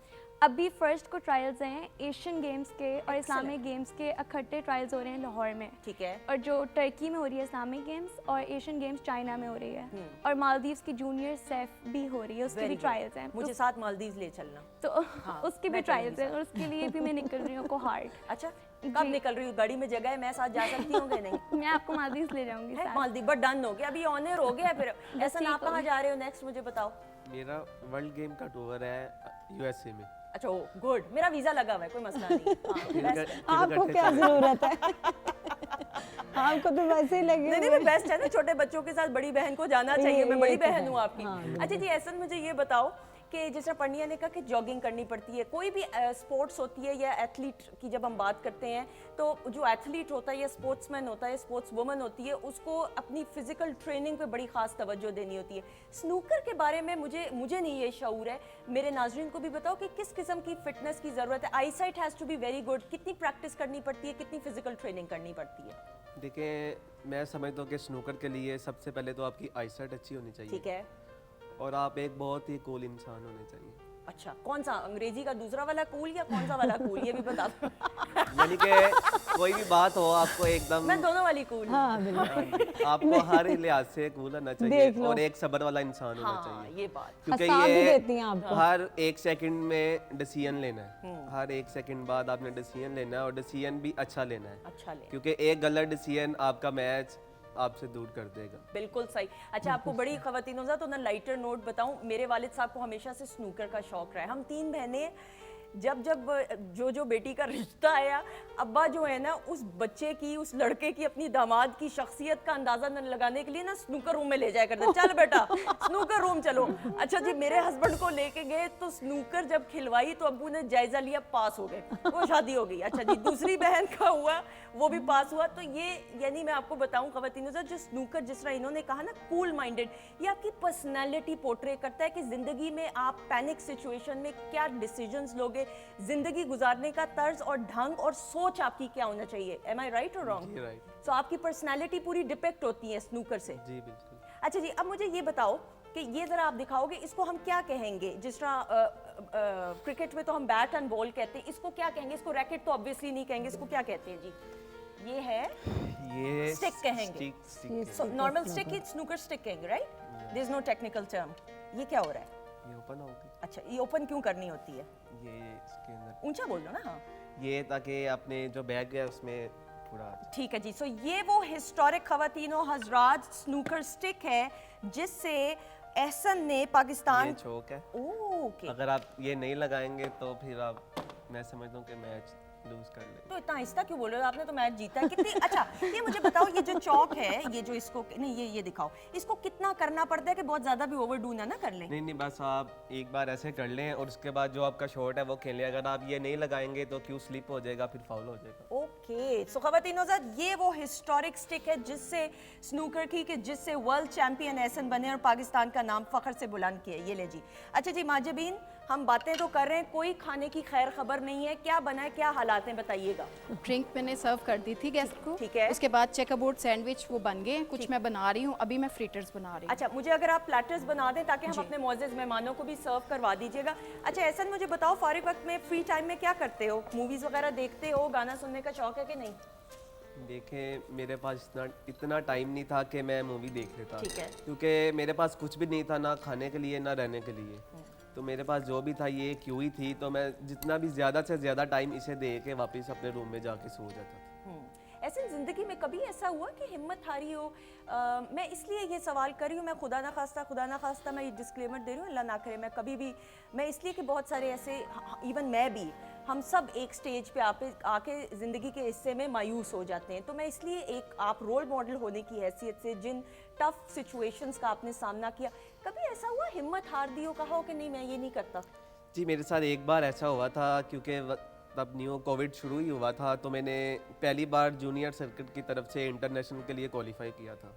[SPEAKER 8] अभी फर्स्ट को ट्रायल्स हैं एशियन गेम्स के और इस्लामिक गेम्स के इकट्ठे ट्रायल्स हो रहे हैं लाहौर में।
[SPEAKER 1] ठीक है।
[SPEAKER 8] और जो टर्की में हो रही है इस्लामिक गेम्स, और एशियन गेम्स चाइना में हो रही है, और मालदीव्स की जूनियर सेफ भी हो रही है, उसके भी ट्रायल्स हैं।
[SPEAKER 1] मुझे साथ मालदीव ले चलना।
[SPEAKER 8] तो उसकी भी ट्रायल्स हैं और उसके लिए भी मैं निकल रही हूँ कोहार्ट।
[SPEAKER 1] अच्छा, कब निकल रही हूँ? गाड़ी में जगह है, मैं साथ जा सकती हूँ कि नहीं?
[SPEAKER 8] मैं आपको मालदीव्स ले जाऊंगी
[SPEAKER 1] है
[SPEAKER 8] साथ।
[SPEAKER 1] मालदीव, बट डन हो गया, अभी ऑनर हो गया। फिर ऐसा
[SPEAKER 8] ठीक
[SPEAKER 1] आप
[SPEAKER 8] हो
[SPEAKER 1] कहाँ जा रहे हो नेक्स्ट, मुझे बताओ।
[SPEAKER 7] मेरा वर्ल्ड गेम का टूर है यूएसए में।
[SPEAKER 1] अच्छा, ओ गुड, मेरा वीजा लगा हुआ है, कोई मसला नहीं। हाँ, best।
[SPEAKER 5] आपको क्या जरूरत है? आपको तो वैसे ही लगे
[SPEAKER 1] नहीं
[SPEAKER 5] हुए।
[SPEAKER 1] बेस्ट है ना, छोटे बच्चों के साथ बड़ी बहन को जाना चाहिए। मैं
[SPEAKER 5] ये
[SPEAKER 1] बड़ी
[SPEAKER 5] तो
[SPEAKER 1] बहन
[SPEAKER 5] है।
[SPEAKER 1] हूँ आपकी।
[SPEAKER 5] हाँ, बिल्कुल।
[SPEAKER 1] अच्छा जी, ऐसा मुझे ये बताओ कि जिस तरह पंडिया ने कहा कि जॉगिंग करनी पड़ती है, कोई भी स्पोर्ट्स होती है या एथलीट की जब हम बात करते हैं, तो जो एथलीट होता है या स्पोर्ट्समैन होता है, स्पोर्ट्स वुमन होती है, उसको अपनी फिजिकल ट्रेनिंग पे बड़ी खास तवज्जो देनी होती है। स्नूकर के बारे में मुझे नहीं ये शऊर है, मेरे नाजरीन को भी बताओ कि किस किस्म की फिटनेस की ज़रूरत है। Eyesight has to be very good, कितनी प्रैक्टिस करनी पड़ती है, कितनी फिजिकल ट्रेनिंग करनी पड़ती है?
[SPEAKER 7] देखिए, मैं समझता हूँ कि स्नूकर के लिए सबसे पहले तो आपकी आईसाइट अच्छी होनी चाहिए।
[SPEAKER 1] ठीक है।
[SPEAKER 7] और आप एक बहुत ही कूल इंसान होने चाहिए।
[SPEAKER 1] अच्छा, कौन सा, अंग्रेजी का दूसरा वाला कूल या कौन सा वाला कूल, ये भी बता दो।
[SPEAKER 7] यानी कि कोई भी बात हो आपको एकदम
[SPEAKER 1] मैं दोनों वाली कूल हूँ।
[SPEAKER 5] हाँ बिल्कुल।
[SPEAKER 7] आपको हर लिहाज से कूल होना चाहिए
[SPEAKER 5] देख लो।
[SPEAKER 7] और एक सबर वाला इंसान होना
[SPEAKER 1] हाँ,
[SPEAKER 7] चाहिए।
[SPEAKER 1] ये बात।
[SPEAKER 7] क्योंकि
[SPEAKER 5] हंसा भी
[SPEAKER 7] ये
[SPEAKER 5] देती हैं आपको।
[SPEAKER 7] हर एक सेकंड में डिसीजन लेना है। हर एक सेकंड बाद आपने डिसीजन लेना है और डिसीजन भी अच्छा लेना है,
[SPEAKER 1] अच्छा ले,
[SPEAKER 7] क्योंकि एक गलत डिसीजन आपका मैच आपसे दूर कर देगा।
[SPEAKER 1] बिल्कुल सही। अच्छा, आपको बड़ी ख़वातीनों का तो ना लाइटर नोट बताऊं, मेरे वालिद साहब को हमेशा से स्नूकर का शौक रहा है। हम 3 बहनें, जब जो बेटी का रिश्ता आया, अब्बा जो है ना उस बच्चे की, उस लड़के की, अपनी दामाद की शख्सियत का अंदाज़ा न लगाने के लिए ना स्नूकर रूम में ले जाया करते, चल बेटा स्नूकर रूम चलो। अच्छा जी, मेरे हस्बैंड को लेके गए तो स्नूकर जब खिलवाई तो अब्बू ने जायज़ा लिया, पास हो गए, वो शादी हो गई। अच्छा जी, दूसरी बहन का हुआ, वो भी पास हुआ। तो ये यानी मैं आपको बताऊं ख़वातीनों से, जो स्नूकर जिस तरह इन्होंने कहा ना कूल माइंडेड, ये आपकी पर्सनैलिटी पोर्ट्रे करता है कि ज़िंदगी में आप पैनिक सिचुएशन में क्या डिसीजंस लोगे, जिंदगी गुजारने का तर्ज और ढंग और सोच आपकी क्या होना चाहिए। एम आई राइट और रॉन्ग?
[SPEAKER 7] जी, right।
[SPEAKER 1] सो आपकी पर्सनैलिटी पूरी डिपेक्ट होती है स्नूकर से।
[SPEAKER 7] जी बिल्कुल।
[SPEAKER 1] अच्छा जी, अब मुझे ये बताओ कि ये ज़रा आप दिखाओगे, इसको हम क्या कहेंगे? जिस तरह क्रिकेट में तो हम बैट एंड बॉल कहते हैं, इसको क्या कहेंगे? इसको रैकेट तो ऑब्वियसली नहीं कहेंगे, इसको क्या कहते हैं जी? ये है
[SPEAKER 7] ये
[SPEAKER 1] स्टिक कहेंगे।
[SPEAKER 7] स्टिक
[SPEAKER 1] नॉर्मल स्टिक ही स्नूकर स्टिक कहेंगे, right? There is no technical term. ये क्या हो रहा है?
[SPEAKER 7] ये ओपन होगी।
[SPEAKER 1] अच्छा, ये ओपन क्यों करनी होती है?
[SPEAKER 7] ये इसके अंदर
[SPEAKER 1] ऊंचा बोल दो ना। हाँ,
[SPEAKER 7] ये ताकि अपने जो बैग है उसमें पूरा
[SPEAKER 1] ठीक है जी। सो ये वो हिस्टोरिक ख़वातीनों हज़रात स्नूकर स्टिक है जिससे एहसन ने
[SPEAKER 7] ये
[SPEAKER 1] पाकिस्तान।
[SPEAKER 7] चौक है।
[SPEAKER 1] ओके,
[SPEAKER 7] अगर आप ये नहीं लगाएंगे तो फिर आप, मैं समझता हूँ कि मैच लूज कर लेंगे।
[SPEAKER 1] तो इतना आहिस्ता क्यों बोल रहे हो? आपने तो मैच जीता है कितनी। अच्छा, ये मुझे बताओ, ये जो चौक है, ये जो इसको नहीं, ये दिखाओ, इसको कितना करना पड़ता है कि बहुत ज़्यादा भी ओवरडू ना कर लें?
[SPEAKER 7] नहीं, बस आप एक बार ऐसे कर लें और उसके बाद जो आपका शॉट है वो खेलें। अगर आप ये नहीं लगाएंगे तो क्यों स्लिप हो जाएगा, फिर फाउल हो जाएगा।
[SPEAKER 1] ओके, सो ख़वातीनों ये वो हिस्टोरिक स्टिक है जिससे स्नूकर की, कि जिससे वर्ल्ड चैंपियन एहसन बने और पाकिस्तान का नाम फ़ख्र से बुलंद किया। ये ले जी। अच्छा जी माजिबीन, हम बातें तो कर रहे हैं, कोई खाने की खैर खबर नहीं है, क्या बना है, क्या हालात हैं, बताइएगा।
[SPEAKER 2] ड्रिंक मैंने सर्व कर दी थी गेस्ट को।
[SPEAKER 1] ठीक है।
[SPEAKER 2] उसके बाद चेकअबोर्ड सैंडविच वो बन गए, कुछ मैं बना रही हूँ, अभी मैं फ्रीटर्स बना रही हूँ।
[SPEAKER 1] अच्छा, मुझे अगर आप प्लेटर्स बना दें ताकि हम अपने मोअज़्ज़ज़ मेहमानों को भी सर्व करवा दीजिएगा। अच्छा एहसन, मुझे बताओ, फारिग वक्त में, फ्री टाइम में क्या करते हो? मूवीज़ वगैरह देखते हो? गाना सुनने का शौक है कि नहीं?
[SPEAKER 7] देखें, मेरे पास इतना टाइम नहीं था कि मैं मूवी देख लेता।
[SPEAKER 1] ठीक है।
[SPEAKER 7] क्योंकि मेरे पास कुछ भी नहीं था, ना खाने के लिए ना रहने के लिए। तो मेरे पास जो भी था ये क्यों ही थी, तो मैं जितना भी ज़्यादा से ज़्यादा टाइम इसे दे के वापस अपने रूम में जाके सो जाता था।
[SPEAKER 1] ऐसे ज़िंदगी में कभी ऐसा हुआ कि हिम्मत हारी हो? मैं इसलिए ये सवाल कर रही हूँ, मैं खुदा ना खास्ता मैं ये डिस्क्लेमर दे रही हूँ, अल्लाह ना करे मैं कभी भी, मैं इसलिए कि बहुत सारे ऐसे, इवन मैं भी, हम सब एक स्टेज पे आके ज़िंदगी के हिस्से में मायूस हो जाते हैं। तो मैं इसलिए, एक आप रोल मॉडल होने की हैसियत से जिन टफ सिचुएशंस का आपने सामना किया, कभी ऐसा हुआ हिम्मत हार दी हो, कहा हो कि नहीं मैं ये नहीं करता?
[SPEAKER 7] जी, मेरे साथ एक बार ऐसा हुआ था, क्योंकि तब न्यू कोविड शुरू ही हुआ था, तो मैंने पहली बार जूनियर सर्किट की तरफ से इंटरनेशनल के लिए क्वालिफाई किया था।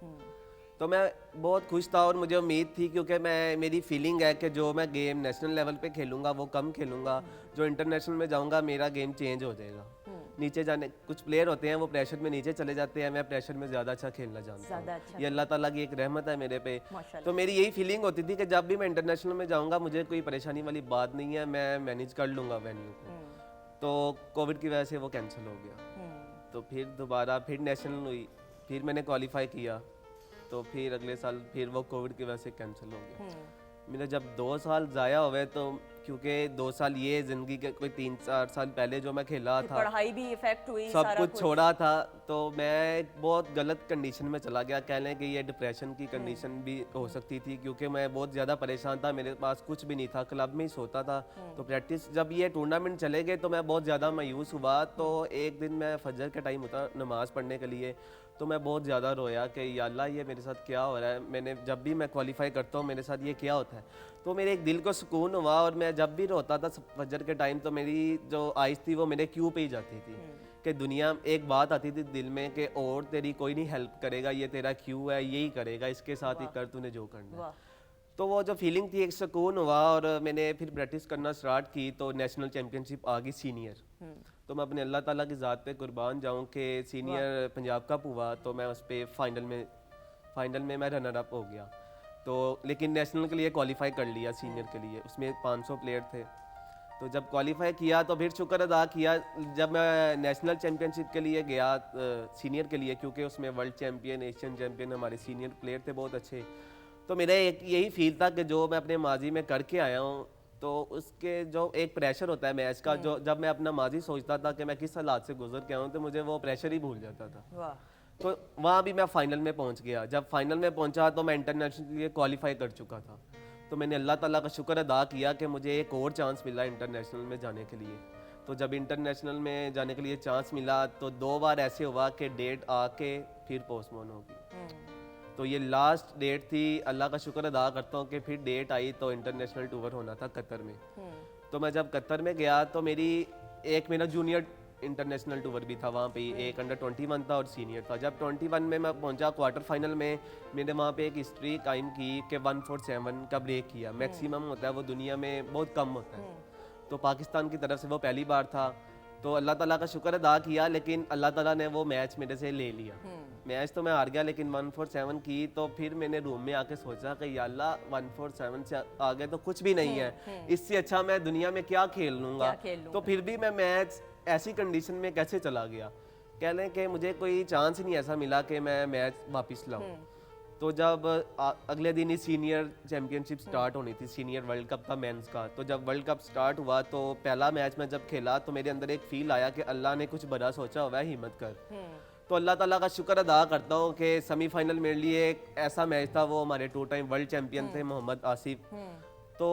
[SPEAKER 7] तो मैं बहुत खुश था और मुझे उम्मीद थी, क्योंकि मेरी फीलिंग है कि जो मैं गेम नेशनल लेवल पे खेलूंगा वो कम खेलूंगा, जो इंटरनेशनल में जाऊंगा मेरा गेम चेंज हो जाएगा। नीचे जाने कुछ प्लेयर होते हैं वो प्रेशर में नीचे चले जाते हैं, मैं प्रेशर में ज़्यादा अच्छा खेलना जानता
[SPEAKER 1] ज़्यादा
[SPEAKER 7] हूँ।
[SPEAKER 1] अच्छा।
[SPEAKER 7] ये अल्लाह ताला की एक रहमत है मेरे पे।
[SPEAKER 1] माशाल्लाह।
[SPEAKER 7] तो मेरी यही फीलिंग होती थी कि जब भी मैं इंटरनेशनल में जाऊँगा मुझे कोई परेशानी वाली बात नहीं है, मैं मैनेज कर लूँगा वेन्यू को। तो कोविड की वजह से वो कैंसिल हो गया। तो फिर दोबारा फिर नेशनल हुई, फिर मैंने क्वालिफाई किया, तो फिर अगले साल फिर वो कोविड की वजह से कैंसिल हो गया। मेरे जब 2 साल ज़ाया हुए, तो क्योंकि 2 साल ये ज़िंदगी के कोई 3-4 साल पहले जो मैं खेला
[SPEAKER 1] फिर
[SPEAKER 7] था,
[SPEAKER 1] पढ़ाई भी इफेक्ट हुई,
[SPEAKER 7] सब
[SPEAKER 1] सारा
[SPEAKER 7] कुछ छोड़ा था, तो मैं एक बहुत गलत कंडीशन में चला गया। कह लें कि ये डिप्रेशन की कंडीशन भी हो सकती थी, क्योंकि मैं बहुत ज़्यादा परेशान था, मेरे पास कुछ भी नहीं था, क्लब में ही सोता था। तो प्रैक्टिस जब ये टूर्नामेंट चले गए तो मैं बहुत ज़्यादा मायूस हुआ। तो एक दिन मैं फजर के टाइम उठा नमाज़ पढ़ने के लिए, तो मैं बहुत ज़्यादा रोया कि या अल्लाह ये मेरे साथ क्या हो रहा है, मैंने जब भी मैं क्वालिफाई करता हूँ मेरे साथ ये क्या होता है। तो मेरे एक दिल को सुकून हुआ, और मैं जब भी रोता था फजर के टाइम तो मेरी जो आइज़ थी वो मेरे क्यू पे ही जाती थी कि दुनिया एक बात आती थी दिल में कि और तेरी कोई नहीं हेल्प करेगा, ये तेरा क्यू है, यही करेगा, इसके साथ ही कर तूने जो करना है। तो वो जो फीलिंग थी एक सुकून हुआ, और मैंने फिर प्रैक्टिस करना स्टार्ट की। तो नेशनल चैम्पियनशिप आ गई सीनियर, तो मैं अपने अल्लाह ताला की ज़ात पे कुर्बान जाऊं कि सीनियर पंजाब कप हुआ, तो मैं उस पर फाइनल में मैं रनर अप हो गया। तो लेकिन नेशनल के लिए क्वालिफाई कर लिया सीनियर के लिए, उसमें 500 प्लेयर थे। तो जब क्वालिफाई किया तो फिर शुक्र अदा किया जब मैं नेशनल चैम्पियनशिप के लिए गया सीनियर के लिए, क्योंकि उसमें वर्ल्ड चैम्पियन, एशियन चैम्पियन हमारे सीनियर प्लेयर थे बहुत अच्छे। तो मेरा एक यही फील था कि जो मैं अपने माजी में करके आया हूँ, तो उसके जो एक प्रेशर होता है मैच का, जो जब मैं अपना माजी सोचता था कि मैं किस हालात से गुजर के आऊँ, तो मुझे वो प्रेशर ही भूल जाता था। तो वहाँ भी मैं फाइनल में पहुँच गया। जब फाइनल में पहुँचा तो मैं इंटरनेशनल के लिए क्वालिफाई कर चुका था। तो मैंने अल्लाह ताला का शुक्र अदा किया कि मुझे एक और चांस मिला इंटरनेशनल में जाने के लिए। तो जब इंटरनेशनल में जाने के लिए चांस मिला तो 2 बार ऐसे हुआ कि डेट आके फिर पोस्टपोन होगी। तो ये लास्ट डेट थी, अल्लाह का शुक्र अदा करता हूँ कि फिर डेट आई तो इंटरनेशनल टूर होना था कतर में। तो मैं जब कतर में गया तो मेरा जूनियर इंटरनेशनल टूर भी था वहाँ पे, एक अंडर 21 था और सीनियर था। जब 21 में मैं पहुँचा क्वार्टर फाइनल में, मैंने वहाँ पे एक हिस्ट्री कायम की कि 147 का ब्रेक किया। मैक्सिमम होता है वो दुनिया में बहुत कम होता है, तो पाकिस्तान की तरफ से वो पहली बार था। तो अल्लाह ताला का शुक्र अदा किया, लेकिन अल्लाह ताला ने वो मैच मेरे से ले लिया। मैच तो मैं हार गया, लेकिन 147 की। तो फिर मैंने रूम में आके सोचा कि या अल्लाह 147 से आगे तो कुछ भी नहीं है, इससे अच्छा मैं दुनिया में क्या खेल लूँगा। तो फिर भी मैं मैच ऐसी कंडीशन में कैसे चला गया, कह लें कि मुझे कोई चांस ही नहीं ऐसा मिला कि मैं मैच वापस लाऊं। तो जब अगले दिन ही सीनियर चैम्पियनशिप स्टार्ट होनी थी, सीनियर वर्ल्ड कप था मेंस का। तो जब वर्ल्ड कप स्टार्ट हुआ तो पहला मैच में जब खेला तो मेरे अंदर एक फील आया कि अल्लाह ने कुछ बड़ा सोचा हुआ है, हिम्मत कर। तो अल्लाह ताला का शुक्र अदा करता हूँ कि सेमीफाइनल मेरे लिए एक ऐसा मैच था, वो हमारे 2 टाइम वर्ल्ड चैम्पियन थे मोहम्मद आसिफ। तो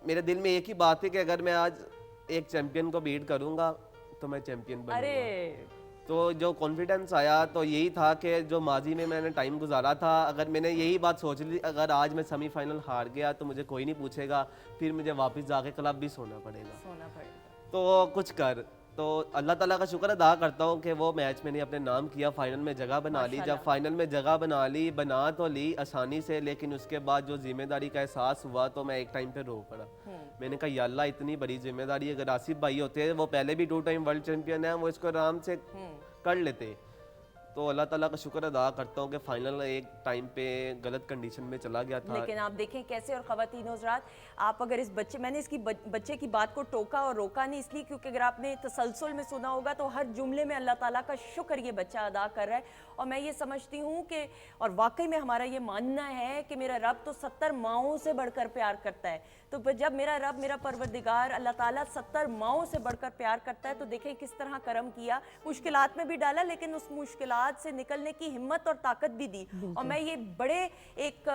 [SPEAKER 7] मेरे दिल में एक ही बात थी कि अगर मैं आज एक चैम्पियन को बीट करूँगा तो मैं चैम्पियन बनूंगा। तो जो कॉन्फिडेंस आया तो यही था कि जो माजी में मैंने टाइम गुजारा था, अगर मैंने यही बात सोच ली अगर आज मैं सेमीफाइनल हार गया तो मुझे कोई नहीं पूछेगा, फिर मुझे वापस जाके क्लब भी सोना पड़ेगा। तो कुछ कर। तो अल्लाह ताला का शुक्र अदा करता हूँ कि वो मैच मैंने अपने नाम किया, फाइनल में जगह बना ली। जब फाइनल में जगह बना तो ली आसानी से, लेकिन उसके बाद जो जिम्मेदारी का एहसास हुआ तो मैं एक टाइम पे रो पड़ा। मैंने कहा या अल्लाह इतनी बड़ी जिम्मेदारी, अगर आसिफ भाई होते वो पहले भी 2 टाइम वर्ल्ड चैंपियन है, वो इसको आराम से कर लेते। तो अल्लाह ताला का शुक्र अदा करता हूँ कि फाइनल एक टाइम पे गलत कंडीशन में चला गया था।
[SPEAKER 1] लेकिन आप देखें कैसे। और ख़वातीन हज़रात, आप अगर इस मैंने इसकी बच्चे की बात को टोका और रोका नहीं, इसलिए क्योंकि अगर आपने तसलसल में सुना होगा तो हर जुमले में अल्लाह ताला का शुक्र ये बच्चा अदा कर रहा है। और मैं ये समझती हूँ कि और वाकई में हमारा ये मानना है कि मेरा रब तो 70 माओं से बढ़कर प्यार करता है। तो जब मेरा रब, मेरा परवरदिगार अल्लाह ताला 70 माओं से बढ़कर प्यार करता है, तो देखें किस तरह करम किया, मुश्किलात में भी डाला, लेकिन उस मुश्किलात से निकलने की हिम्मत और ताकत भी दी। और मैं ये बड़े एक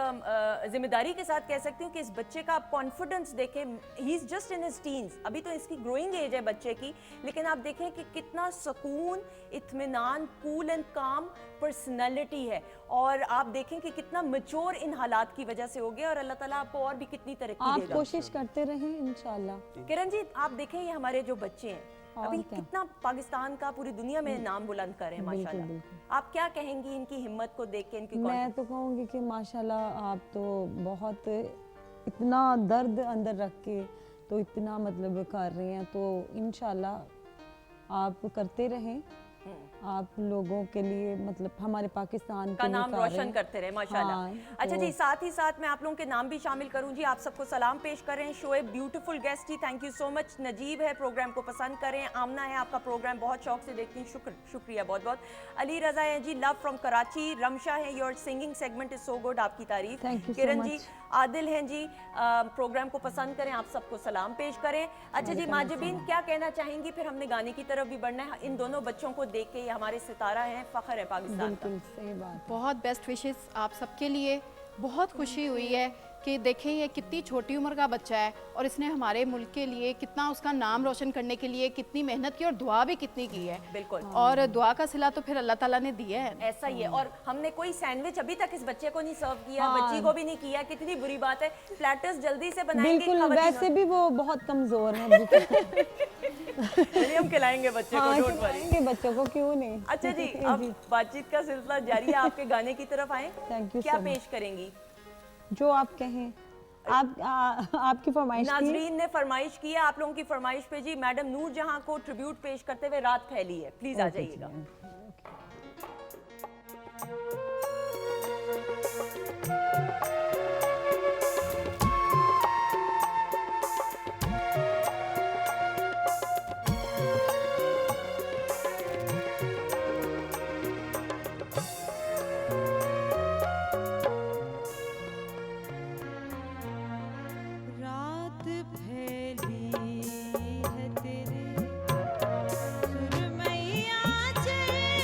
[SPEAKER 1] जिम्मेदारी के साथ कह सकती हूँ कि इस बच्चे का आप कॉन्फिडेंस देखें, he is just in his teens, अभी तो इसकी ग्रोइंग एज है बच्चे की, लेकिन आप देखें कि कितना सुकून, इत्मीनान, कूल एंड काम पर्सनैलिटी है। और आप देखें कि कितना मैच्योर इन हालात की वजह से हो गया, और अल्लाह ताला आपको और भी कितनी तरक्की
[SPEAKER 5] आप
[SPEAKER 1] देगा।
[SPEAKER 5] कोशिश करते रहें इंशाल्लाह।
[SPEAKER 1] किरण जी, आप देखें ये हमारे जो बच्चे हैं,
[SPEAKER 5] और
[SPEAKER 1] अभी
[SPEAKER 5] क्या?
[SPEAKER 1] कितना पाकिस्तान का पूरी दुनिया में नाम बुलंद कर रहे हैं
[SPEAKER 5] बिल्कुल,
[SPEAKER 1] माशाल्लाह।
[SPEAKER 5] बिल्कुल।
[SPEAKER 1] आप क्या कहेंगी इनकी हिम्मत को देख के, इनकी
[SPEAKER 5] मैं तो कहूँगी कि माशाल्लाह आप तो बहुत इतना दर्द अंदर रख के तो इतना मतलब कर रहे हैं, तो इंशाल्लाह आप करते रहें। आप लोगों के लिए मतलब हमारे पाकिस्तान
[SPEAKER 1] का
[SPEAKER 5] के लिए
[SPEAKER 1] नाम
[SPEAKER 5] कर रहे
[SPEAKER 1] रोशन
[SPEAKER 5] हैं।
[SPEAKER 1] करते रहे माशाल्लाह।
[SPEAKER 5] हाँ,
[SPEAKER 1] अच्छा
[SPEAKER 5] तो-
[SPEAKER 1] जी, साथ ही साथ मैं आप लोगों के नाम भी शामिल करूं जी। आप सबको सलाम पेश करें। शोएब ब्यूटीफुल गेस्ट ही, thank you so much. Najeeb है, प्रोग्राम को पसंद करें। आमना है, आपका प्रोग्राम बहुत शौक से देखती हूँ, शुक्रिया बहुत बहुत। अली रजा है जी, लव फ्रॉम कराची। रमशा है, your singing segment is so good, आपकी तारीफ।
[SPEAKER 5] Thank you so
[SPEAKER 1] Kiran ji,
[SPEAKER 5] much.
[SPEAKER 1] Adil हैं जी, प्रोग्राम को पसंद करें। आप सबको सलाम पेश करें। अच्छा जी, माजबीन क्या कहना चाहेंगी? फिर हमने गाने की तरफ भी बढ़ना है। इन दोनों बच्चों को देख के ये हमारे सितारा हैं, फख्र है पाकिस्तान का।
[SPEAKER 5] बिल्कुल सही बात।
[SPEAKER 2] बहुत बेस्ट विशेस आप सबके लिए। बहुत खुशी हुई है कि देखें ये कितनी छोटी उम्र का बच्चा है और इसने हमारे मुल्क के लिए कितना उसका नाम रोशन करने के लिए कितनी मेहनत की और दुआ भी कितनी की है।
[SPEAKER 1] बिल्कुल।
[SPEAKER 2] और दुआ का सिला तो फिर अल्लाह ताला ने दिया है।
[SPEAKER 1] ऐसा ही है। और हमने कोई सैंडविच अभी तक इस बच्चे को नहीं सर्व किया, बच्ची को भी नहीं किया। कितनी बुरी बात है। प्लेटर्स जल्दी से बनाएंगे।
[SPEAKER 5] बिल्कुल,
[SPEAKER 1] खवातीन।
[SPEAKER 5] वैसे भी वो बहुत कमजोर है।
[SPEAKER 1] चलिए हम खिलाएंगे बच्चे को,
[SPEAKER 5] हाँ,
[SPEAKER 1] डोंट वरी।
[SPEAKER 5] खिलाएंगे बच्चों को, क्यों नहीं।
[SPEAKER 1] अच्छा जी, अब बातचीत का सिलसिला जारी है। आपके गाने की तरफ आए।
[SPEAKER 5] Thank you
[SPEAKER 1] क्या
[SPEAKER 5] so much.
[SPEAKER 1] पेश करेंगी?
[SPEAKER 5] जो आप कहें। आपकी फरमाइश की।
[SPEAKER 1] नाजरीन ने फरमाइश की है, आप लोगों की फरमाइश पे जी मैडम नूर जहां को ट्रिब्यूट पेश करते हुए रात फैली है। प्लीज आ जाइएगा।
[SPEAKER 4] रात फैली है तेरे सुरमैया चढ़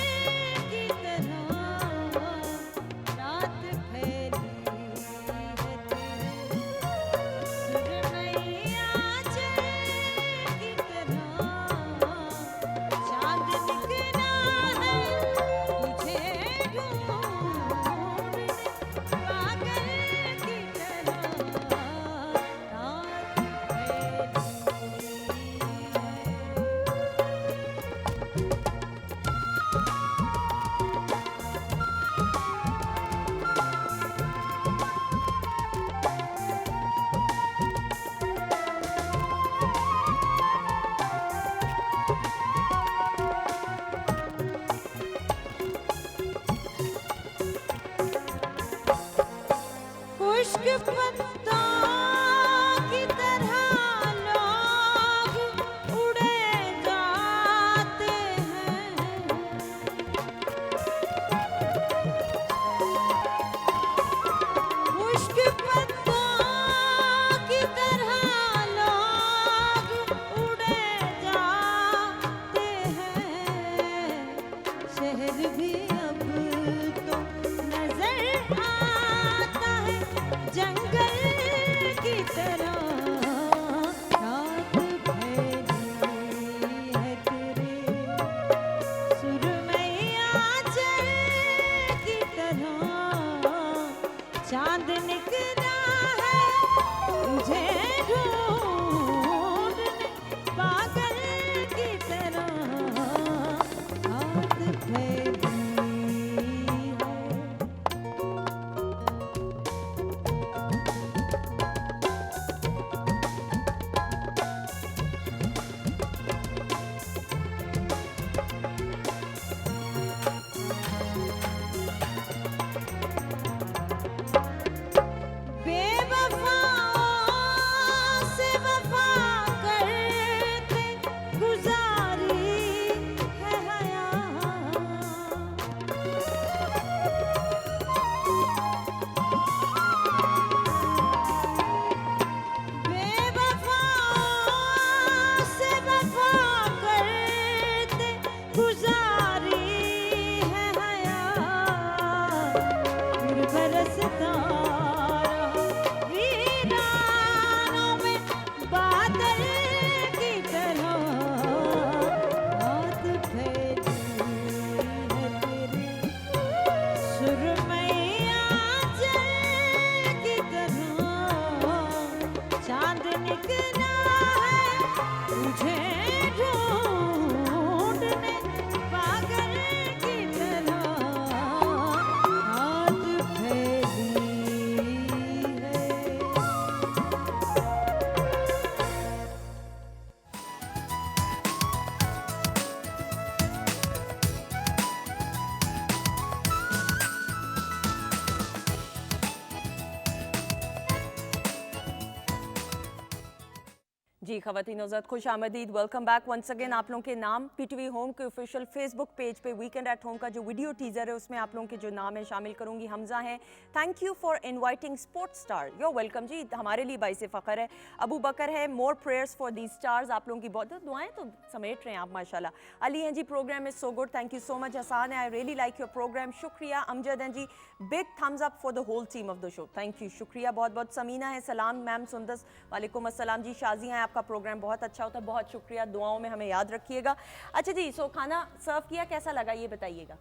[SPEAKER 1] जी ख़वातीन नौज़ात खुश आमदीद, वेलकम बैक वंस अगेन। आप लोगों के नाम PTV होम के ऑफिशियल फेसबुक पेज पे वीकेंड एट होम का जो वीडियो टीज़र है उसमें आप लोगों के जो नाम है शामिल करूंगी। हमजा हैं, thank you for inviting sports star, you're welcome जी, हमारे लिए बाइसे फ़ख्र है। अबू बकर है, more prayers for the stars, आप लोगों की बहुत दुआएं तो समेट रहे हैं आप माशाल्लाह। अली हैं जी, programme is so good, thank you so much. Hassan है, I really like your programme, शुक्रिया। अमजद हैं जी, big thumbs up for the whole team of the show, thank you, शुक्रिया बहुत बहुत। समीना है, सलाम मैम सुंदस, वालेकुम अस्सलाम जी। शाजिया है, आपका प्रोग्राम बहुत अच्छा होता है, बहुत शुक्रिया, दुआओं में हमें याद रखिएगा। अच्छा जी, सो खाना सर्व किया, कैसा लगा ये बताइएगा।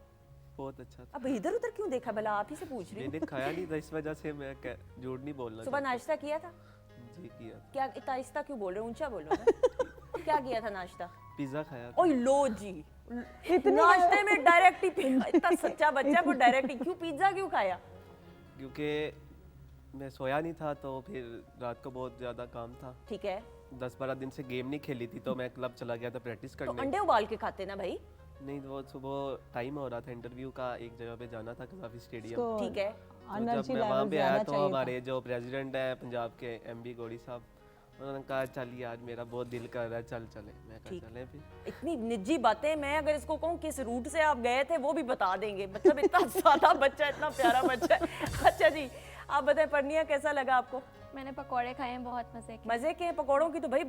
[SPEAKER 7] बहुत अच्छा था।
[SPEAKER 1] अब इधर उधर क्यों देखा, भला आप ही से पूछ रही हूँ।
[SPEAKER 7] मैंने खाया नहीं था, इस वजह से मैं झूठ नहीं बोलना
[SPEAKER 1] सुबह नाश्ता किया था?
[SPEAKER 7] जी किया।
[SPEAKER 1] क्या इतना आहिस्ता क्यों बोल रहे हो, ऊंचा बोलो ना। क्या किया था नाश्ता?
[SPEAKER 7] पिज्जा खाया था।
[SPEAKER 1] ओए लो जी, नाश्ते में डायरेक्ट ही इतना सच्चा बच्चा वो डायरेक्ट ही क्यों पिज्जा क्यों खाया?
[SPEAKER 7] क्योंकि मैं सोया नहीं था तो फिर रात को बहुत ज़्यादा काम था।
[SPEAKER 1] ठीक है,
[SPEAKER 7] 10-12 दिन से गेम नहीं खेली थी तो मैं क्लब चला गया था प्रैक्टिस
[SPEAKER 1] तो
[SPEAKER 7] करने।
[SPEAKER 1] अंडे उबाल के खाते ना भाई।
[SPEAKER 7] नहीं, वो सुबह टाइम हो रहा था इंटरव्यू का, एक जगह पे जाना था कज़ाफी स्टेडियम।
[SPEAKER 5] तो
[SPEAKER 1] ठीक है,
[SPEAKER 7] तो
[SPEAKER 5] एनर्जी
[SPEAKER 7] जब मैं वहाँ
[SPEAKER 5] लेवल
[SPEAKER 7] पे आया
[SPEAKER 5] ज़्यादा
[SPEAKER 7] तो
[SPEAKER 5] चाहिए
[SPEAKER 7] हमारे जो प्रेसिडेंट है पंजाब के MB गौड़ी साहब, उन्होंने कहा चल यार मेरा बहुत दिल कर रहा है, चल चले। मैं कहा
[SPEAKER 1] ठीक।
[SPEAKER 7] चले फिर।
[SPEAKER 1] इतनी निजी बातें मैं अगर इसको कहूँ किस रूट से आप गए थे वो भी बता देंगे, मतलब इतना सादा बच्चा, इतना प्यारा बच्चा है। अच्छा जी, आप बताएं परनिया कैसा लगा आपको?
[SPEAKER 8] मैंने पकौड़े खाए हैं, बहुत मज़े के।
[SPEAKER 1] मजे के हैं पकौड़ों की तो भाई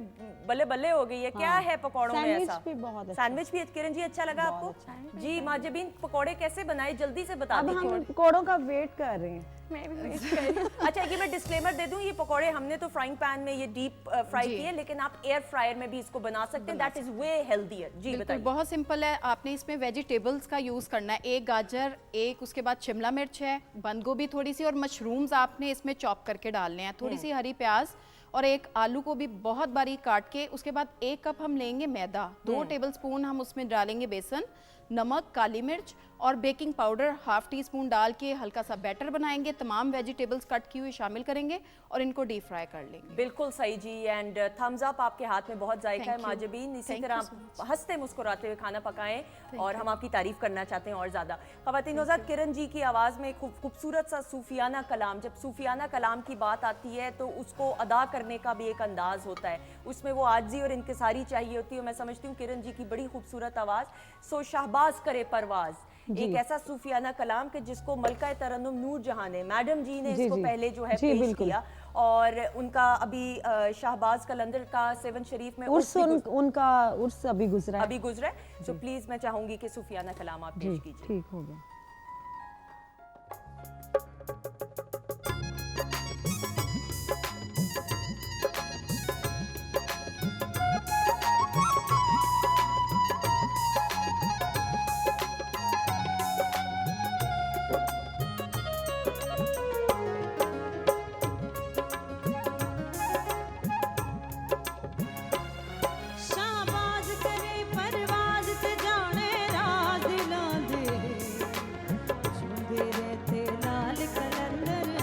[SPEAKER 1] बल्ले बल्ले हो गई है। क्या
[SPEAKER 5] हाँ।
[SPEAKER 1] है पकौड़ों में
[SPEAKER 5] सैंडविच
[SPEAKER 1] ऐसा?
[SPEAKER 5] भी बहुत अच्छा।
[SPEAKER 1] सैंडविच भी किरण जी अच्छा लगा आपको? जी माजबीन, पकौड़े कैसे बनाए जल्दी से बता
[SPEAKER 5] अब हम
[SPEAKER 1] दीजिए।
[SPEAKER 5] पकौड़ों का वेट कर रहे हैं।
[SPEAKER 8] मैं भी वेट कर रही हूँ।
[SPEAKER 1] अच्छा, ये मैं डिस्क्लेमर दे दूं, ये पकौड़े हमने तो फ्राइंग पैन में ये डीप फ्राई
[SPEAKER 2] जी।
[SPEAKER 1] किए, लेकिन आप एयर फ्रायर में भी इसको बना सकते हैं, दैट इज वे हेल्दियर। जी
[SPEAKER 2] बिल्कुल,
[SPEAKER 1] बताइए।
[SPEAKER 2] बहुत सिंपल है। आपने इसमें वेजिटेबल्स का यूज़ करना है, एक गाजर, एक उसके बाद शिमला मिर्च है, बंद गोभी थोड़ी सी, और मशरूम्स आपने इसमें चॉप करके डालने हैं, थोड़ी सी हरी प्याज और एक आलू को भी बहुत बारीक काट के। उसके बाद 1 कप हम लेंगे मैदा, 2 टेबलस्पून हम उसमें डालेंगे बेसन, नमक, काली मिर्च और बेकिंग पाउडर 1/2 टीस्पून डाल के हल्का सा बैटर बनाएंगे। तमाम वेजिटेबल्स कट की हुई शामिल करेंगे और इनको डीप फ्राई कर लेंगे।
[SPEAKER 1] बिल्कुल सही जी, एंड थम्स अप, आपके हाथ में बहुत जायका है
[SPEAKER 2] Thank you.
[SPEAKER 1] माजबीन। इसी
[SPEAKER 2] Thank
[SPEAKER 1] तरह
[SPEAKER 2] you
[SPEAKER 1] आप हंसते मुस्कुराते हुए खाना पकाएं और हम आपकी तारीफ करना चाहते हैं और ज़्यादा। ख़वातीन नौज़ात, किरण जी की आवाज़ में खूबसूरत सा सूफियाना कलाम, जब सूफियाना कलाम की बात आती है तो उसको अदा करने का भी एक अंदाज़ होता है, उसमें वो आजी और इनकिसारी चाहिए होती है। मैं समझती हूँ किरण जी की बड़ी खूबसूरत आवाज़, सो शाहबाज करे परवाज़, एक ऐसा सूफियाना कलाम कि जिसको मलका तरन्नुम नूर जहां ने, मैडम जी ने इसको पहले जो है पेश किया, और उनका अभी शाहबाज कलंदर का 7 शरीफ में
[SPEAKER 5] उनका उर्स अभी गुजरा है।
[SPEAKER 1] अभी गुजरा है। सो प्लीज मैं चाहूंगी कि सूफियाना कलाम आप पेश कीजिए।
[SPEAKER 5] ठीक हो गया।
[SPEAKER 4] शाहबाज करे परवाज ते जाने राज दिलां दे, झूमदे रहते लाल कलंदर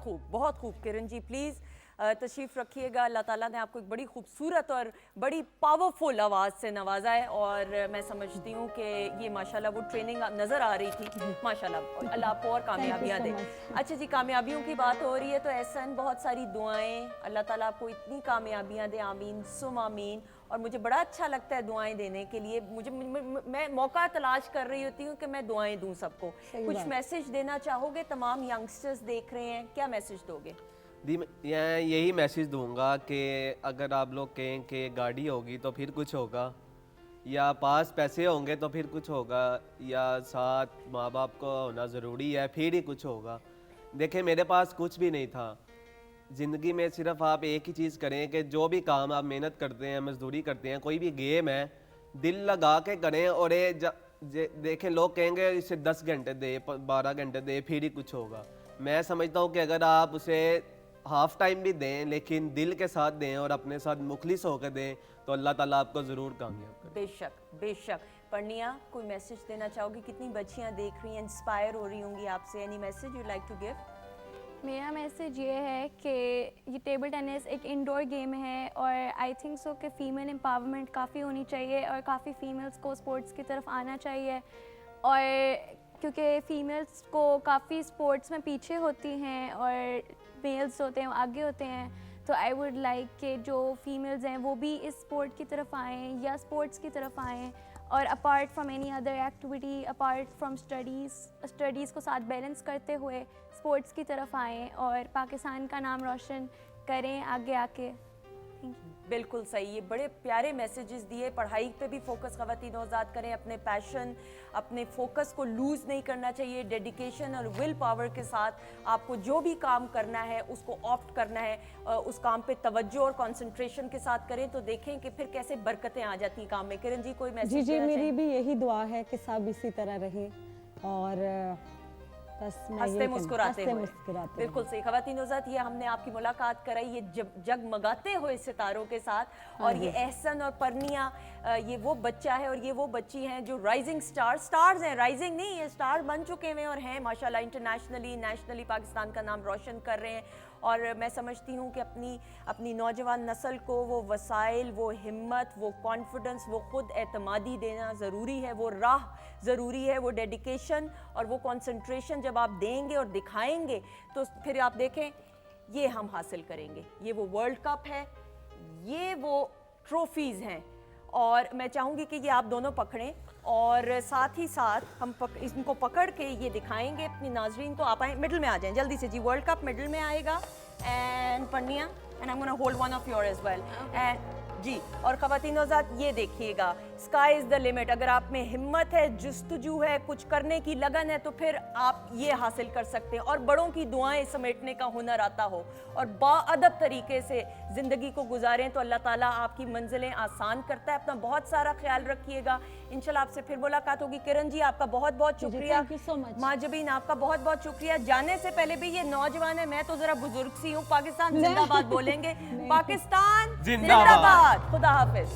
[SPEAKER 1] बहुत खूब किरण जी, प्लीज़ तशरीफ़ रखिएगा। अल्लाह ताला ने आपको एक बड़ी खूबसूरत और बड़ी पावरफुल आवाज़ से नवाजा है, और मैं समझती हूँ कि ये माशाल्लाह वो ट्रेनिंग नज़र आ रही थी। माशाल्लाह, अल्लाह आपको और कामयाबियाँ दे। अच्छा जी, कामयाबियों की बात हो रही है तो एहसन बहुत सारी दुआएं, अल्लाह ताला आपको इतनी कामयाबियाँ दे, आमीन सुम आमीन। और मुझे बड़ा अच्छा लगता है दुआएं देने के लिए, मैं मौका तलाश कर रही होती हूँ कि मैं दुआएं दूँ सबको। कुछ मैसेज देना चाहोगे? तमाम यंगस्टर्स देख रहे हैं, क्या मैसेज दोगे?
[SPEAKER 7] दी मैं यही मैसेज दूंगा कि अगर आप लोग कहें कि गाड़ी होगी तो फिर कुछ होगा, या पास पैसे होंगे तो फिर कुछ होगा, या साथ माँ बाप को होना ज़रूरी है फिर ही कुछ होगा। देखें, मेरे पास कुछ भी नहीं था। ज़िंदगी में सिर्फ आप एक ही चीज़ करें कि जो भी काम आप मेहनत करते हैं, मजदूरी करते हैं, कोई भी गेम है, दिल लगा के करें। और ये देखें, लोग कहेंगे इसे 10 घंटे दे, 12 घंटे दे, फिर ही कुछ होगा। मैं समझता हूँ कि अगर आप उसे हाफ टाइम भी दें लेकिन दिल के साथ दें और अपने साथ मुखलिस होकर दें तो अल्लाह ताला आपको ज़रूर कामयाब करें।
[SPEAKER 1] बेशक बेशक। पर्निया, कोई मैसेज देना चाहोगी? कितनी बच्चियां देख रही हैं, इंस्पायर हो रही होंगी आपसे। Any message you like to give?
[SPEAKER 8] मेरा मैसेज ये है कि ये टेबल टेनिस एक इंडोर गेम है, और आई थिंक सो कि फ़ीमेल एम्पावरमेंट काफ़ी होनी चाहिए और काफ़ी फ़ीमेल्स को स्पोर्ट्स की तरफ आना चाहिए। और क्योंकि फ़ीमेल्स को काफ़ी स्पोर्ट्स में पीछे होती हैं और मेल्स होते हैं आगे होते हैं, तो आई वुड लाइक कि जो फीमेल्स हैं वो भी इस स्पोर्ट की तरफ आएँ या स्पोर्ट्स की तरफ आएँ, और apart from any other activity, apart from studies को साथ बैलेंस करते हुए स्पोर्ट्स की तरफ आएँ और पाकिस्तान का नाम रोशन करें आगे आके।
[SPEAKER 1] बिल्कुल सही, ये बड़े प्यारे मैसेजेस दिए। पढ़ाई पे भी फोकस ख़वातीन नौज़ाद करें, अपने पैशन, अपने फोकस को लूज़ नहीं करना चाहिए। डेडिकेशन और विल पावर के साथ आपको जो भी काम करना है उसको ऑप्ट करना है, उस काम पे तवज्जो और कंसंट्रेशन के साथ करें तो देखें कि फिर कैसे बरकतें आ जाती हैं काम में। किरण जी, कोई मैसेज?
[SPEAKER 5] जी, मेरी भी यही दुआ है कि सब इसी तरह रहें और बस
[SPEAKER 1] हंसते मुस्कुराते हुए।
[SPEAKER 5] बिल्कुल
[SPEAKER 1] सही। ख़वातीन नौज़ाद, ये हमने आपकी मुलाकात कराई ये जगमगाते हुए सितारों के साथ, और ये एहसन और पर्निया, ये वो बच्चा है और ये वो बच्ची हैं जो राइजिंग स्टार्स हैं। राइजिंग नहीं, ये स्टार बन चुके हुए और हैं माशाल्लाह, इंटरनेशनली नेशनली पाकिस्तान का नाम रोशन कर रहे हैं। और मैं समझती हूँ कि अपनी नौजवान नस्ल को वो वसाइल, वो हिम्मत, वो कॉन्फिडेंस, वो खुद एतमादी देना ज़रूरी है, वो राह ज़रूरी है, वो डेडिकेशन और वो कंसंट्रेशन जब आप देंगे और दिखाएंगे तो फिर आप देखें ये हम हासिल करेंगे। ये वो वर्ल्ड कप है, ये वो ट्रॉफीज़ हैं, और मैं चाहूँगी कि ये आप दोनों पकड़ें और साथ ही साथ हम इनको पकड़ के ये दिखाएंगे अपनी नाजरीन को। आप आए, मिडल में आ जाएं जल्दी से जी। वर्ल्ड कप मिडल में आएगा, and Parniya, and I am gonna hold one of your as well, and जी। और ख़वातीन नौज़ाद, ये देखिएगा, स्काई इज़ द लिमिट। अगर आप में हिम्मत है, जुस्तजू है, कुछ करने की लगन है तो फिर आप ये हासिल कर सकते हैं। और बड़ों की दुआएं समेटने का हुनर आता हो और बाअदब तरीके से ज़िंदगी को गुजारें तो अल्लाह ताला आपकी मंजिलें आसान करता है। अपना बहुत सारा ख्याल रखिएगा। इंशाल्लाह आपसे फिर मुलाकात होगी। किरण जी, आपका बहुत बहुत शुक्रिया।
[SPEAKER 5] Thank you so much.
[SPEAKER 1] Mahjabeen, आपका बहुत बहुत शुक्रिया। जाने से पहले भी, ये नौजवान है, मैं तो ज़रा बुजुर्ग सी हूँ, पाकिस्तान जिंदाबाद बोलेंगे। पाकिस्तान जिंदाबाद। खुदा हाफिज।